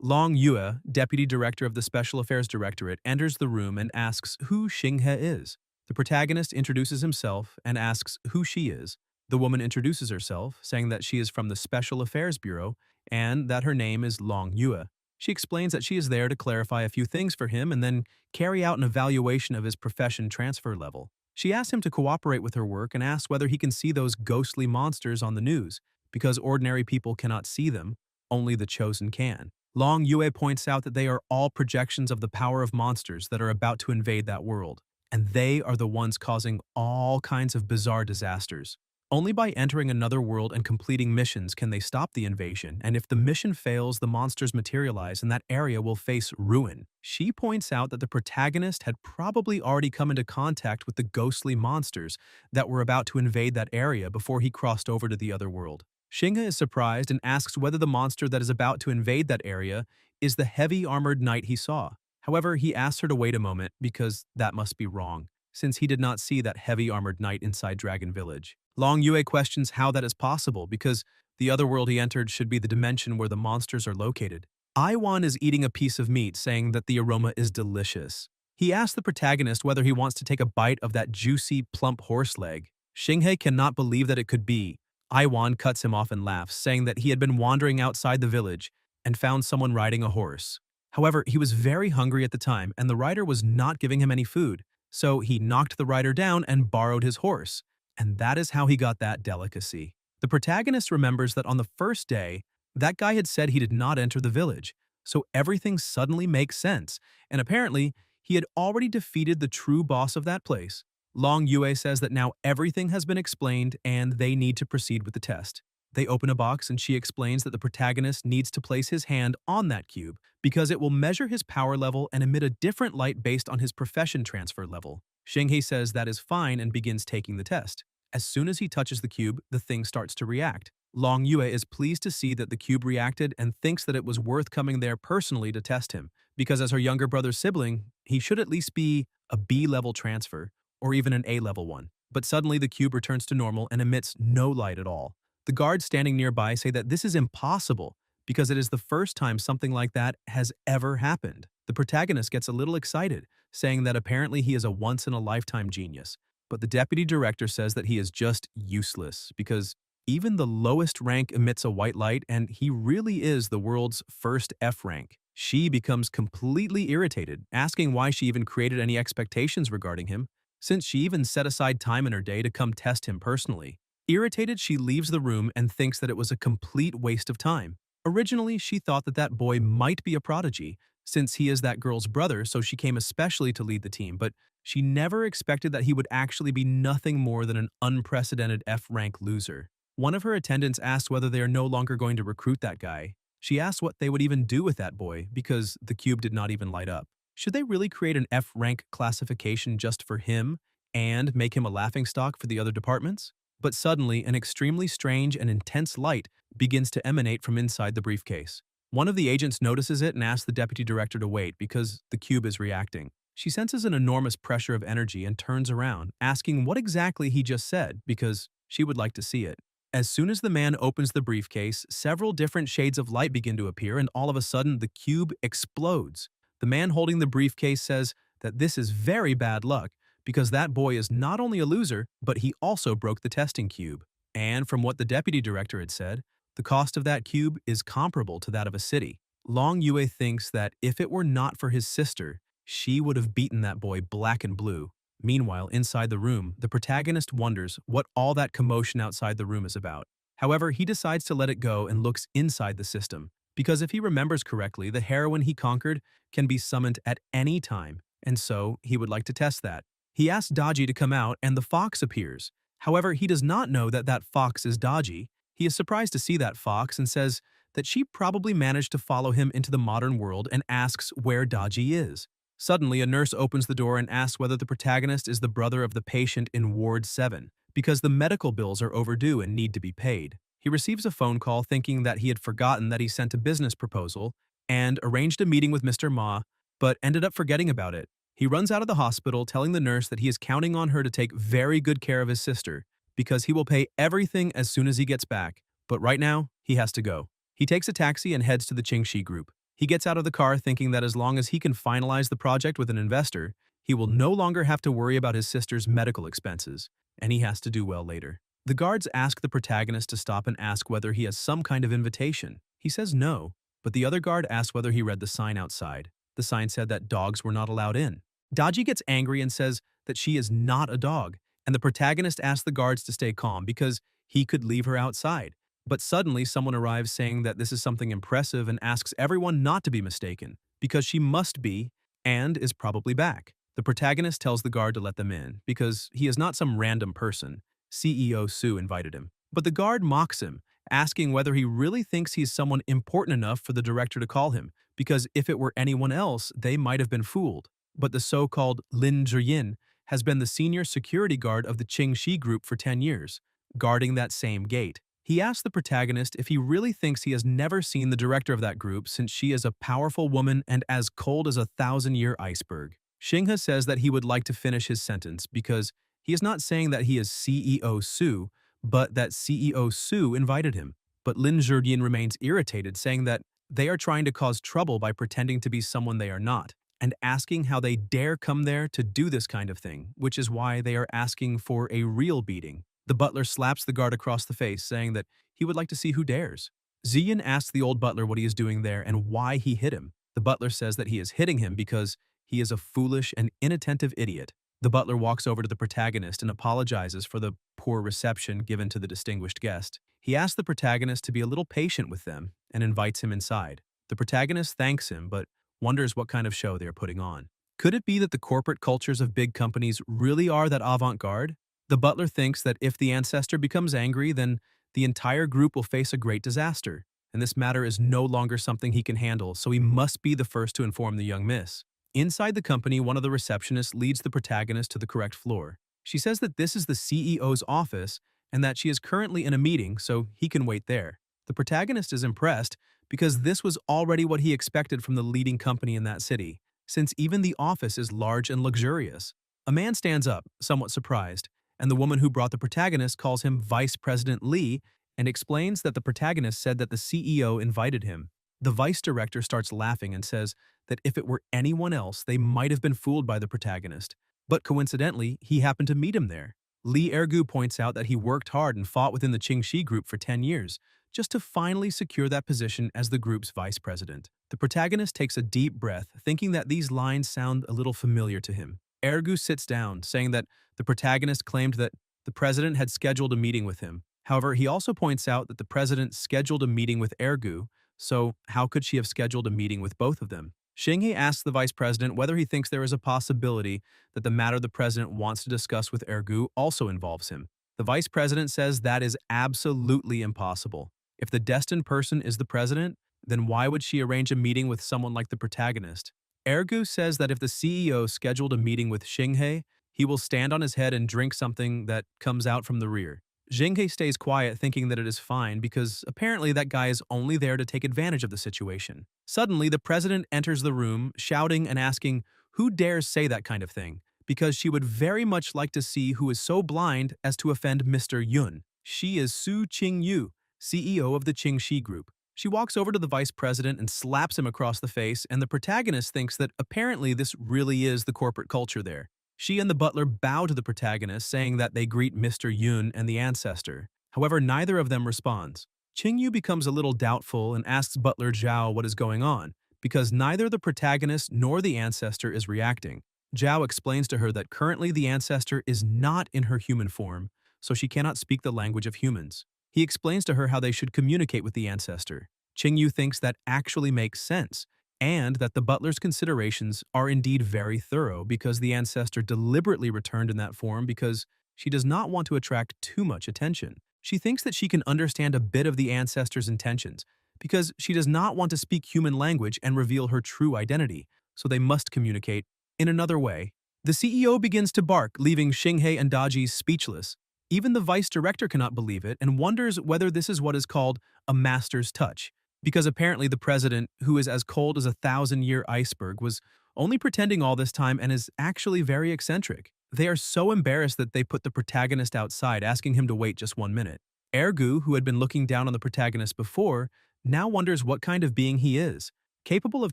Long Yue, deputy director of the Special Affairs Directorate, enters the room and asks who Xinghe is. The protagonist introduces himself and asks who she is. The woman introduces herself, saying that she is from the Special Affairs Bureau and that her name is Long Yue. She explains that she is there to clarify a few things for him and then carry out an evaluation of his profession transfer level. She asks him to cooperate with her work and asks whether he can see those ghostly monsters on the news, because ordinary people cannot see them, only the chosen can. Long Yue points out that they are all projections of the power of monsters that are about to invade that world, and they are the ones causing all kinds of bizarre disasters. Only by entering another world and completing missions can they stop the invasion, and if the mission fails, the monsters materialize and that area will face ruin. She points out that the protagonist had probably already come into contact with the ghostly monsters that were about to invade that area before he crossed over to the other world. Shinga is surprised and asks whether the monster that is about to invade that area is the heavy armored knight he saw. However, he asks her to wait a moment because that must be wrong, since he did not see that heavy armored knight inside Dragon Village. Long Yue questions how that is possible because the other world he entered should be the dimension where the monsters are located. Iwan is eating a piece of meat, saying that the aroma is delicious. He asks the protagonist whether he wants to take a bite of that juicy, plump horse leg. Xinghe cannot believe that it could be. Iwan cuts him off and laughs, saying that he had been wandering outside the village and found someone riding a horse. However, he was very hungry at the time and the rider was not giving him any food, so he knocked the rider down and borrowed his horse. And that is how he got that delicacy. The protagonist remembers that on the first day, that guy had said he did not enter the village, so everything suddenly makes sense, and apparently, he had already defeated the true boss of that place. Long Yue says that now everything has been explained and they need to proceed with the test. They open a box and she explains that the protagonist needs to place his hand on that cube because it will measure his power level and emit a different light based on his profession transfer level. Xinghe says that is fine and begins taking the test. As soon as he touches the cube, the thing starts to react. Long Yue is pleased to see that the cube reacted and thinks that it was worth coming there personally to test him, because as her younger brother's sibling, he should at least be a B-level transfer, or even an A-level one. But suddenly the cube returns to normal and emits no light at all. The guards standing nearby say that this is impossible because it is the first time something like that has ever happened. The protagonist gets a little excited, saying that apparently he is a once-in-a-lifetime genius. But the deputy director says that he is just useless because even the lowest rank emits a white light and he really is the world's first F rank. She becomes completely irritated, asking why she even created any expectations regarding him, since she even set aside time in her day to come test him personally. Irritated, she leaves the room and thinks that it was a complete waste of time. Originally, she thought that that boy might be a prodigy, since he is that girl's brother, so she came especially to lead the team, but she never expected that he would actually be nothing more than an unprecedented F-rank loser. One of her attendants asks whether they are no longer going to recruit that guy. She asks what they would even do with that boy, because the cube did not even light up. Should they really create an F-rank classification just for him, and make him a laughingstock for the other departments? But suddenly, an extremely strange and intense light begins to emanate from inside the briefcase. One of the agents notices it and asks the deputy director to wait because the cube is reacting. She senses an enormous pressure of energy and turns around, asking what exactly he just said because she would like to see it. As soon as the man opens the briefcase, several different shades of light begin to appear and all of a sudden the cube explodes. The man holding the briefcase says that this is very bad luck because that boy is not only a loser, but he also broke the testing cube. And from what the deputy director had said, the cost of that cube is comparable to that of a city. Long Yue thinks that if it were not for his sister, she would have beaten that boy black and blue. Meanwhile, inside the room, the protagonist wonders what all that commotion outside the room is about. However, he decides to let it go and looks inside the system, because if he remembers correctly, the heroine he conquered can be summoned at any time, and so he would like to test that. He asks Daji to come out and the fox appears. However, he does not know that that fox is Daji. He is surprised to see that fox and says that she probably managed to follow him into the modern world and asks where Daji is. Suddenly, a nurse opens the door and asks whether the protagonist is the brother of the patient in Ward 7, because the medical bills are overdue and need to be paid. He receives a phone call thinking that he had forgotten that he sent a business proposal and arranged a meeting with Mr. Ma, but ended up forgetting about it. He runs out of the hospital telling the nurse that he is counting on her to take very good care of his sister, because he will pay everything as soon as he gets back, but right now, he has to go. He takes a taxi and heads to the Qingxi group. He gets out of the car thinking that as long as he can finalize the project with an investor, he will no longer have to worry about his sister's medical expenses, and he has to do well later. The guards ask the protagonist to stop and ask whether he has some kind of invitation. He says no, but the other guard asks whether he read the sign outside. The sign said that dogs were not allowed in. Daji gets angry and says that she is not a dog, and the protagonist asks the guards to stay calm because he could leave her outside. But suddenly someone arrives saying that this is something impressive and asks everyone not to be mistaken, because she must be and is probably back. The protagonist tells the guard to let them in, because he is not some random person, CEO Su invited him. But the guard mocks him, asking whether he really thinks he's someone important enough for the director to call him, because if it were anyone else, they might have been fooled. But the so-called Lin Zhiyin has been the senior security guard of the Qingxi group for 10 years, guarding that same gate. He asks the protagonist if he really thinks he has never seen the director of that group since she is a powerful woman and as cold as a thousand-year iceberg. Xinghe says that he would like to finish his sentence because he is not saying that he is CEO Su, but that CEO Su invited him. But Lin Zhiyin remains irritated, saying that they are trying to cause trouble by pretending to be someone they are not, and asking how they dare come there to do this kind of thing, which is why they are asking for a real beating. The butler slaps the guard across the face, saying that he would like to see who dares. Ziyin asks the old butler what he is doing there and why he hit him. The butler says that he is hitting him because he is a foolish and inattentive idiot. The butler walks over to the protagonist and apologizes for the poor reception given to the distinguished guest. He asks the protagonist to be a little patient with them and invites him inside. The protagonist thanks him, but wonders what kind of show they are putting on. Could it be that the corporate cultures of big companies really are that avant-garde? The butler thinks that if the ancestor becomes angry, then the entire group will face a great disaster, and this matter is no longer something he can handle, so he must be the first to inform the young miss. Inside the company, one of the receptionists leads the protagonist to the correct floor. She says that this is the CEO's office and that she is currently in a meeting, so he can wait there. The protagonist is impressed because this was already what he expected from the leading company in that city, since even the office is large and luxurious. A man stands up, somewhat surprised, and the woman who brought the protagonist calls him Vice President Lee and explains that the protagonist said that the CEO invited him. The vice director starts laughing and says that if it were anyone else, they might have been fooled by the protagonist. But coincidentally, he happened to meet him there. Li Ergu points out that he worked hard and fought within the Qingxi group for 10 years, just to finally secure that position as the group's vice president. The protagonist takes a deep breath, thinking that these lines sound a little familiar to him. Ergu sits down, saying that the protagonist claimed that the president had scheduled a meeting with him. However, he also points out that the president scheduled a meeting with Ergu, so how could she have scheduled a meeting with both of them? Xinghe asks the vice president whether he thinks there is a possibility that the matter the president wants to discuss with Ergu also involves him. The vice president says that is absolutely impossible. If the destined person is the president, then why would she arrange a meeting with someone like the protagonist? Ergu says that if the CEO scheduled a meeting with Xinghe, he will stand on his head and drink something that comes out from the rear. Xinghe stays quiet, thinking that it is fine because apparently that guy is only there to take advantage of the situation. Suddenly, the president enters the room, shouting and asking who dares say that kind of thing, because she would very much like to see who is so blind as to offend Mr. Yun. She is Su Qingyu, CEO of the Qingxi Group. She walks over to the vice president and slaps him across the face, and the protagonist thinks that apparently this really is the corporate culture there. She and the butler bow to the protagonist, saying that they greet Mr. Yun and the ancestor. However, neither of them responds. Qingyu becomes a little doubtful and asks butler Zhao what is going on, because neither the protagonist nor the ancestor is reacting. Zhao explains to her that currently the ancestor is not in her human form, so she cannot speak the language of humans. He explains to her how they should communicate with the ancestor. Qingyu thinks that actually makes sense, and that the butler's considerations are indeed very thorough because the ancestor deliberately returned in that form because she does not want to attract too much attention. She thinks that she can understand a bit of the ancestor's intentions because she does not want to speak human language and reveal her true identity, so they must communicate in another way. The CEO begins to bark, leaving Xinghe and Daji speechless. Even the vice director cannot believe it and wonders whether this is what is called a master's touch, because apparently the president, who is as cold as a thousand-year iceberg, was only pretending all this time and is actually very eccentric. They are so embarrassed that they put the protagonist outside, asking him to wait just 1 minute. Ergu, who had been looking down on the protagonist before, now wonders what kind of being he is, capable of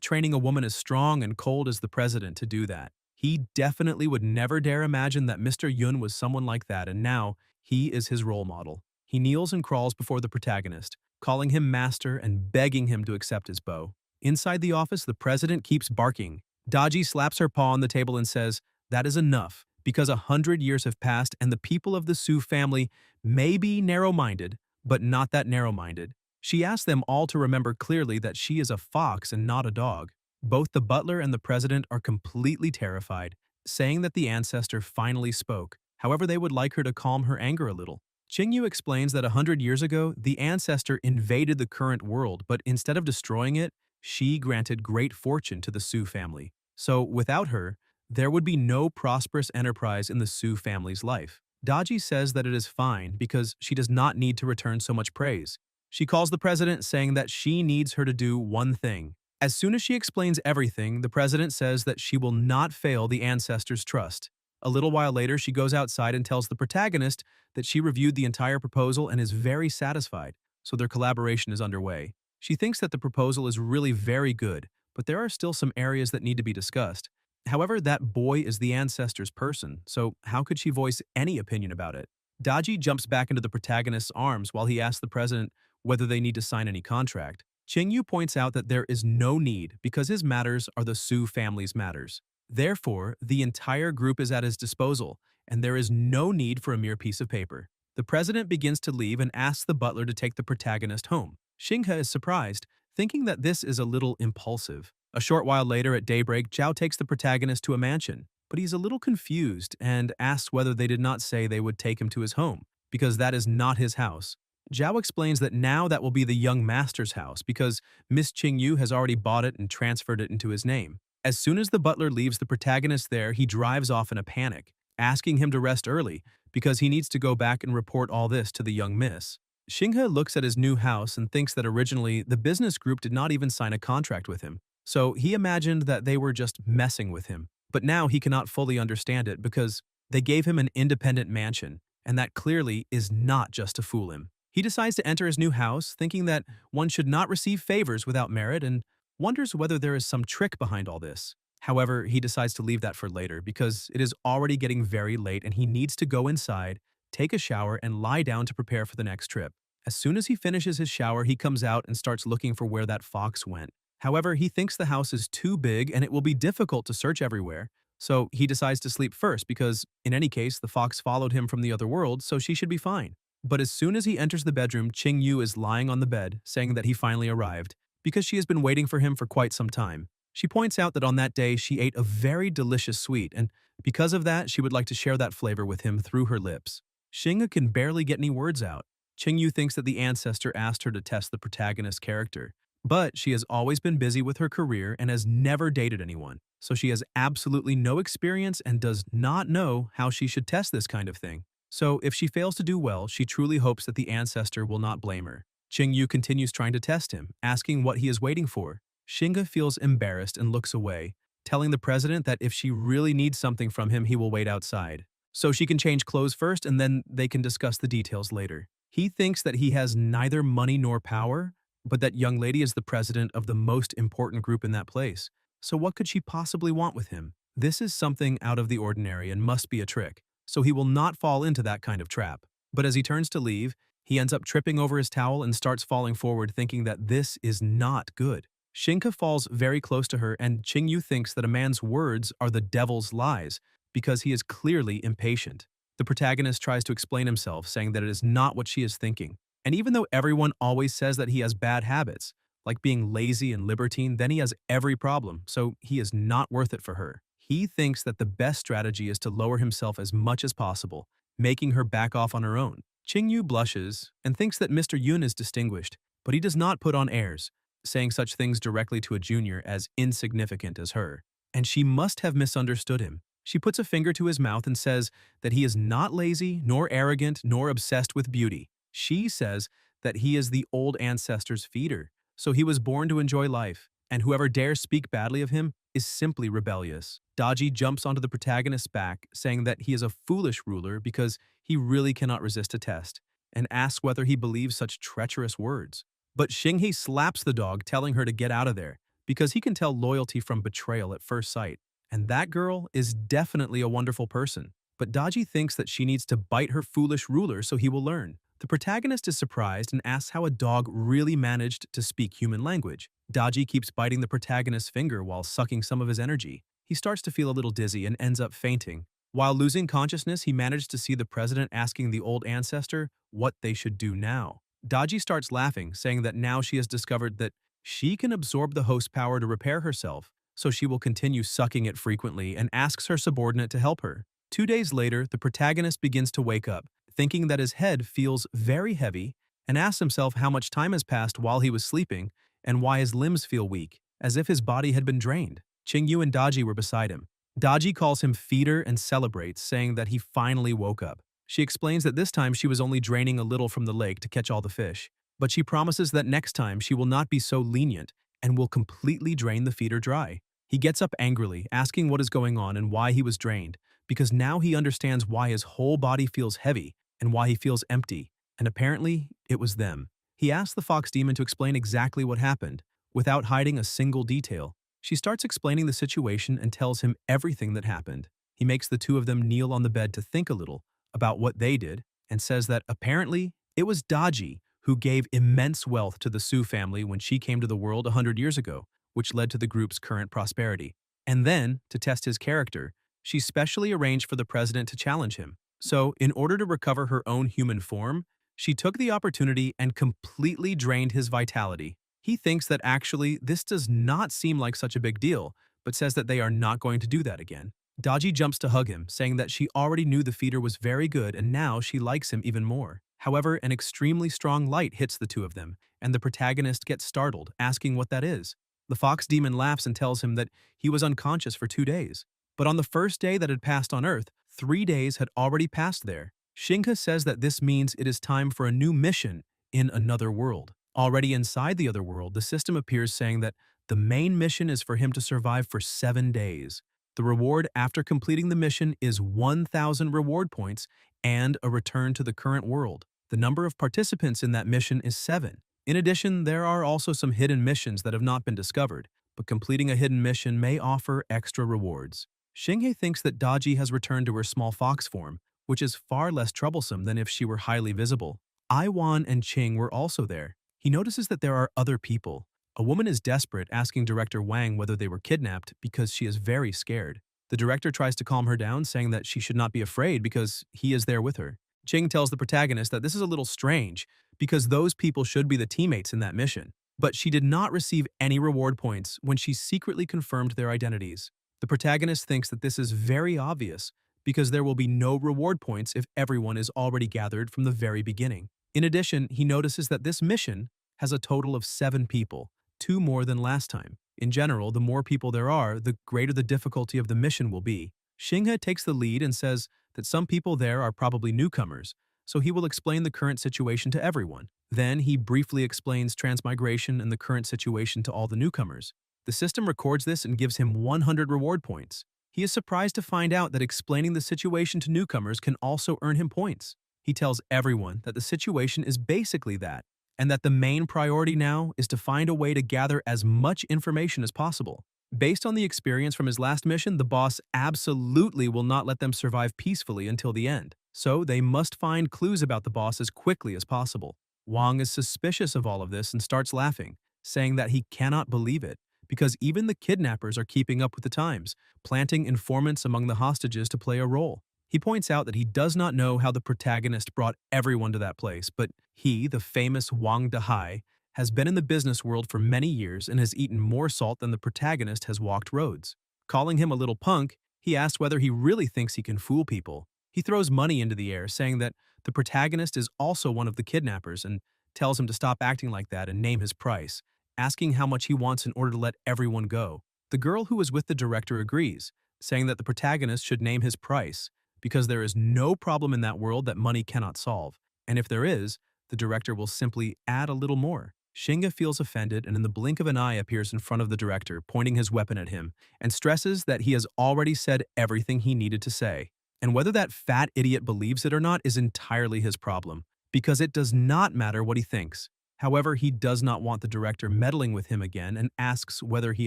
training a woman as strong and cold as the president to do that. He definitely would never dare imagine that Mr. Yun was someone like that, and now he is his role model. He kneels and crawls before the protagonist, calling him master and begging him to accept his bow. Inside the office, the president keeps barking. Daji slaps her paw on the table and says, "That is enough, because 100 years have passed and the people of the Su family may be narrow-minded, but not that narrow-minded." She asks them all to remember clearly that she is a fox and not a dog. Both the butler and the president are completely terrified, saying that the ancestor finally spoke. However, they would like her to calm her anger a little. Qingyu explains that 100 years ago, the ancestor invaded the current world, but instead of destroying it, she granted great fortune to the Su family. So, without her, there would be no prosperous enterprise in the Su family's life. Daji says that it is fine because she does not need to return so much praise. She calls the president saying that she needs her to do one thing. As soon as she explains everything, the president says that she will not fail the ancestors' trust. A little while later, she goes outside and tells the protagonist that she reviewed the entire proposal and is very satisfied, so their collaboration is underway. She thinks that the proposal is really very good, but there are still some areas that need to be discussed. However, that boy is the ancestor's person, so how could she voice any opinion about it? Daji jumps back into the protagonist's arms while he asks the president whether they need to sign any contract. Qingyu points out that there is no need because his matters are the Su family's matters. Therefore, the entire group is at his disposal, and there is no need for a mere piece of paper. The president begins to leave and asks the butler to take the protagonist home. Xinghe is surprised, thinking that this is a little impulsive. A short while later at daybreak, Zhao takes the protagonist to a mansion, but he's a little confused and asks whether they did not say they would take him to his home, because that is not his house. Zhao explains that now that will be the young master's house because Miss Qingyu has already bought it and transferred it into his name. As soon as the butler leaves the protagonist there, he drives off in a panic, asking him to rest early because he needs to go back and report all this to the young miss. Xinghe looks at his new house and thinks that originally the business group did not even sign a contract with him, so he imagined that they were just messing with him. But now he cannot fully understand it because they gave him an independent mansion, and that clearly is not just to fool him. He decides to enter his new house, thinking that one should not receive favors without merit and wonders whether there is some trick behind all this. However, he decides to leave that for later because it is already getting very late and he needs to go inside, take a shower, and lie down to prepare for the next trip. As soon as he finishes his shower, he comes out and starts looking for where that fox went. However, he thinks the house is too big and it will be difficult to search everywhere, so he decides to sleep first because, in any case, the fox followed him from the other world, so she should be fine. But as soon as he enters the bedroom, Qingyu is lying on the bed, saying that he finally arrived, because she has been waiting for him for quite some time. She points out that on that day she ate a very delicious sweet, and because of that, she would like to share that flavor with him through her lips. Xinghe can barely get any words out. Qingyu thinks that the ancestor asked her to test the protagonist's character, but she has always been busy with her career and has never dated anyone, so she has absolutely no experience and does not know how she should test this kind of thing. So if she fails to do well, she truly hopes that the ancestor will not blame her. Qingyu continues trying to test him, asking what he is waiting for. Xinghe feels embarrassed and looks away, telling the president that if she really needs something from him, he will wait outside. So she can change clothes first and then they can discuss the details later. He thinks that he has neither money nor power, but that young lady is the president of the most important group in that place. So what could she possibly want with him? This is something out of the ordinary and must be a trick, so he will not fall into that kind of trap. But as he turns to leave, he ends up tripping over his towel and starts falling forward, thinking that this is not good. Xinghe falls very close to her, and Qingyu thinks that a man's words are the devil's lies because he is clearly impatient. The protagonist tries to explain himself, saying that it is not what she is thinking. And even though everyone always says that he has bad habits, like being lazy and libertine, then he has every problem, so he is not worth it for her. He thinks that the best strategy is to lower himself as much as possible, making her back off on her own. Qingyu blushes and thinks that Mr. Yun is distinguished, but he does not put on airs, saying such things directly to a junior as insignificant as her. And she must have misunderstood him. She puts a finger to his mouth and says that he is not lazy, nor arrogant, nor obsessed with beauty. She says that he is the old ancestor's feeder, so he was born to enjoy life, and whoever dares speak badly of him is simply rebellious. Daji jumps onto the protagonist's back, saying that he is a foolish ruler because he really cannot resist a test, and asks whether he believes such treacherous words. But Xinghe slaps the dog, telling her to get out of there, because he can tell loyalty from betrayal at first sight. And that girl is definitely a wonderful person. But Daji thinks that she needs to bite her foolish ruler so he will learn. The protagonist is surprised and asks how a dog really managed to speak human language. Daji keeps biting the protagonist's finger while sucking some of his energy. He starts to feel a little dizzy and ends up fainting. While losing consciousness, he manages to see the president asking the old ancestor what they should do now. Daji starts laughing, saying that now she has discovered that she can absorb the host's power to repair herself, so she will continue sucking it frequently and asks her subordinate to help her. 2 days later, the protagonist begins to wake up, thinking that his head feels very heavy, and asks himself how much time has passed while he was sleeping and why his limbs feel weak, as if his body had been drained. Qingyu and Daji were beside him. Daji calls him feeder and celebrates, saying that he finally woke up. She explains that this time she was only draining a little from the lake to catch all the fish, but she promises that next time she will not be so lenient and will completely drain the feeder dry. He gets up angrily, asking what is going on and why he was drained, because now he understands why his whole body feels heavy and why he feels empty, and apparently it was them. He asks the fox demon to explain exactly what happened, without hiding a single detail. She starts explaining the situation and tells him everything that happened. He makes the two of them kneel on the bed to think a little about what they did, and says that apparently it was Daji who gave immense wealth to the Su family when she came to the world 100 years ago, which led to the group's current prosperity. And then, to test his character, she specially arranged for the president to challenge him. So, in order to recover her own human form, she took the opportunity and completely drained his vitality. He thinks that actually this does not seem like such a big deal, but says that they are not going to do that again. Daji jumps to hug him, saying that she already knew the feeder was very good and now she likes him even more. However, an extremely strong light hits the two of them, and the protagonist gets startled, asking what that is. The fox demon laughs and tells him that he was unconscious for 2 days. But on the first day that had passed on Earth, 3 days had already passed there. Shingha says that this means it is time for a new mission in another world. Already inside the other world, the system appears saying that the main mission is for him to survive for 7 days. The reward after completing the mission is 1,000 reward points and a return to the current world. The number of participants in that mission is 7. In addition, there are also some hidden missions that have not been discovered, but completing a hidden mission may offer extra rewards. Shinghe thinks that Daji has returned to her small fox form, which is far less troublesome than if she were highly visible. Iwan and Qing were also there. He notices that there are other people. A woman is desperate, asking director Wang whether they were kidnapped because she is very scared. The director tries to calm her down, saying that she should not be afraid because he is there with her. Qing tells the protagonist that this is a little strange because those people should be the teammates in that mission. But she did not receive any reward points when she secretly confirmed their identities. The protagonist thinks that this is very obvious because there will be no reward points if everyone is already gathered from the very beginning. In addition, he notices that this mission has a total of 7 people, 2 more than last time. In general, the more people there are, the greater the difficulty of the mission will be. Shingha takes the lead and says that some people there are probably newcomers, so he will explain the current situation to everyone. Then he briefly explains transmigration and the current situation to all the newcomers. The system records this and gives him 100 reward points. He is surprised to find out that explaining the situation to newcomers can also earn him points. He tells everyone that the situation is basically that, and that the main priority now is to find a way to gather as much information as possible. Based on the experience from his last mission, the boss absolutely will not let them survive peacefully until the end, so they must find clues about the boss as quickly as possible. Wang is suspicious of all of this and starts laughing, saying that he cannot believe it, because even the kidnappers are keeping up with the times, planting informants among the hostages to play a role. He points out that he does not know how the protagonist brought everyone to that place, but he, the famous Wang Dahai, has been in the business world for many years and has eaten more salt than the protagonist has walked roads. Calling him a little punk, he asks whether he really thinks he can fool people. He throws money into the air, saying that the protagonist is also one of the kidnappers and tells him to stop acting like that and name his price, asking how much he wants in order to let everyone go. The girl who was with the director agrees, saying that the protagonist should name his price, because there is no problem in that world that money cannot solve, and if there is, the director will simply add a little more. Shinga feels offended and in the blink of an eye appears in front of the director, pointing his weapon at him, and stresses that he has already said everything he needed to say. And whether that fat idiot believes it or not is entirely his problem, because it does not matter what he thinks. However, he does not want the director meddling with him again and asks whether he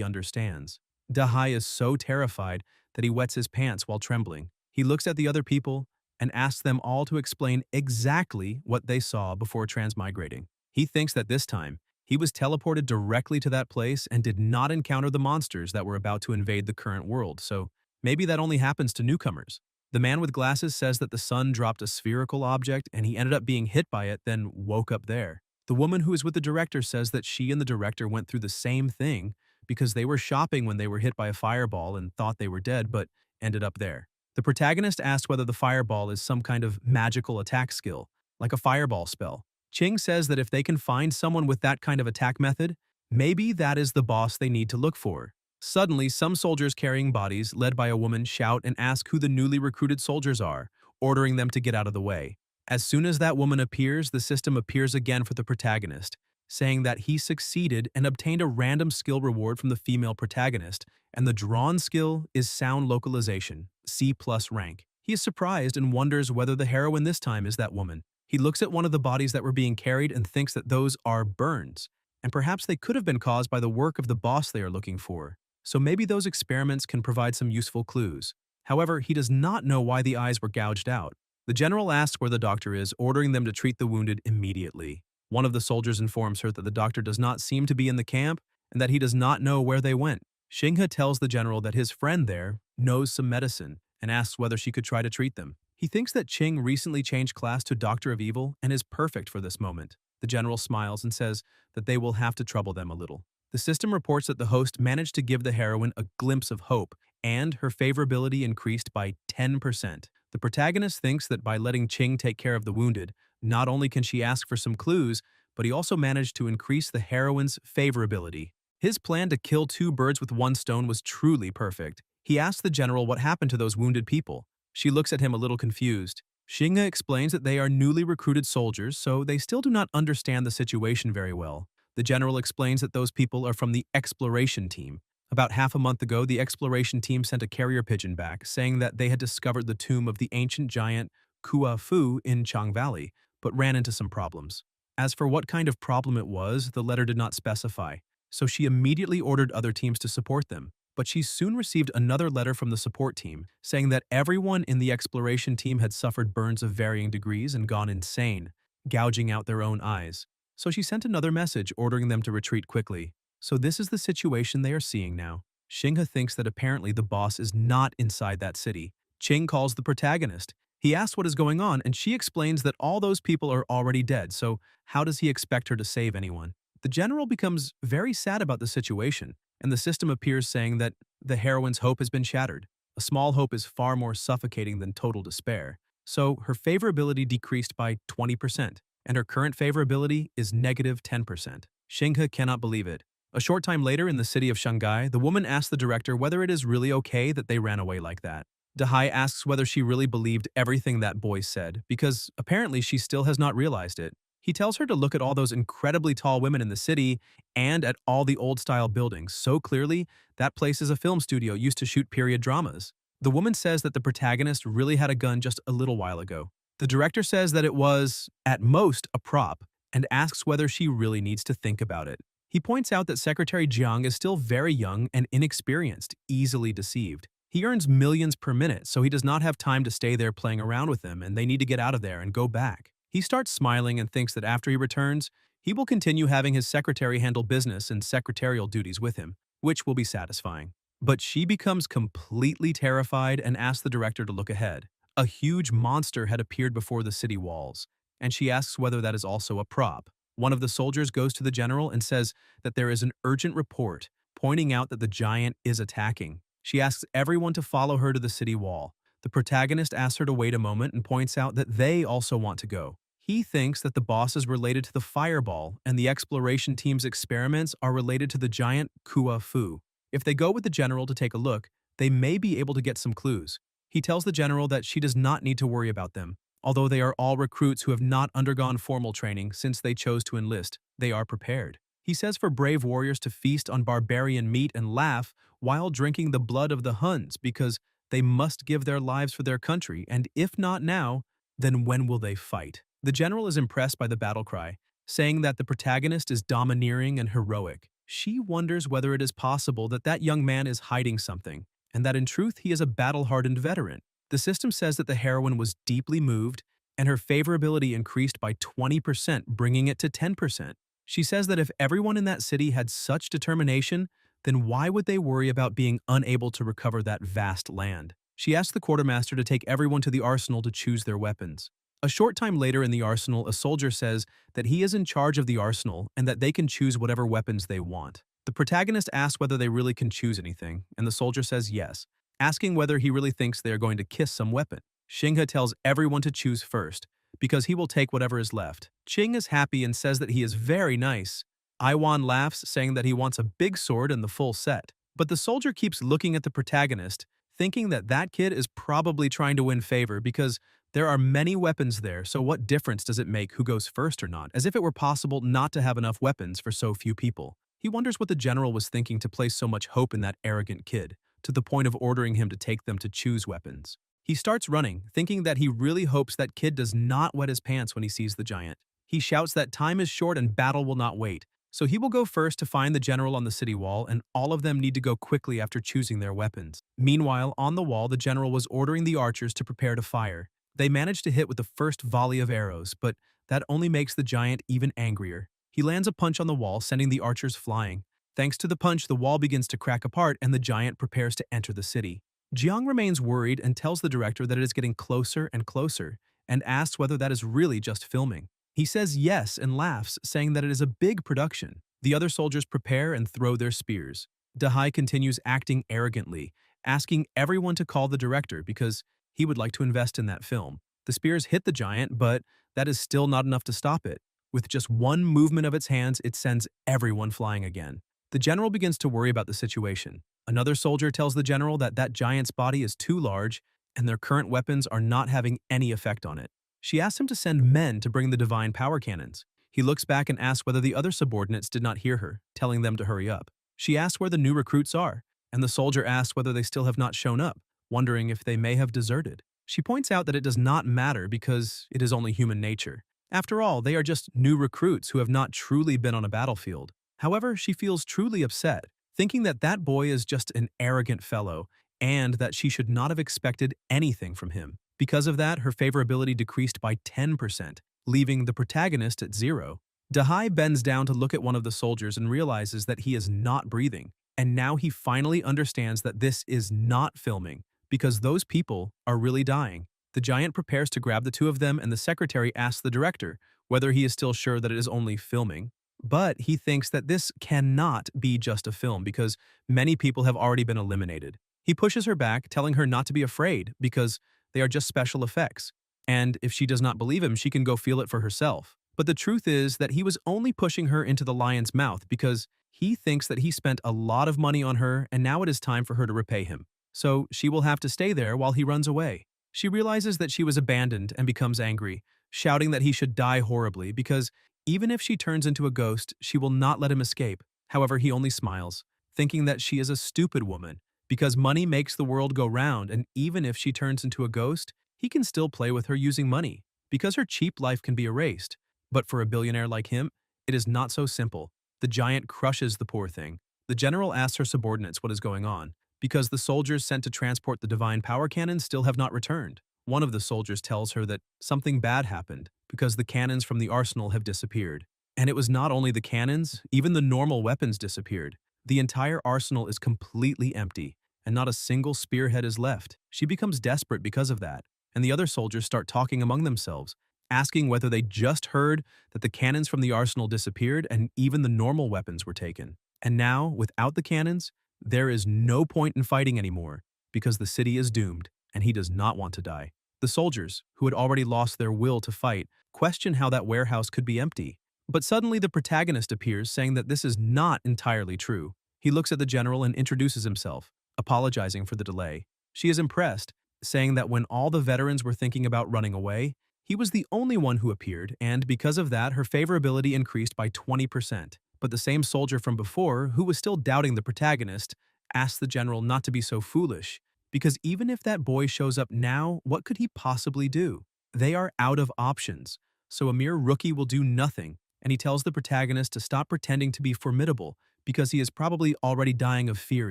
understands. Dahai is so terrified that he wets his pants while trembling. He looks at the other people and asks them all to explain exactly what they saw before transmigrating. He thinks that this time, he was teleported directly to that place and did not encounter the monsters that were about to invade the current world, so maybe that only happens to newcomers. The man with glasses says that the sun dropped a spherical object and he ended up being hit by it, then woke up there. The woman who is with the director says that she and the director went through the same thing because they were shopping when they were hit by a fireball and thought they were dead, but ended up there. The protagonist asks whether the fireball is some kind of magical attack skill, like a fireball spell. Ching says that if they can find someone with that kind of attack method, maybe that is the boss they need to look for. Suddenly, some soldiers carrying bodies, led by a woman, shout and ask who the newly recruited soldiers are, ordering them to get out of the way. As soon as that woman appears, the system appears again for the protagonist, saying that he succeeded and obtained a random skill reward from the female protagonist, and the drawn skill is sound localization, C+ rank. He is surprised and wonders whether the heroine this time is that woman. He looks at one of the bodies that were being carried and thinks that those are burns, and perhaps they could have been caused by the work of the boss they are looking for. So maybe those experiments can provide some useful clues. However, he does not know why the eyes were gouged out. The general asks where the doctor is, ordering them to treat the wounded immediately. One of the soldiers informs her that the doctor does not seem to be in the camp and that he does not know where they went. Xinghe tells the general that his friend there knows some medicine and asks whether she could try to treat them. He thinks that Qing recently changed class to Doctor of Evil and is perfect for this moment. The general smiles and says that they will have to trouble them a little. The system reports that the host managed to give the heroine a glimpse of hope, and her favorability increased by 10%. The protagonist thinks that by letting Qing take care of the wounded, not only can she ask for some clues, but he also managed to increase the heroine's favorability. His plan to kill two birds with one stone was truly perfect. He asks the general what happened to those wounded people. She looks at him a little confused. Xinghe explains that they are newly recruited soldiers, so they still do not understand the situation very well. The general explains that those people are from the exploration team. About half a month ago, the exploration team sent a carrier pigeon back, saying that they had discovered the tomb of the ancient giant Kua Fu in Chang Valley, but ran into some problems. As for what kind of problem it was, the letter did not specify, so she immediately ordered other teams to support them. But she soon received another letter from the support team, saying that everyone in the exploration team had suffered burns of varying degrees and gone insane, gouging out their own eyes. So she sent another message ordering them to retreat quickly. So this is the situation they are seeing now. Xinghe thinks that apparently the boss is not inside that city. Qing calls the protagonist. He asks what is going on, and she explains that all those people are already dead, so how does he expect her to save anyone? The general becomes very sad about the situation, and the system appears saying that the heroine's hope has been shattered. A small hope is far more suffocating than total despair. So her favorability decreased by 20%, and her current favorability is negative 10%. Xinghe cannot believe it. A short time later in the city of Shanghai, the woman asks the director whether it is really okay that they ran away like that. Dahai asks whether she really believed everything that boy said, because apparently she still has not realized it. He tells her to look at all those incredibly tall women in the city and at all the old-style buildings so clearly that place is a film studio used to shoot period dramas. The woman says that the protagonist really had a gun just a little while ago. The director says that it was, at most, a prop, and asks whether she really needs to think about it. He points out that Secretary Jiang is still very young and inexperienced, easily deceived. He earns millions per minute, so he does not have time to stay there playing around with them, and they need to get out of there and go back. He starts smiling and thinks that after he returns, he will continue having his secretary handle business and secretarial duties with him, which will be satisfying. But she becomes completely terrified and asks the director to look ahead. A huge monster had appeared before the city walls, and she asks whether that is also a prop. One of the soldiers goes to the general and says that there is an urgent report, pointing out that the giant is attacking. She asks everyone to follow her to the city wall. The protagonist asks her to wait a moment and points out that they also want to go. He thinks that the boss is related to the fireball and the exploration team's experiments are related to the giant Kua Fu. If they go with the general to take a look, they may be able to get some clues. He tells the general that she does not need to worry about them. Although they are all recruits who have not undergone formal training since they chose to enlist, they are prepared. He says for brave warriors to feast on barbarian meat and laugh while drinking the blood of the Huns because they must give their lives for their country, and if not now, then when will they fight? The general is impressed by the battle cry, saying that the protagonist is domineering and heroic. She wonders whether it is possible that that young man is hiding something, and that in truth he is a battle-hardened veteran. The system says that the heroine was deeply moved, and her favorability increased by 20%, bringing it to 10%. She says that if everyone in that city had such determination, then why would they worry about being unable to recover that vast land? She asks the quartermaster to take everyone to the arsenal to choose their weapons. A short time later in the arsenal, a soldier says that he is in charge of the arsenal and that they can choose whatever weapons they want. The protagonist asks whether they really can choose anything, and the soldier says yes. asking whether he really thinks they are going to kiss some weapon. Xinghe tells everyone to choose first, because he will take whatever is left. Qing is happy and says that he is very nice. Iwan laughs, saying that he wants a big sword and the full set. But the soldier keeps looking at the protagonist, thinking that that kid is probably trying to win favor because there are many weapons there, so what difference does it make who goes first or not, as if it were possible not to have enough weapons for so few people. He wonders what the general was thinking to place so much hope in that arrogant kid, to the point of ordering him to take them to choose weapons. He starts running, thinking that he really hopes that kid does not wet his pants when he sees the giant. He shouts that time is short and battle will not wait, so he will go first to find the general on the city wall, and all of them need to go quickly after choosing their weapons. Meanwhile, on the wall, the general was ordering the archers to prepare to fire. They manage to hit with the first volley of arrows, but that only makes the giant even angrier. He lands a punch on the wall, sending the archers flying. Thanks to the punch, the wall begins to crack apart and the giant prepares to enter the city. Jiang remains worried and tells the director that it is getting closer and closer, and asks whether that is really just filming. He says yes and laughs, saying that it is a big production. The other soldiers prepare and throw their spears. Dahai continues acting arrogantly, asking everyone to call the director because he would like to invest in that film. The spears hit the giant, but that is still not enough to stop it. With just one movement of its hands, it sends everyone flying again. The general begins to worry about the situation. Another soldier tells the general that that giant's body is too large and their current weapons are not having any effect on it. She asks him to send men to bring the divine power cannons. He looks back and asks whether the other subordinates did not hear her, telling them to hurry up. She asks where the new recruits are, and the soldier asks whether they still have not shown up, wondering if they may have deserted. She points out that it does not matter because it is only human nature. After all, they are just new recruits who have not truly been on a battlefield. However, she feels truly upset, thinking that that boy is just an arrogant fellow and that she should not have expected anything from him. Because of that, her favorability decreased by 10%, leaving the protagonist at 0. Dahai bends down to look at one of the soldiers and realizes that he is not breathing, and now he finally understands that this is not filming, because those people are really dying. The giant prepares to grab the two of them, and the secretary asks the director whether he is still sure that it is only filming. But he thinks that this cannot be just a film because many people have already been eliminated. He pushes her back, telling her not to be afraid because they are just special effects. And if she does not believe him, she can go feel it for herself. But the truth is that he was only pushing her into the lion's mouth because he thinks that he spent a lot of money on her and now it is time for her to repay him. So she will have to stay there while he runs away. She realizes that she was abandoned and becomes angry, shouting that he should die horribly because even if she turns into a ghost, she will not let him escape. However, he only smiles, thinking that she is a stupid woman because money makes the world go round, and even if she turns into a ghost, he can still play with her using money because her cheap life can be erased. But for a billionaire like him, it is not so simple. The giant crushes the poor thing. The general asks her subordinates what is going on, because the soldiers sent to transport the divine power cannons still have not returned. One of the soldiers tells her that something bad happened because the cannons from the arsenal have disappeared. And it was not only the cannons, even the normal weapons disappeared. The entire arsenal is completely empty, and not a single spearhead is left. She becomes desperate because of that, and the other soldiers start talking among themselves, asking whether they just heard that the cannons from the arsenal disappeared and even the normal weapons were taken. And now, without the cannons, there is no point in fighting anymore because the city is doomed, and he does not want to die. The soldiers, who had already lost their will to fight, question how that warehouse could be empty. But suddenly the protagonist appears, saying that this is not entirely true. He looks at the general and introduces himself, apologizing for the delay. She is impressed, saying that when all the veterans were thinking about running away, he was the only one who appeared, and because of that, her favorability increased by 20%. But the same soldier from before, who was still doubting the protagonist, asked the general not to be so foolish, because even if that boy shows up now, what could he possibly do? They are out of options, so a mere rookie will do nothing, and he tells the protagonist to stop pretending to be formidable because he is probably already dying of fear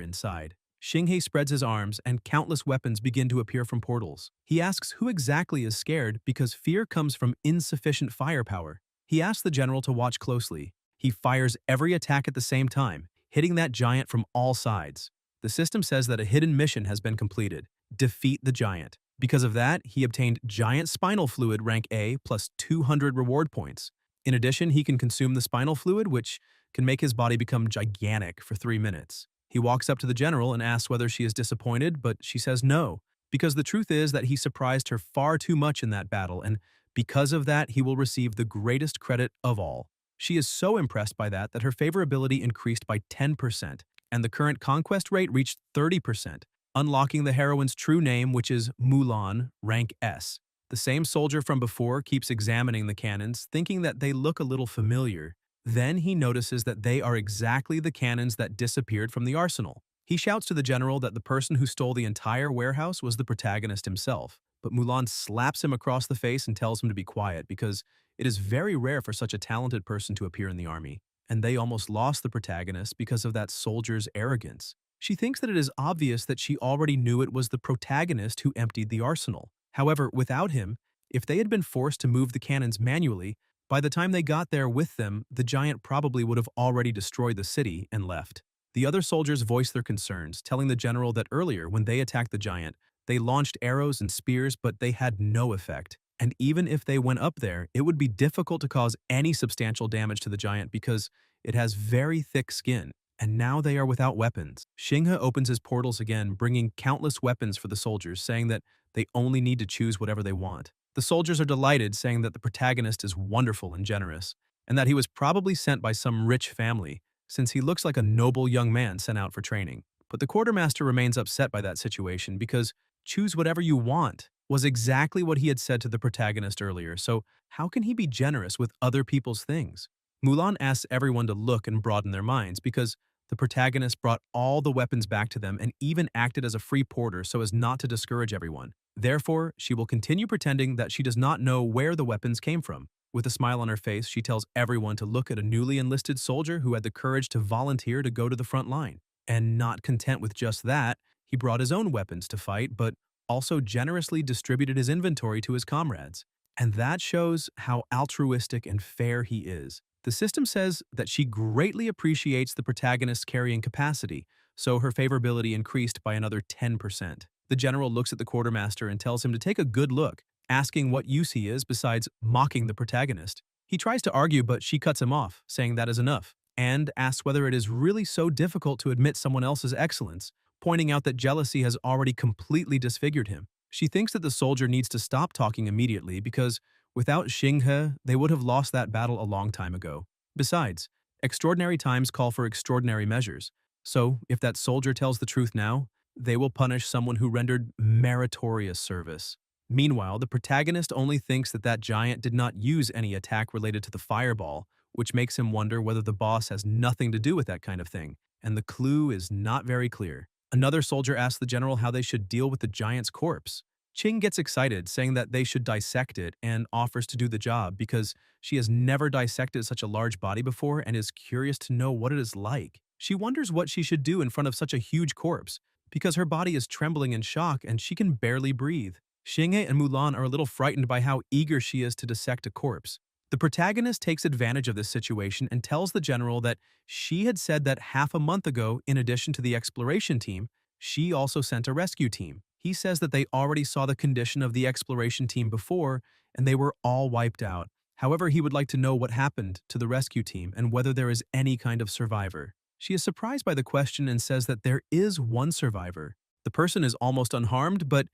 inside. Xinghe spreads his arms and countless weapons begin to appear from portals. He asks who exactly is scared because fear comes from insufficient firepower. He asks the general to watch closely. He fires every attack at the same time, hitting that giant from all sides. The system says that a hidden mission has been completed. Defeat the giant. Because of that, he obtained Giant Spinal Fluid rank A plus 200 reward points. In addition, he can consume the spinal fluid, which can make his body become gigantic for 3 minutes. He walks up to the general and asks whether she is disappointed, but she says no, because the truth is that he surprised her far too much in that battle, and because of that, he will receive the greatest credit of all. She is so impressed by that her favorability increased by 10%, and the current conquest rate reached 30%, unlocking the heroine's true name, which is Mulan, rank S. The same soldier from before keeps examining the cannons, thinking that they look a little familiar. Then he notices that they are exactly the cannons that disappeared from the arsenal. He shouts to the general that the person who stole the entire warehouse was the protagonist himself, but Mulan slaps him across the face and tells him to be quiet because it is very rare for such a talented person to appear in the army, and they almost lost the protagonist because of that soldier's arrogance. She thinks that it is obvious that she already knew it was the protagonist who emptied the arsenal. However, without him, if they had been forced to move the cannons manually, by the time they got there with them, the giant probably would have already destroyed the city and left. The other soldiers voiced their concerns, telling the general that earlier, when they attacked the giant, they launched arrows and spears, but they had no effect. And even if they went up there, it would be difficult to cause any substantial damage to the giant because it has very thick skin, and now they are without weapons. Xinghe opens his portals again, bringing countless weapons for the soldiers, saying that they only need to choose whatever they want. The soldiers are delighted, saying that the protagonist is wonderful and generous, and that he was probably sent by some rich family, since he looks like a noble young man sent out for training. But the quartermaster remains upset by that situation because choose whatever you want was exactly what he had said to the protagonist earlier, so how can he be generous with other people's things? Mulan asks everyone to look and broaden their minds because the protagonist brought all the weapons back to them and even acted as a free porter so as not to discourage everyone. Therefore, she will continue pretending that she does not know where the weapons came from. With a smile on her face, she tells everyone to look at a newly enlisted soldier who had the courage to volunteer to go to the front line. And not content with just that, he brought his own weapons to fight, but also generously distributed his inventory to his comrades. And that shows how altruistic and fair he is. The system says that she greatly appreciates the protagonist's carrying capacity, so her favorability increased by another 10%. The general looks at the quartermaster and tells him to take a good look, asking what use he is besides mocking the protagonist. He tries to argue, but she cuts him off, saying that is enough, and asks whether it is really so difficult to admit someone else's excellence, pointing out that jealousy has already completely disfigured him. She thinks that the soldier needs to stop talking immediately because without Xinghe, they would have lost that battle a long time ago. Besides, extraordinary times call for extraordinary measures, so if that soldier tells the truth now, they will punish someone who rendered meritorious service. Meanwhile, the protagonist only thinks that that giant did not use any attack related to the fireball, which makes him wonder whether the boss has nothing to do with that kind of thing, and the clue is not very clear. Another soldier asks the general how they should deal with the giant's corpse. Qing gets excited, saying that they should dissect it and offers to do the job because she has never dissected such a large body before and is curious to know what it is like. She wonders what she should do in front of such a huge corpse because her body is trembling in shock and she can barely breathe. Xinghe and Mulan are a little frightened by how eager she is to dissect a corpse. The protagonist takes advantage of this situation and tells the general that she had said that half a month ago, in addition to the exploration team, she also sent a rescue team. He says that they already saw the condition of the exploration team before and they were all wiped out. However, he would like to know what happened to the rescue team and whether there is any kind of survivor. She is surprised by the question and says that there is one survivor. The person is almost unharmed, but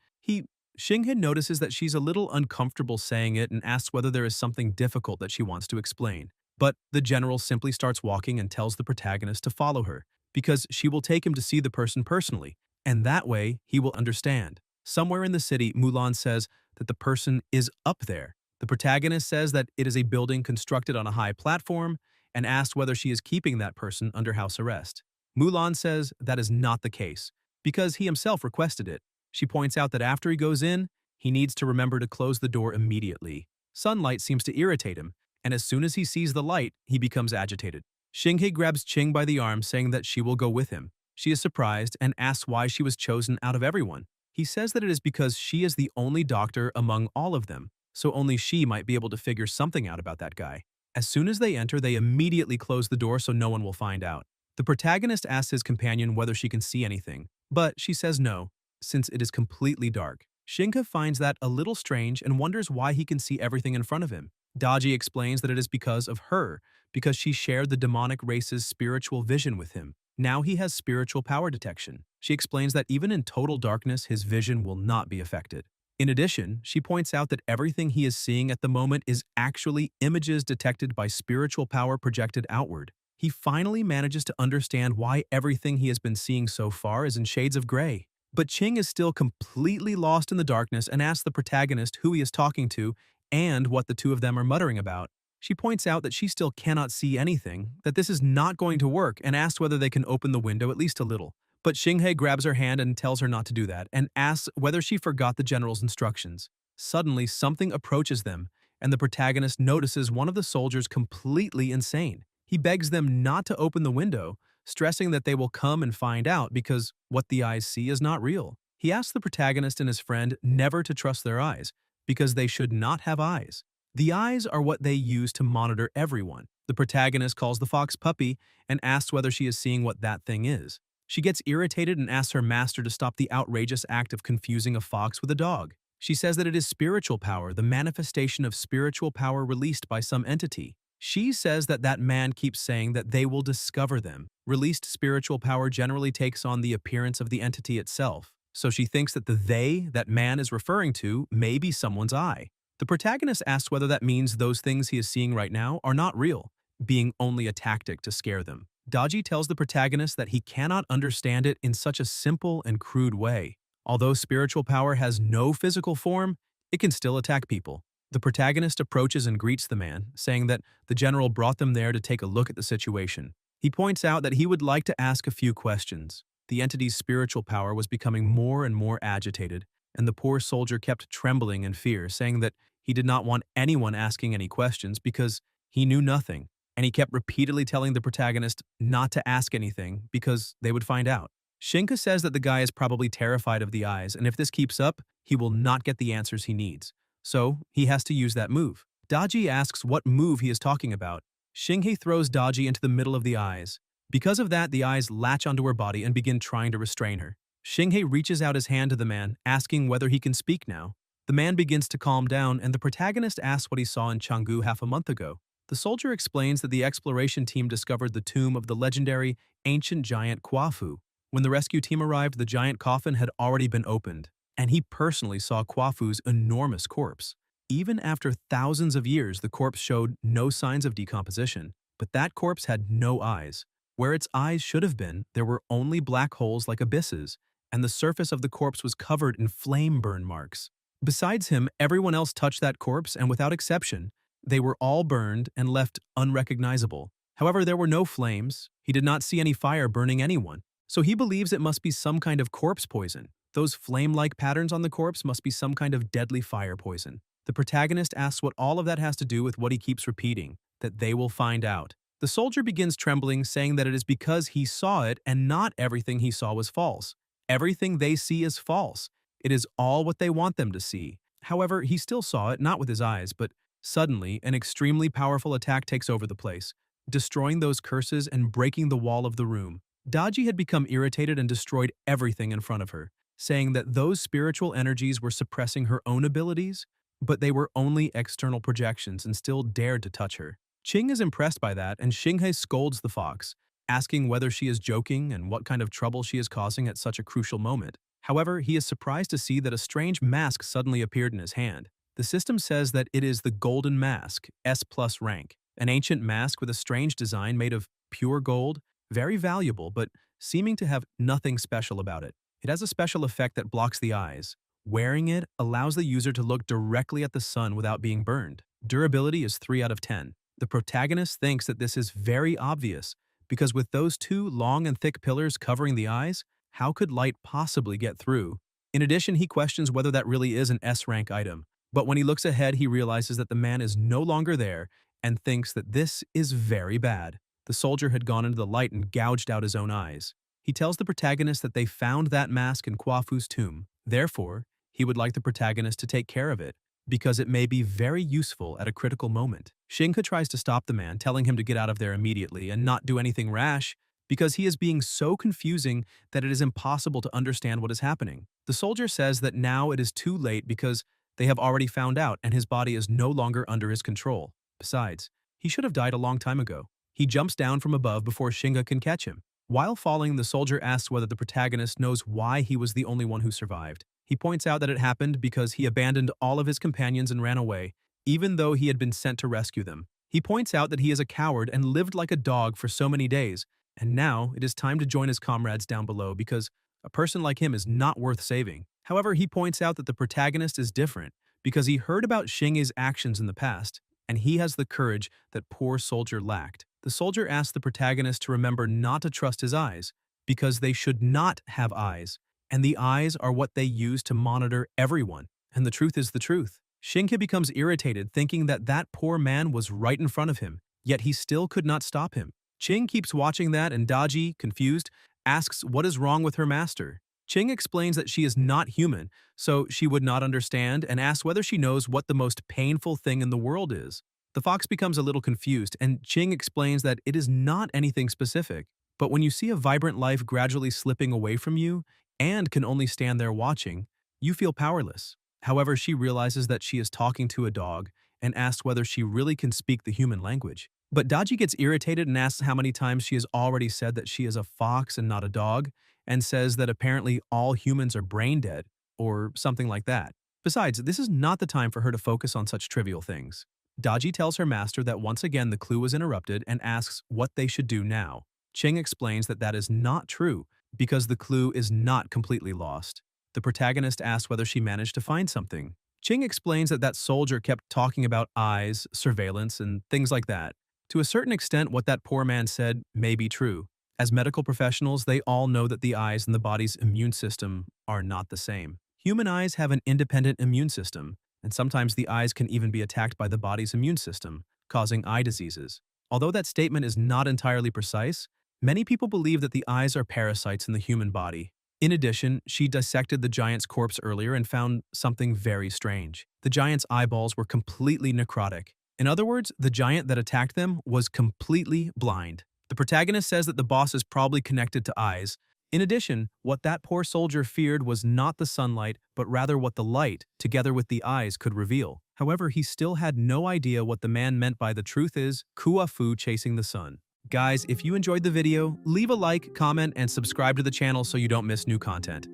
Xinghe notices that she's a little uncomfortable saying it and asks whether there is something difficult that she wants to explain. But the general simply starts walking and tells the protagonist to follow her, because she will take him to see the person personally, and that way he will understand. Somewhere in the city, Mulan says that the person is up there. The protagonist says that it is a building constructed on a high platform and asks whether she is keeping that person under house arrest. Mulan says that is not the case, because he himself requested it. She points out that after he goes in, he needs to remember to close the door immediately. Sunlight seems to irritate him, and as soon as he sees the light, he becomes agitated. Xinghe grabs Qing by the arm, saying that she will go with him. She is surprised and asks why she was chosen out of everyone. He says that it is because she is the only doctor among all of them, so only she might be able to figure something out about that guy. As soon as they enter, they immediately close the door so no one will find out. The protagonist asks his companion whether she can see anything, but she says no, since it is completely dark. Xinghe finds that a little strange and wonders why he can see everything in front of him. Daji explains that it is because of her, because she shared the demonic race's spiritual vision with him. Now he has spiritual power detection. She explains that even in total darkness, his vision will not be affected. In addition, she points out that everything he is seeing at the moment is actually images detected by spiritual power projected outward. He finally manages to understand why everything he has been seeing so far is in shades of gray. But Ching is still completely lost in the darkness and asks the protagonist who he is talking to and what the two of them are muttering about. She points out that she still cannot see anything, that this is not going to work, and asks whether they can open the window at least a little. But Xinghe grabs her hand and tells her not to do that, and asks whether she forgot the general's instructions. Suddenly, something approaches them, and the protagonist notices one of the soldiers completely insane. He begs them not to open the window, stressing that they will come and find out because what the eyes see is not real. He asks the protagonist and his friend never to trust their eyes, because they should not have eyes. The eyes are what they use to monitor everyone. The protagonist calls the fox puppy and asks whether she is seeing what that thing is. She gets irritated and asks her master to stop the outrageous act of confusing a fox with a dog. She says that it is spiritual power, the manifestation of spiritual power released by some entity. She says that that man keeps saying that they will discover them. Released spiritual power generally takes on the appearance of the entity itself, so she thinks that the they that man is referring to may be someone's eye. The protagonist asks whether that means those things he is seeing right now are not real, being only a tactic to scare them. Daji tells the protagonist that he cannot understand it in such a simple and crude way. Although spiritual power has no physical form, it can still attack people. The protagonist approaches and greets the man, saying that the general brought them there to take a look at the situation. He points out that he would like to ask a few questions. The entity's spiritual power was becoming more and more agitated, and the poor soldier kept trembling in fear, saying that he did not want anyone asking any questions because he knew nothing, and he kept repeatedly telling the protagonist not to ask anything because they would find out. Shinka says that the guy is probably terrified of the eyes, and if this keeps up, he will not get the answers he needs. So, he has to use that move. Daji asks what move he is talking about. Xinghe throws Daji into the middle of the eyes. Because of that, the eyes latch onto her body and begin trying to restrain her. Xinghe reaches out his hand to the man, asking whether he can speak now. The man begins to calm down, and the protagonist asks what he saw in Changgu half a month ago. The soldier explains that the exploration team discovered the tomb of the legendary ancient giant Kwafu. When the rescue team arrived, the giant coffin had already been opened, and he personally saw Kwafu's enormous corpse. Even after thousands of years, the corpse showed no signs of decomposition, but that corpse had no eyes. Where its eyes should have been, there were only black holes like abysses, and the surface of the corpse was covered in flame burn marks. Besides him, everyone else touched that corpse, and without exception, they were all burned and left unrecognizable. However, there were no flames. He did not see any fire burning anyone, so he believes it must be some kind of corpse poison. Those flame-like patterns on the corpse must be some kind of deadly fire poison. The protagonist asks what all of that has to do with what he keeps repeating, that they will find out. The soldier begins trembling, saying that it is because he saw it and not everything he saw was false. Everything they see is false. It is all what they want them to see. However, he still saw it, not with his eyes, but suddenly an extremely powerful attack takes over the place, destroying those curses and breaking the wall of the room. Daji had become irritated and destroyed everything in front of her, saying that those spiritual energies were suppressing her own abilities, but they were only external projections and still dared to touch her. Ching is impressed by that, and Xinghe scolds the fox, asking whether she is joking and what kind of trouble she is causing at such a crucial moment. However, he is surprised to see that a strange mask suddenly appeared in his hand. The system says that it is the Golden Mask, S+ rank, an ancient mask with a strange design made of pure gold, very valuable, but seeming to have nothing special about it. It has a special effect that blocks the eyes. Wearing it allows the user to look directly at the sun without being burned. Durability is 3 out of 10. The protagonist thinks that this is very obvious, because with those two long and thick pillars covering the eyes, how could light possibly get through? In addition, he questions whether that really is an S-rank item, but when he looks ahead, he realizes that the man is no longer there and thinks that this is very bad. The soldier had gone into the light and gouged out his own eyes. He tells the protagonist that they found that mask in Kwafu's tomb. Therefore, he would like the protagonist to take care of it, because it may be very useful at a critical moment. Xinghe tries to stop the man, telling him to get out of there immediately and not do anything rash, because he is being so confusing that it is impossible to understand what is happening. The soldier says that now it is too late because they have already found out and his body is no longer under his control. Besides, he should have died a long time ago. He jumps down from above before Xinghe can catch him. While falling, the soldier asks whether the protagonist knows why he was the only one who survived. He points out that it happened because he abandoned all of his companions and ran away, even though he had been sent to rescue them. He points out that he is a coward and lived like a dog for so many days, and now it is time to join his comrades down below because a person like him is not worth saving. However, he points out that the protagonist is different because he heard about Xingye's actions in the past, and he has the courage that poor soldier lacked. The soldier asks the protagonist to remember not to trust his eyes, because they should not have eyes, and the eyes are what they use to monitor everyone. And the truth is the truth. Xingye becomes irritated, thinking that that poor man was right in front of him, yet he still could not stop him. Qing keeps watching that, and Daji, confused, asks what is wrong with her master. Qing explains that she is not human, so she would not understand, and asks whether she knows what the most painful thing in the world is. The fox becomes a little confused, and Qing explains that it is not anything specific, but when you see a vibrant life gradually slipping away from you and can only stand there watching, you feel powerless. However, she realizes that she is talking to a dog and asks whether she really can speak the human language. But Daji gets irritated and asks how many times she has already said that she is a fox and not a dog, and says that apparently all humans are brain dead, or something like that. Besides, this is not the time for her to focus on such trivial things. Daji tells her master that once again the clue was interrupted and asks what they should do now. Qing explains that that is not true because the clue is not completely lost. The protagonist asks whether she managed to find something. Qing explains that that soldier kept talking about eyes, surveillance, and things like that. To a certain extent, what that poor man said may be true. As medical professionals, they all know that the eyes and the body's immune system are not the same. Human eyes have an independent immune system, and sometimes the eyes can even be attacked by the body's immune system, causing eye diseases. Although that statement is not entirely precise, many people believe that the eyes are parasites in the human body. In addition, she dissected the giant's corpse earlier and found something very strange. The giant's eyeballs were completely necrotic. In other words, the giant that attacked them was completely blind. The protagonist says that the boss is probably connected to eyes. In addition, what that poor soldier feared was not the sunlight, but rather what the light, together with the eyes, could reveal. However, he still had no idea what the man meant by the truth is Kuafu chasing the sun. Guys, if you enjoyed the video, leave a like, comment, and subscribe to the channel so you don't miss new content.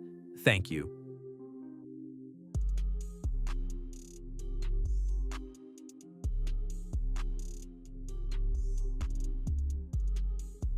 Thank you.